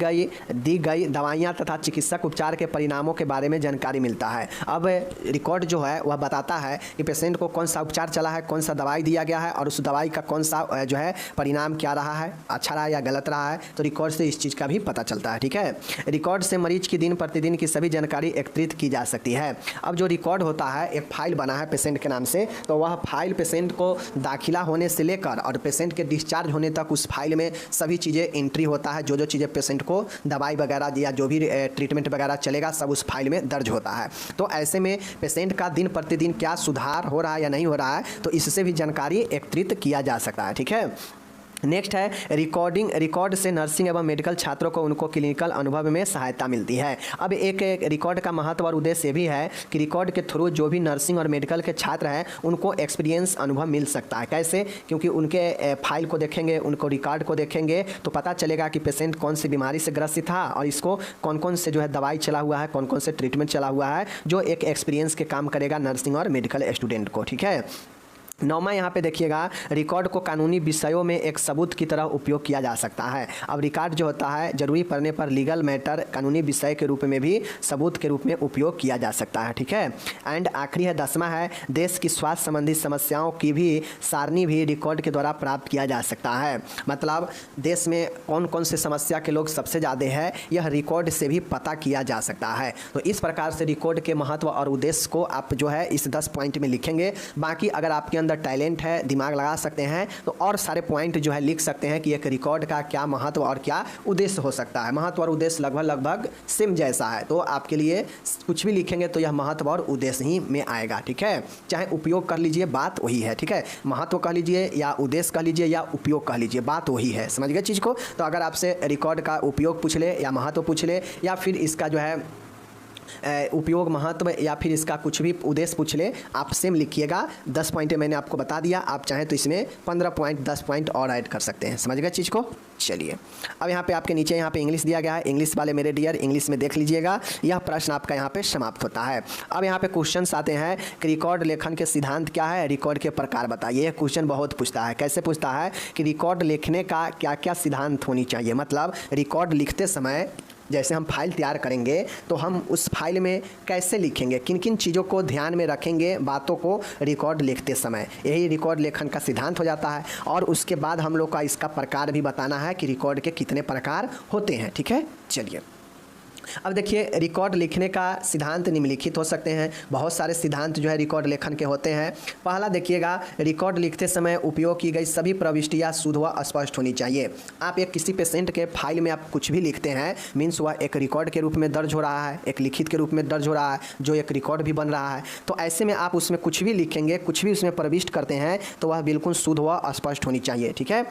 गई दवाइयाँ तथा चिकित्सक उपचार के परिणामों के बारे में जानकारी मिलता है। अब रिकॉर्ड जो है वह बताता है कि पेशेंट को कौन सा उपचार चला है, कौन सा दवाई दिया गया है और उस दवाई का कौन सा जो है परिणाम क्या रहा है, अच्छा रहा या गलत रहा है। तो रिकॉर्ड से इस चीज़ का भी पता चलता है। ठीक है, रिकॉर्ड से मरीज की दिन प्रतिदिन की सभी जानकारी एकत्रित की जा सकती है। अब जो रिकॉर्ड होता है, एक फाइल बना है पेशेंट के नाम से, तो वह फाइल पेशेंट को दाखिला होने से लेकर और पेशेंट के डिस्चार्ज होने तक उस फाइल में सभी चीज़ें एंट्री होता है। जो जो चीज़ें पेशेंट को दवाई वगैरह या जो भी ट्रीटमेंट वगैरह चलेगा सब उस फाइल में दर्ज होता है। तो ऐसे में पेशेंट का दिन प्रतिदिन क्या सुधार हो रहा है या नहीं हो रहा है, तो इससे भी जानकारी एकत्रित किया जा सकता है। ठीक है, नेक्स्ट है, रिकॉर्ड से नर्सिंग एवं मेडिकल छात्रों को उनको क्लिनिकल अनुभव में सहायता मिलती है। अब एक रिकॉर्ड का महत्व और उद्देश्य ये भी है कि रिकॉर्ड के थ्रू जो भी नर्सिंग और मेडिकल के छात्र हैं उनको एक्सपीरियंस अनुभव मिल सकता है। कैसे? क्योंकि उनके फाइल को देखेंगे, उनको रिकॉर्ड को देखेंगे तो पता चलेगा कि पेशेंट कौन सी बीमारी से ग्रसित था और इसको कौन कौन से जो है दवाई चला हुआ है, कौन कौन से ट्रीटमेंट चला हुआ है, जो एक एक्सपीरियंस के काम करेगा नर्सिंग और मेडिकल स्टूडेंट को। ठीक है, नौमा यहाँ पे देखिएगा, रिकॉर्ड को कानूनी विषयों में एक सबूत की तरह उपयोग किया जा सकता है। अब रिकॉर्ड जो होता है जरूरी पड़ने पर लीगल मैटर, कानूनी विषय के रूप में भी सबूत के रूप में उपयोग किया जा सकता है। ठीक है, एंड आखिरी है 10वां है, देश की स्वास्थ्य संबंधी समस्याओं की भी सारणी भी रिकॉर्ड के द्वारा प्राप्त किया जा सकता है। मतलब देश में कौन कौन से समस्या के लोग सबसे ज़्यादा है, यह रिकॉर्ड से भी पता किया जा सकता है। तो इस प्रकार से रिकॉर्ड के महत्व और उद्देश्य को आप जो है इस 10 पॉइंट में लिखेंगे। बाकी अगर आपके अंदर टैलेंट है, दिमाग लगा सकते हैं तो और सारे पॉइंट जो है लिख सकते हैं कि एक रिकॉर्ड का क्या महत्व और क्या उद्देश्य हो सकता है। महत्व और उद्देश्य लगभग सेम जैसा है, तो आपके लिए कुछ भी लिखेंगे तो यह महत्व और उद्देश्य ही में आएगा। ठीक है, चाहे उपयोग कर लीजिए, बात वही है। ठीक है, महत्व कह लीजिए या उद्देश्य कह लीजिए या उपयोग कह लीजिए, बात वही है। समझ गए चीज़ को? तो अगर आपसे रिकॉर्ड का उपयोग पूछ ले या महत्व पूछ ले या फिर इसका जो है उपयोग, महत्व या फिर इसका कुछ भी उद्देश्य पूछ ले, आप सेम लिखिएगा। 10 पॉइंट मैंने आपको बता दिया, आप चाहें तो इसमें 15 पॉइंट 10 पॉइंट और ऐड कर सकते हैं। समझ गए चीज़ को? चलिए, अब यहाँ पे आपके नीचे यहाँ पे इंग्लिश दिया गया है। इंग्लिश वाले मेरे डियर इंग्लिश में देख लीजिएगा। यह प्रश्न आपका यहाँ पे समाप्त होता है। अब यहाँ पे क्वेश्चंस आते हैं कि रिकॉर्ड लेखन के सिद्धांत क्या है, रिकॉर्ड के प्रकार बताइए। यह क्वेश्चन बहुत पूछता है। कैसे पूछता है कि रिकॉर्ड लिखने का क्या क्या सिद्धांत होनी चाहिए, मतलब रिकॉर्ड लिखते समय जैसे हम फाइल तैयार करेंगे तो हम उस फाइल में कैसे लिखेंगे, किन किन चीज़ों को ध्यान में रखेंगे बातों को रिकॉर्ड लिखते समय, यही रिकॉर्ड लेखन का सिद्धांत हो जाता है। और उसके बाद हम लोग का इसका प्रकार भी बताना है कि रिकॉर्ड के कितने प्रकार होते हैं। ठीक है, चलिए अब देखिए, रिकॉर्ड लिखने का सिद्धांत निम्नलिखित हो सकते हैं। बहुत सारे सिद्धांत जो है रिकॉर्ड लेखन के होते हैं। पहला देखिएगा, रिकॉर्ड लिखते समय उपयोग की गई सभी प्रविष्टियाँ शुद्ध व स्पष्ट होनी चाहिए। आप एक किसी पेशेंट के फाइल में आप कुछ भी लिखते हैं, मीन्स वह एक रिकॉर्ड के रूप में दर्ज हो रहा है, एक लिखित के रूप में दर्ज हो रहा है, जो एक रिकॉर्ड भी बन रहा है। तो ऐसे में आप उसमें कुछ भी लिखेंगे, कुछ भी उसमें प्रविष्ट करते हैं, तो वह बिल्कुल शुद्ध व स्पष्ट होनी चाहिए। ठीक है।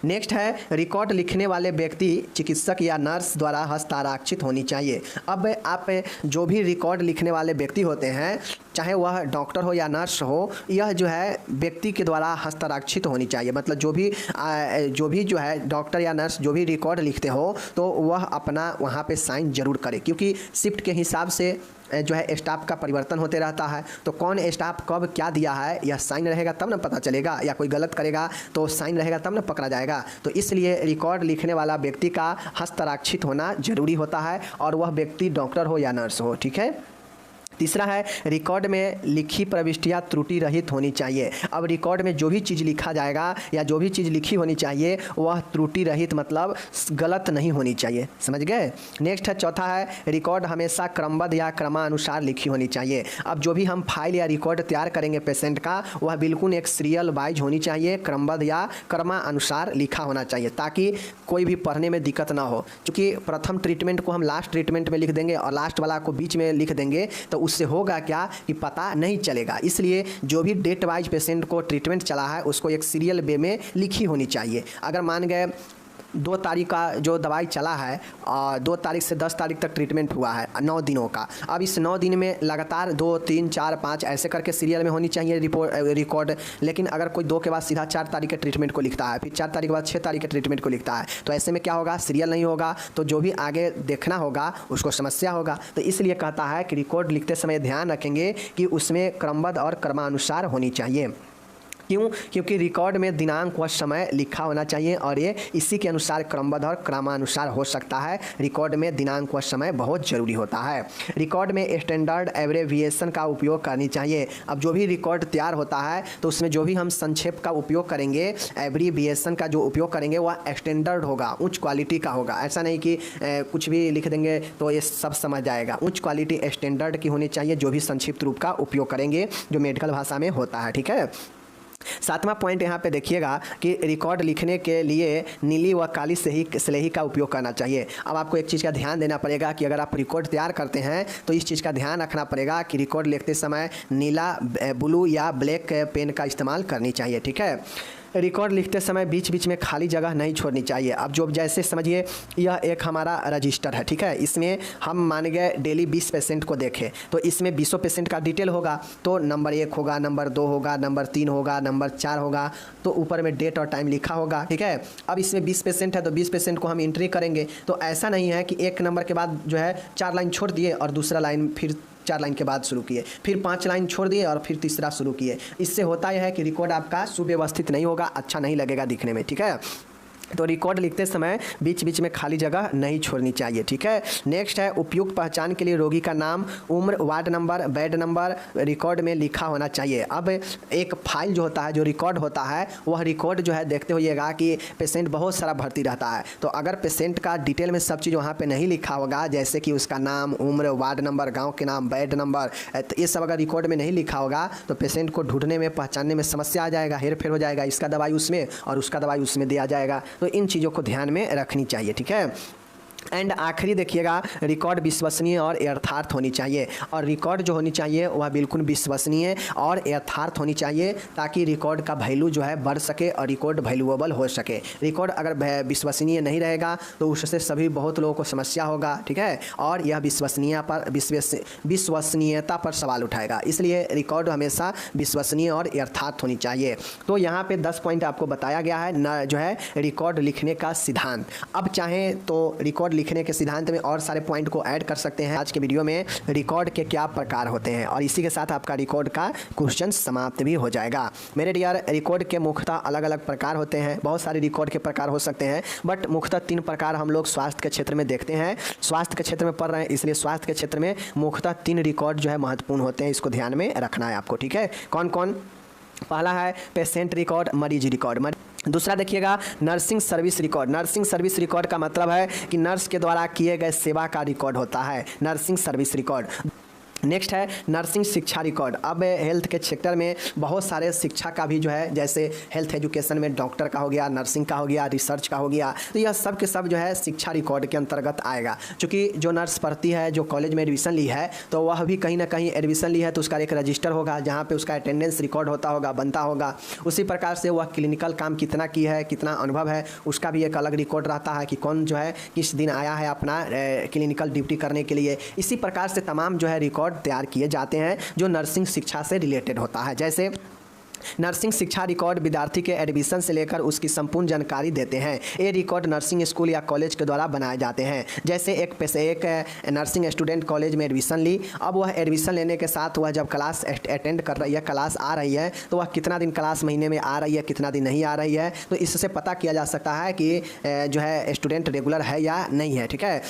नेक्स्ट है, रिकॉर्ड लिखने वाले व्यक्ति चिकित्सक या नर्स द्वारा हस्ताक्षरित होनी चाहिए। अब आप जो भी रिकॉर्ड लिखने वाले व्यक्ति होते हैं, चाहे वह डॉक्टर हो या नर्स हो, यह जो है व्यक्ति के द्वारा हस्ताक्षरित होनी चाहिए। मतलब जो भी जो है डॉक्टर या नर्स जो भी रिकॉर्ड लिखते हो, तो वह अपना वहाँ पे साइन जरूर करे, क्योंकि शिफ्ट के हिसाब से जो है स्टाफ का परिवर्तन होते रहता है। तो कौन स्टाफ कब क्या दिया है, यह साइन रहेगा तब ना पता चलेगा, या कोई गलत करेगा तो साइन रहेगा तब ना पकड़ा जाएगा। तो इसलिए रिकॉर्ड लिखने वाला व्यक्ति का हस्ताक्षरित होना जरूरी होता है, और वह व्यक्ति डॉक्टर हो या नर्स हो। ठीक है। तीसरा है, रिकॉर्ड में लिखी प्रविष्टियाँ त्रुटि रहित होनी चाहिए। अब रिकॉर्ड में जो भी चीज़ लिखा जाएगा या जो भी चीज़ लिखी होनी चाहिए, वह त्रुटि रहित मतलब गलत नहीं होनी चाहिए। समझ गए। नेक्स्ट है, चौथा है, रिकॉर्ड हमेशा क्रमबद्ध या क्रमानुसार लिखी होनी चाहिए। अब जो भी हम फाइल या रिकॉर्ड तैयार करेंगे पेशेंट का, वह बिल्कुल एक सीरियल वाइज होनी चाहिए, क्रमबद्ध या क्रमानुसार लिखा होना चाहिए, ताकि कोई भी पढ़ने में दिक्कत ना हो। क्योंकि प्रथम ट्रीटमेंट को हम लास्ट ट्रीटमेंट में लिख देंगे और लास्ट वाला को बीच में लिख देंगे, तो उससे होगा क्या कि पता नहीं चलेगा। इसलिए जो भी डेट वाइज पेशेंट को ट्रीटमेंट चला है, उसको एक सीरियल वे में लिखी होनी चाहिए। अगर मान गए 2 तारीख का जो दवाई चला है और 2 तारीख से 10 तारीख तक ट्रीटमेंट हुआ है 9 दिनों का, अब इस 9 दिन में लगातार 2, 3, 4, 5 ऐसे करके सीरियल में होनी चाहिए रिकॉर्ड। लेकिन अगर कोई 2 के बाद सीधा 4 तारीख के ट्रीटमेंट को लिखता है, फिर 4 तारीख के बाद 6 तारीख के ट्रीटमेंट को लिखता है, तो ऐसे में क्या होगा, सीरियल नहीं होगा, तो जो भी आगे देखना होगा उसको समस्या होगा। तो इसलिए कहता है कि रिकॉर्ड लिखते समय ध्यान रखेंगे कि उसमें क्रमबद्ध और क्रमानुसार होनी चाहिए। क्यों? क्योंकि रिकॉर्ड में दिनांक व समय लिखा होना चाहिए, और ये इसी के अनुसार क्रमबद्ध और क्रमानुसार हो सकता है। रिकॉर्ड में दिनांक व समय बहुत ज़रूरी होता है। रिकॉर्ड में स्टैंडर्ड एब्रेविएशन का उपयोग करनी चाहिए। अब जो भी रिकॉर्ड तैयार होता है, तो उसमें जो भी हम संक्षेप का उपयोग करेंगे, एब्रीविएशन का जो उपयोग करेंगे, वह स्टैंडर्ड होगा, उच्च क्वालिटी का होगा। ऐसा नहीं कि कुछ भी लिख देंगे तो ये सब समझ जाएगा। उच्च क्वालिटी स्टैंडर्ड की होनी चाहिए जो भी संक्षिप्त रूप का उपयोग करेंगे, जो मेडिकल भाषा में होता है। ठीक है। 7वां पॉइंट यहाँ पे देखिएगा कि रिकॉर्ड लिखने के लिए नीली व काली स्लेही का उपयोग करना चाहिए। अब आपको एक चीज़ का ध्यान देना पड़ेगा कि अगर आप रिकॉर्ड तैयार करते हैं, तो इस चीज़ का ध्यान रखना पड़ेगा कि रिकॉर्ड लिखते समय नीला, ब्लू या ब्लैक पेन का इस्तेमाल करनी चाहिए। ठीक है। रिकॉर्ड लिखते समय बीच बीच में खाली जगह नहीं छोड़नी चाहिए। अब जो जैसे समझिए, यह एक हमारा रजिस्टर है। ठीक है। इसमें हम मान गए डेली 20 पेशेंट को देखें, तो इसमें 20 पेशेंट का डिटेल होगा। तो नंबर 1 होगा, नंबर 2 होगा, नंबर 3 होगा, नंबर 4 होगा, तो ऊपर में डेट और टाइम लिखा होगा। ठीक है। अब इसमें 20 पेशेंट है, तो 20 पेशेंट को हम एंट्री करेंगे। तो ऐसा नहीं है कि एक नंबर के बाद जो है 4 लाइन छोड़ दिए और दूसरा लाइन फिर 4 लाइन के बाद शुरू किए, फिर 5 लाइन छोड़ दिए और फिर तीसरा शुरू किए। इससे होता यह है कि रिकॉर्ड आपका सुव्यवस्थित नहीं होगा, अच्छा नहीं लगेगा दिखने में। ठीक है। तो रिकॉर्ड लिखते समय बीच बीच में खाली जगह नहीं छोड़नी चाहिए। ठीक है। नेक्स्ट है, उपयुक्त पहचान के लिए रोगी का नाम, उम्र, ward number, bed number record में लिखा होना चाहिए। अब एक फाइल जो होता है, जो रिकॉर्ड होता है, वह रिकॉर्ड जो है देखते होइएगा कि पेशेंट बहुत सारा भर्ती रहता है। तो अगर पेशेंट का डिटेल में सब चीज़ वहाँ पे नहीं लिखा होगा, जैसे कि उसका नाम, उम्र, वार्ड नंबर, गाँव के नाम, बेड नंबर, तो ये सब अगर रिकॉर्ड में नहीं लिखा होगा, तो पेशेंट को ढूंढने में, पहचानने में समस्या आ जाएगा, हेर फेर हो जाएगा। इसका दवाई उसमें और उसका दवाई उसमें दिया जाएगा। तो इन चीज़ों को ध्यान में रखनी चाहिए। ठीक है। एंड आखिरी देखिएगा, रिकॉर्ड विश्वसनीय और यथार्थ होनी चाहिए। और रिकॉर्ड जो होनी चाहिए वह बिल्कुल विश्वसनीय और यथार्थ होनी चाहिए, ताकि रिकॉर्ड का वैल्यू जो है बढ़ सके और रिकॉर्ड वैल्यूएबल हो सके। रिकॉर्ड अगर विश्वसनीय नहीं रहेगा तो उससे सभी बहुत लोगों को समस्या होगा। ठीक है। और यह विश्वसनीयता पर सवाल उठाएगा। इसलिए रिकॉर्ड हमेशा विश्वसनीय और यथार्थ होनी चाहिए। तो यहाँ पे 10 पॉइंट आपको बताया गया है न, जो है रिकॉर्ड लिखने का सिद्धांत। अब चाहें तो रिकॉर्ड लिखने के सिद्धांत में और सारे पॉइंट को ऐड कर सकते हैं। आज के वीडियो में रिकॉर्ड के क्या प्रकार होते हैं, और इसी के साथ आपका रिकॉर्ड का क्वेश्चन समाप्त भी हो जाएगा। मेरे डियर, रिकॉर्ड के मुख्यतः अलग अलग प्रकार होते हैं। बहुत सारे रिकॉर्ड के प्रकार हो सकते हैं, बट मुख्यतः 3 प्रकार हम लोग स्वास्थ्य के क्षेत्र में देखते हैं। स्वास्थ्य के क्षेत्र में पढ़ रहे हैं, इसलिए स्वास्थ्य के क्षेत्र में मुख्यतः 3 रिकॉर्ड जो है महत्वपूर्ण होते हैं। इसको ध्यान में रखना है आपको। ठीक है। कौन कौन? पहला है पेशेंट रिकॉर्ड, मरीज रिकॉर्ड। दूसरा देखिएगा nursing service record. Nursing service record का मतलब है कि नर्स के द्वारा किए गए सेवा का रिकॉर्ड होता है, नर्सिंग सर्विस रिकॉर्ड। नेक्स्ट है नर्सिंग शिक्षा रिकॉर्ड। अब हेल्थ के सेक्टर में बहुत सारे शिक्षा का भी जो है, जैसे हेल्थ एजुकेशन में डॉक्टर का हो गया, नर्सिंग का हो गया, रिसर्च का हो गया, तो यह सब के सब जो है शिक्षा रिकॉर्ड के अंतर्गत आएगा। क्योंकि जो नर्स पढ़ती है, जो कॉलेज में एडमिशन ली है, तो वह भी कहीं ना कहीं एडमिशन ली है तो उसका एक रजिस्टर होगा जहाँ पर उसका अटेंडेंस रिकॉर्ड होता होगा, बनता होगा। उसी प्रकार से वह क्लिनिकल काम कितना की है, कितना अनुभव है, उसका भी एक अलग रिकॉर्ड रहता है कि कौन जो है किस दिन आया है अपना क्लिनिकल ड्यूटी करने के लिए। इसी प्रकार से तमाम जो है रिकॉर्ड तैयार किए जाते हैं जो नर्सिंग शिक्षा से रिलेटेड होता है। जैसे नर्सिंग शिक्षा रिकॉर्ड विद्यार्थी के एडमिशन से लेकर उसकी संपूर्ण जानकारी देते हैं। ये रिकॉर्ड नर्सिंग स्कूल या कॉलेज के द्वारा बनाए जाते हैं। जैसे एक नर्सिंग स्टूडेंट कॉलेज में एडमिशन ली, अब वह एडमिशन लेने के साथ वह जब क्लास अटेंड कर रही है, क्लास आ रही है, तो वह कितना दिन क्लास महीने में आ रही है, कितना दिन नहीं आ रही है, तो इससे पता किया जा सकता है कि जो है स्टूडेंट रेगुलर है या नहीं है। ठीक है,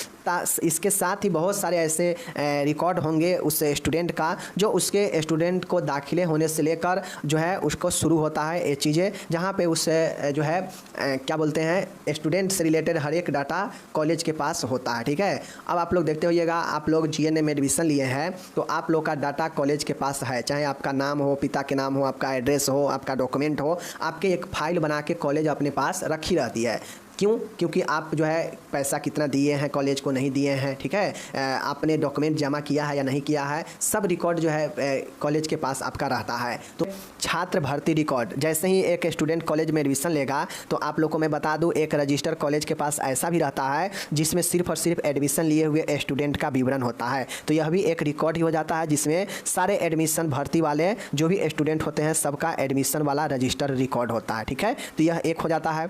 इसके साथ ही बहुत सारे ऐसे रिकॉर्ड होंगे उस स्टूडेंट का जो उसके स्टूडेंट को दाखिले होने से लेकर जो है उसको शुरू होता है ये चीज़ें, जहाँ पे उससे जो है क्या बोलते हैं स्टूडेंट से रिलेटेड हर एक डाटा कॉलेज के पास होता है। ठीक है, अब आप लोग देखते होइएगा, आप लोग जीएनए में एडमिशन लिए हैं तो आप लोग का डाटा कॉलेज के पास है, चाहे आपका नाम हो, पिता के नाम हो, आपका एड्रेस हो, आपका डॉक्यूमेंट हो, आपके एक फाइल बना के कॉलेज अपने पास रखी रहती है। क्यों? क्योंकि आप जो है पैसा कितना दिए हैं कॉलेज को, नहीं दिए हैं, ठीक है, आपने डॉक्यूमेंट जमा किया है या नहीं किया है, सब रिकॉर्ड जो है कॉलेज के पास आपका रहता है। तो छात्र भर्ती रिकॉर्ड, जैसे ही एक स्टूडेंट कॉलेज में एडमिशन लेगा तो आप लोग को मैं बता दूं एक रजिस्टर कॉलेज के पास ऐसा भी रहता है जिसमें सिर्फ और सिर्फ एडमिशन लिए हुए स्टूडेंट का विवरण होता है। तो यह भी एक रिकॉर्ड ही हो जाता है जिसमें सारे एडमिशन भर्ती वाले जो भी स्टूडेंट होते हैं सबका एडमिशन वाला रजिस्टर रिकॉर्ड होता है। ठीक है, तो यह एक हो जाता है।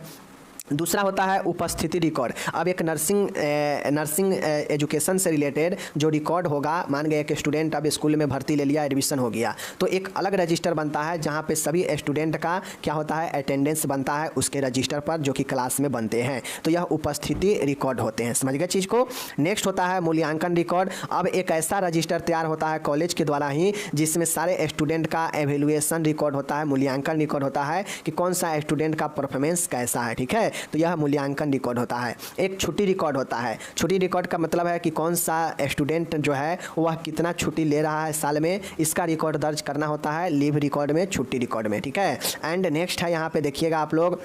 दूसरा होता है उपस्थिति रिकॉर्ड। अब एक नर्सिंग एजुकेशन से रिलेटेड जो रिकॉर्ड होगा, मान गए एक स्टूडेंट अब स्कूल में भर्ती ले लिया, एडमिशन हो गया, तो एक अलग रजिस्टर बनता है जहाँ पे सभी स्टूडेंट का क्या होता है अटेंडेंस बनता है उसके रजिस्टर पर जो कि क्लास में बनते हैं। तो यह उपस्थिति रिकॉर्ड होते हैं, समझ गए चीज़ को। नेक्स्ट होता है मूल्यांकन रिकॉर्ड। अब एक ऐसा रजिस्टर तैयार होता है कॉलेज के द्वारा ही जिसमें सारे स्टूडेंट का एवेल्युएशन रिकॉर्ड होता है, मूल्यांकन रिकॉर्ड होता है कि कौन सा स्टूडेंट का परफॉर्मेंस कैसा है। ठीक है, तो यह मूल्यांकन रिकॉर्ड होता है। एक छुट्टी रिकॉर्ड होता है। छुट्टी रिकॉर्ड का मतलब है कि कौन सा स्टूडेंट जो है वह कितना छुट्टी ले रहा है साल में, इसका रिकॉर्ड दर्ज करना होता है लीव रिकॉर्ड में, छुट्टी रिकॉर्ड में। ठीक है, एंड नेक्स्ट है यहाँ पे देखिएगा आप लोग,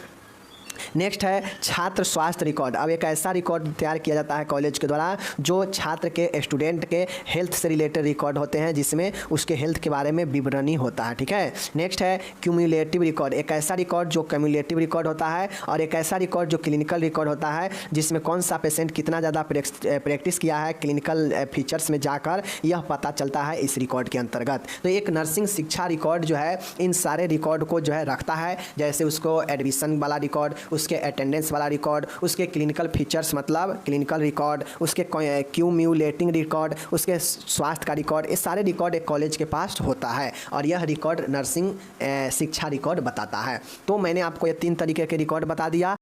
नेक्स्ट है छात्र स्वास्थ्य रिकॉर्ड। अब एक ऐसा रिकॉर्ड तैयार किया जाता है कॉलेज के द्वारा जो छात्र के स्टूडेंट के हेल्थ से रिलेटेड रिकॉर्ड होते हैं जिसमें उसके हेल्थ के बारे में विवरणी होता है। ठीक है, नेक्स्ट है क्यूमुलेटिव रिकॉर्ड। एक ऐसा रिकॉर्ड जो क्यूमुलेटिव रिकॉर्ड होता है और एक ऐसा रिकॉर्ड जो क्लिनिकल रिकॉर्ड होता है जिसमें कौन सा पेशेंट कितना ज़्यादा प्रैक्टिस किया है क्लिनिकल फीचर्स में जाकर यह पता चलता है इस रिकॉर्ड के अंतर्गत। तो एक नर्सिंग शिक्षा रिकॉर्ड जो है इन सारे रिकॉर्ड को जो है रखता है, जैसे उसको एडमिशन वाला रिकॉर्ड, उसके अटेंडेंस वाला रिकॉर्ड, उसके क्लिनिकल फीचर्स मतलब क्लिनिकल रिकॉर्ड, उसके क्यूम्यूलेटिंग रिकॉर्ड, उसके स्वास्थ्य का रिकॉर्ड, ये सारे रिकॉर्ड एक कॉलेज के पास होता है और यह रिकॉर्ड नर्सिंग शिक्षा रिकॉर्ड बताता है। तो मैंने आपको ये 3 तरीके के रिकॉर्ड बता दिया।